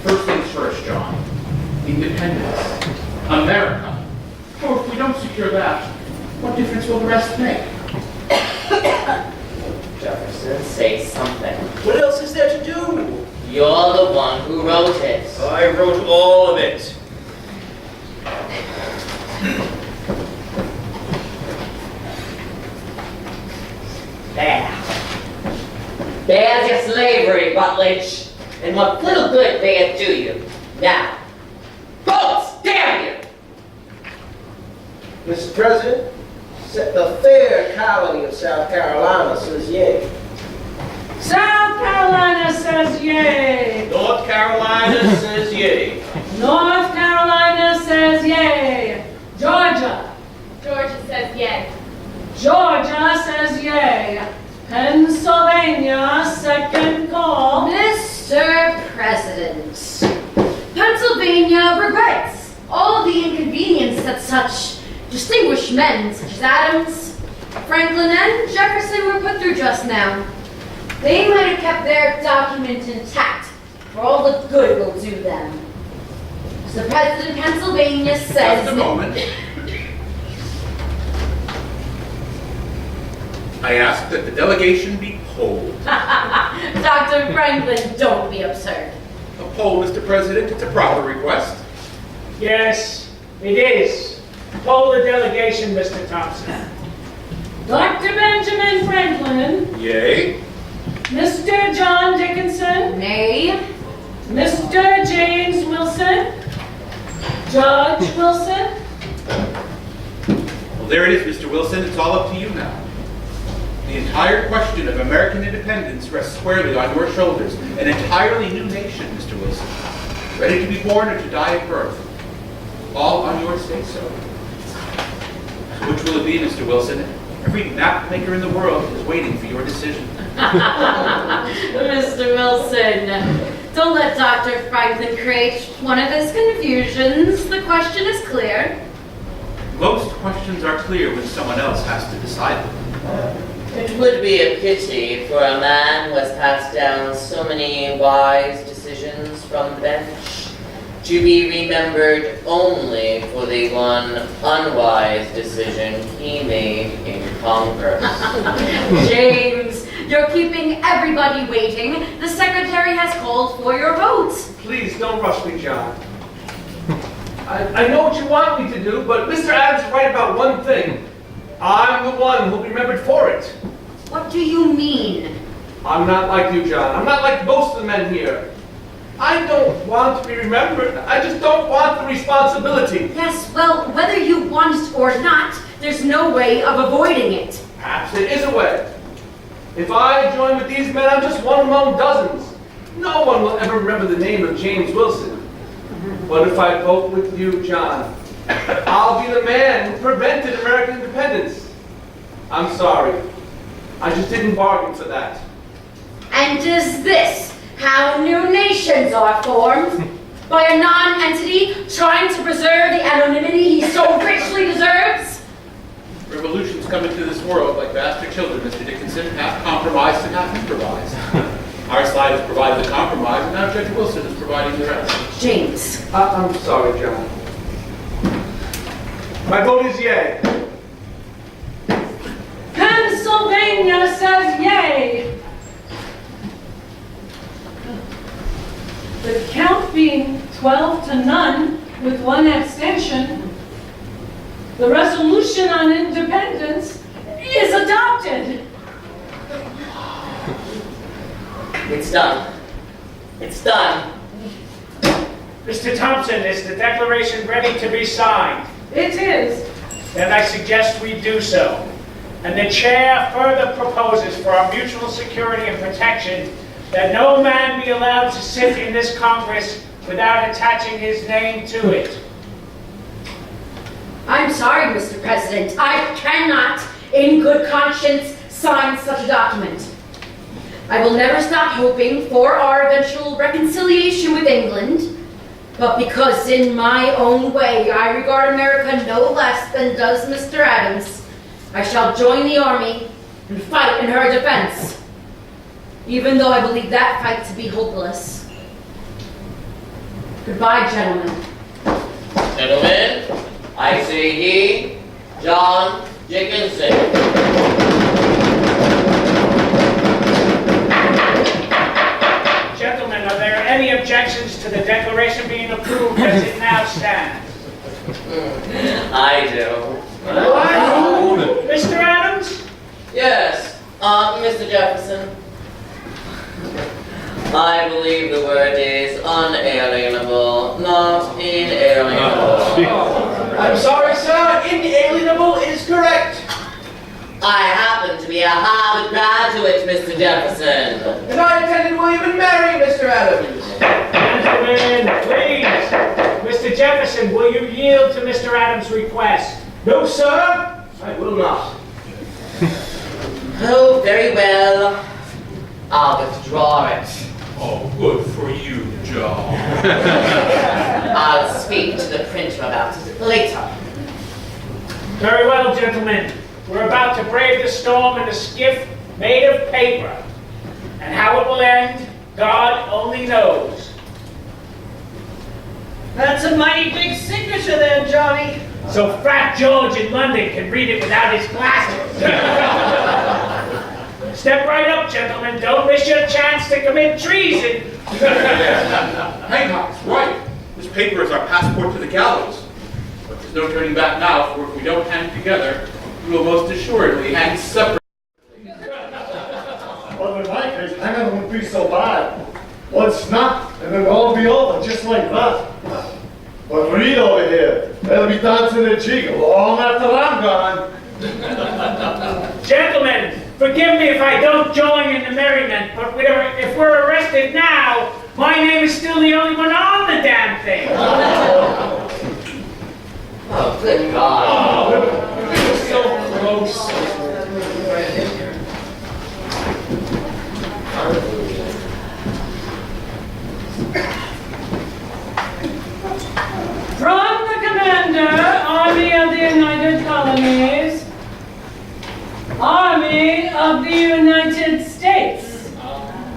First things first, John. Independence. America. Oh, if we don't secure that, what difference will the rest make? Jefferson, say something. What else is there to do? You're the one who wrote it. I wrote all of it. There. There's your slavery, Rutledge. And what little good may it do you? Now, vote, damn you! Mr. President, the fair colony of South Carolina says yay. South Carolina says yay. North Carolina says yay. North Carolina says yay. Georgia. Georgia says yay. Georgia says yay. Pennsylvania, second call. Mr. President, Pennsylvania regrets all the inconvenience that such distinguished men such as Adams, Franklin, and Jefferson were put through just now. They might have kept their document intact for all the good it will do them. Mr. President, Pennsylvania says... Just a moment. I ask that the delegation be polled. Dr. Franklin, don't be absurd. A poll, Mr. President, it's a proper request. Yes, it is. Poll the delegation, Mr. Thompson. Dr. Benjamin Franklin. Yay. Mr. John Dickinson. Nay. Mr. James Wilson. Judge Wilson. Well, there it is, Mr. Wilson. It's all up to you now. The entire question of American independence rests squarely on your shoulders. An entirely new nation, Mr. Wilson. Ready to be born or to die at birth. All on your say-so. Which will it be, Mr. Wilson? Every map maker in the world is waiting for your decision. Mr. Wilson, don't let Dr. Franklin create one of his confusions. The question is clear. Most questions are clear when someone else has to decide them. It would be a pity for a man who has passed down so many wise decisions from the bench to be remembered only for the one unwise decision he made in Congress. James, you're keeping everybody waiting. The secretary has called for your votes. Please don't rush me, John. I know what you want me to do, but Mr. Adams is right about one thing. I'm the one who'll be remembered for it. What do you mean? I'm not like you, John. I'm not like most of the men here. I don't want to be remembered. I just don't want the responsibility. Yes, well, whether you want it or not, there's no way of avoiding it. Perhaps there is a way. If I join with these men, I'm just one among dozens. No one will ever remember the name of James Wilson. But if I vote with you, John, I'll be the man who prevented American independence. I'm sorry. I just didn't bargain for that. And is this how new nations are formed? By a non-entity trying to preserve the anonymity he so richly deserves? Revolutions come into this world like bastard children, Mr. Dickinson, half compromised and half improvised. Our side has provided the compromise, and now Judge Wilson is providing the rest. James. I'm sorry, John. My vote is yay. Pennsylvania says yay. The count being 12-0 with one abstention, the resolution on independence is adopted. It's done. It's done. Mr. Thompson, is the declaration ready to be signed? It is. Then I suggest we do so. And the chair further proposes for our mutual security and protection that no man be allowed to sit in this Congress without attaching his name to it. I'm sorry, Mr. President. I cannot, in good conscience, sign such a document. I will never stop hoping for our eventual reconciliation with England, but because in my own way I regard America no less than does Mr. Adams, I shall join the army and fight in her defense, even though I believe that fight to be hopeless. Goodbye, gentlemen. Gentlemen, I say he, John Dickinson. Gentlemen, are there any objections to the declaration being approved as it now stands? I do. Mr. Adams? Yes, Mr. Jefferson. I believe the word is unalienable, not inalienable. I'm sorry, sir. Inalienable is correct. I happen to be a Harvard graduate, Mr. Jefferson. And I attended William and Mary, Mr. Adams. Gentlemen, please. Mr. Jefferson, will you yield to Mr. Adams' request? No, sir. I will not. Oh, very well. I'll withdraw it. Oh, good for you, John. I'll speak to the printer about it later. Very well, gentlemen. We're about to brave the storm in a skiff made of paper. And how it will end, God only knows. That's a mighty big signature there, Johnny. So Fat George in London can read it without his glasses. Step right up, gentlemen. Don't miss your chance to commit treason. Hancock's right. This paper is our passport to the gallows. But there's no turning back now, for if we don't hang together, we will most assuredly hang separately. Well, in my case, hanging wouldn't be so bad. One snap, and it'll all be over, just like that. But Reed over here, they'll be dancing a jig long after I'm gone. Gentlemen, forgive me if I don't join in the merriment, but if we're arrested now, my name is still the only one on the damn thing. Oh, good God. So close. From the Commander, Army of the United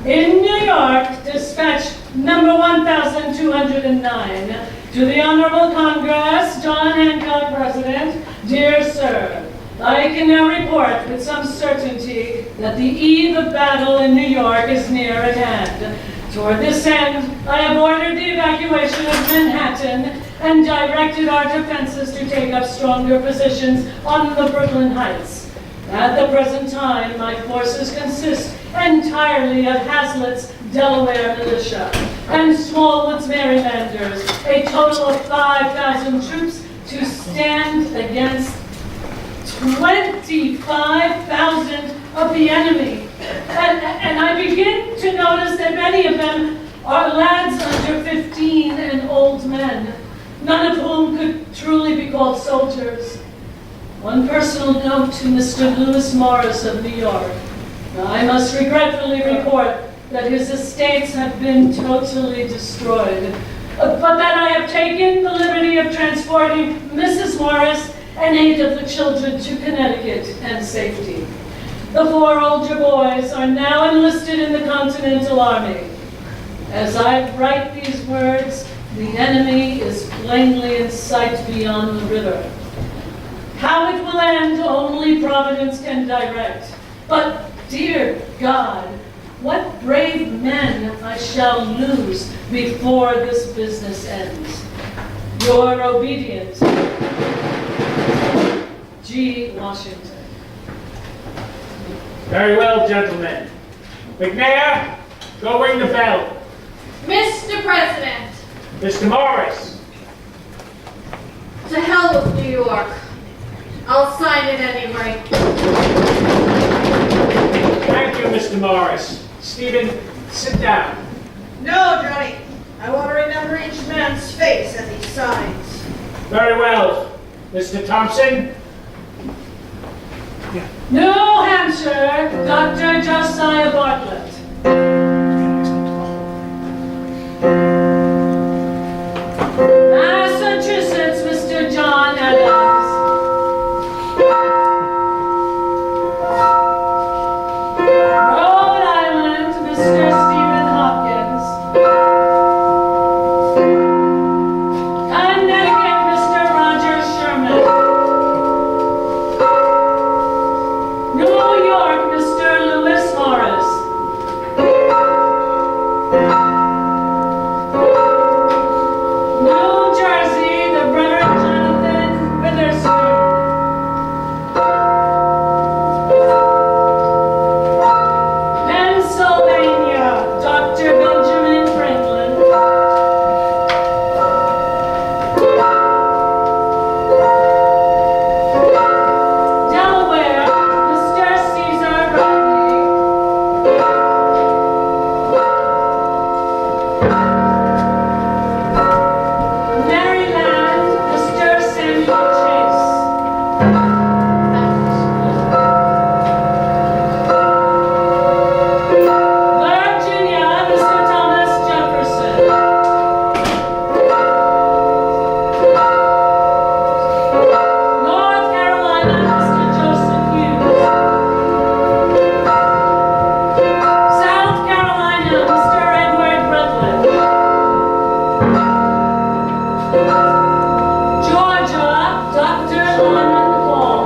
In New York, dispatch number 1209. To the Honorable Congress, John Hancock, President. Dear Sir, I can now report with some certainty that the eve of battle in New York is near at hand. Toward this end, I have ordered the evacuation of Manhattan and directed our defenses to take up stronger positions on the Brooklyn Heights. At the present time, my forces consist entirely of Hazlitt's Delaware militia and Smallwood's Marylanders, a total of 5,000 troops to stand against 25,000 of the enemy. And I begin to notice that many of them are lads under 15 and old men, none of whom could truly be called soldiers. One personal note to Mr. Lewis Morris of New York. I must regretfully report that his estates have been totally destroyed, but that I have taken the liberty of transporting Mrs. Morris and 8 of the children to Connecticut and safety. The 4 older boys are now enlisted in the Continental Army. As I write these words, the enemy is plainly in sight beyond the river. How it will end, only Providence can direct. But, dear God, what brave men I shall lose before this business ends. Your obedient, G. Washington. Very well, gentlemen. McNair, go ring the bell. Mr. President, Mr. Morris. to hell with New York. I'll sign it anyway. Thank you, Mr. Morris. Stephen, sit down. No, Johnny. I want to remember each man's face as he signs. Very well. Mr. Thompson? New Hampshire, Dr. Josiah Bartlett. Massachusetts, Mr. John Adams. Rhode Island, Mr. Stephen Hopkins. Connecticut, Mr. Roger Sherman. New York, Mr. Lewis Morris. New Jersey, the Reverend Jonathan Witherspoon. Pennsylvania, Dr. Benjamin Franklin. Delaware, Mr. Caesar Rodney. Maryland, Mr. Samuel Chase. Virginia, Mr. Thomas Jefferson. North Carolina, Mr. Joseph Hughes. South Carolina, Mr. Edward Rutland. Georgia, Dr. Lyman Hall.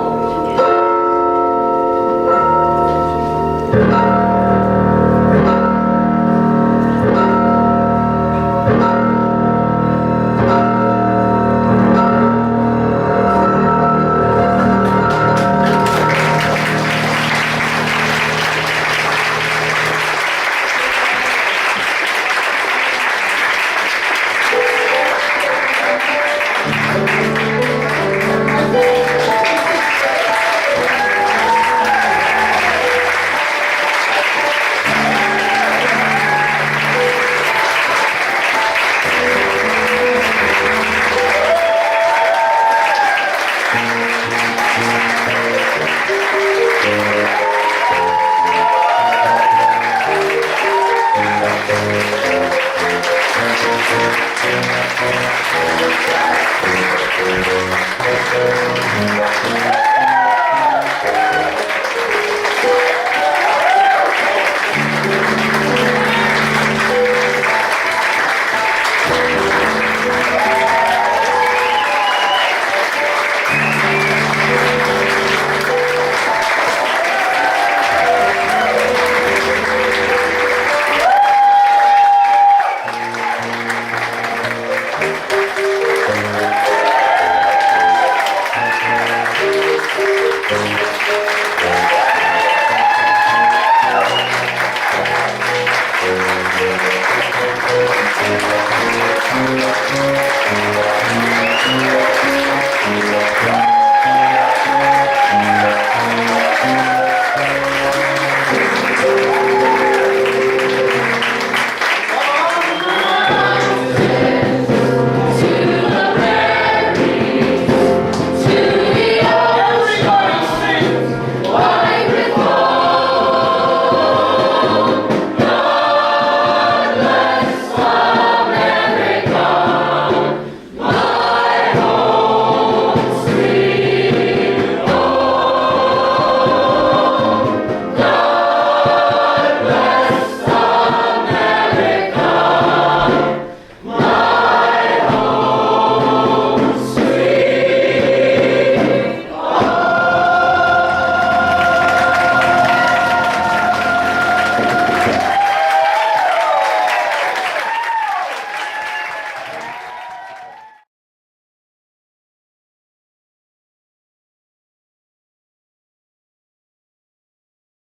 Thank you.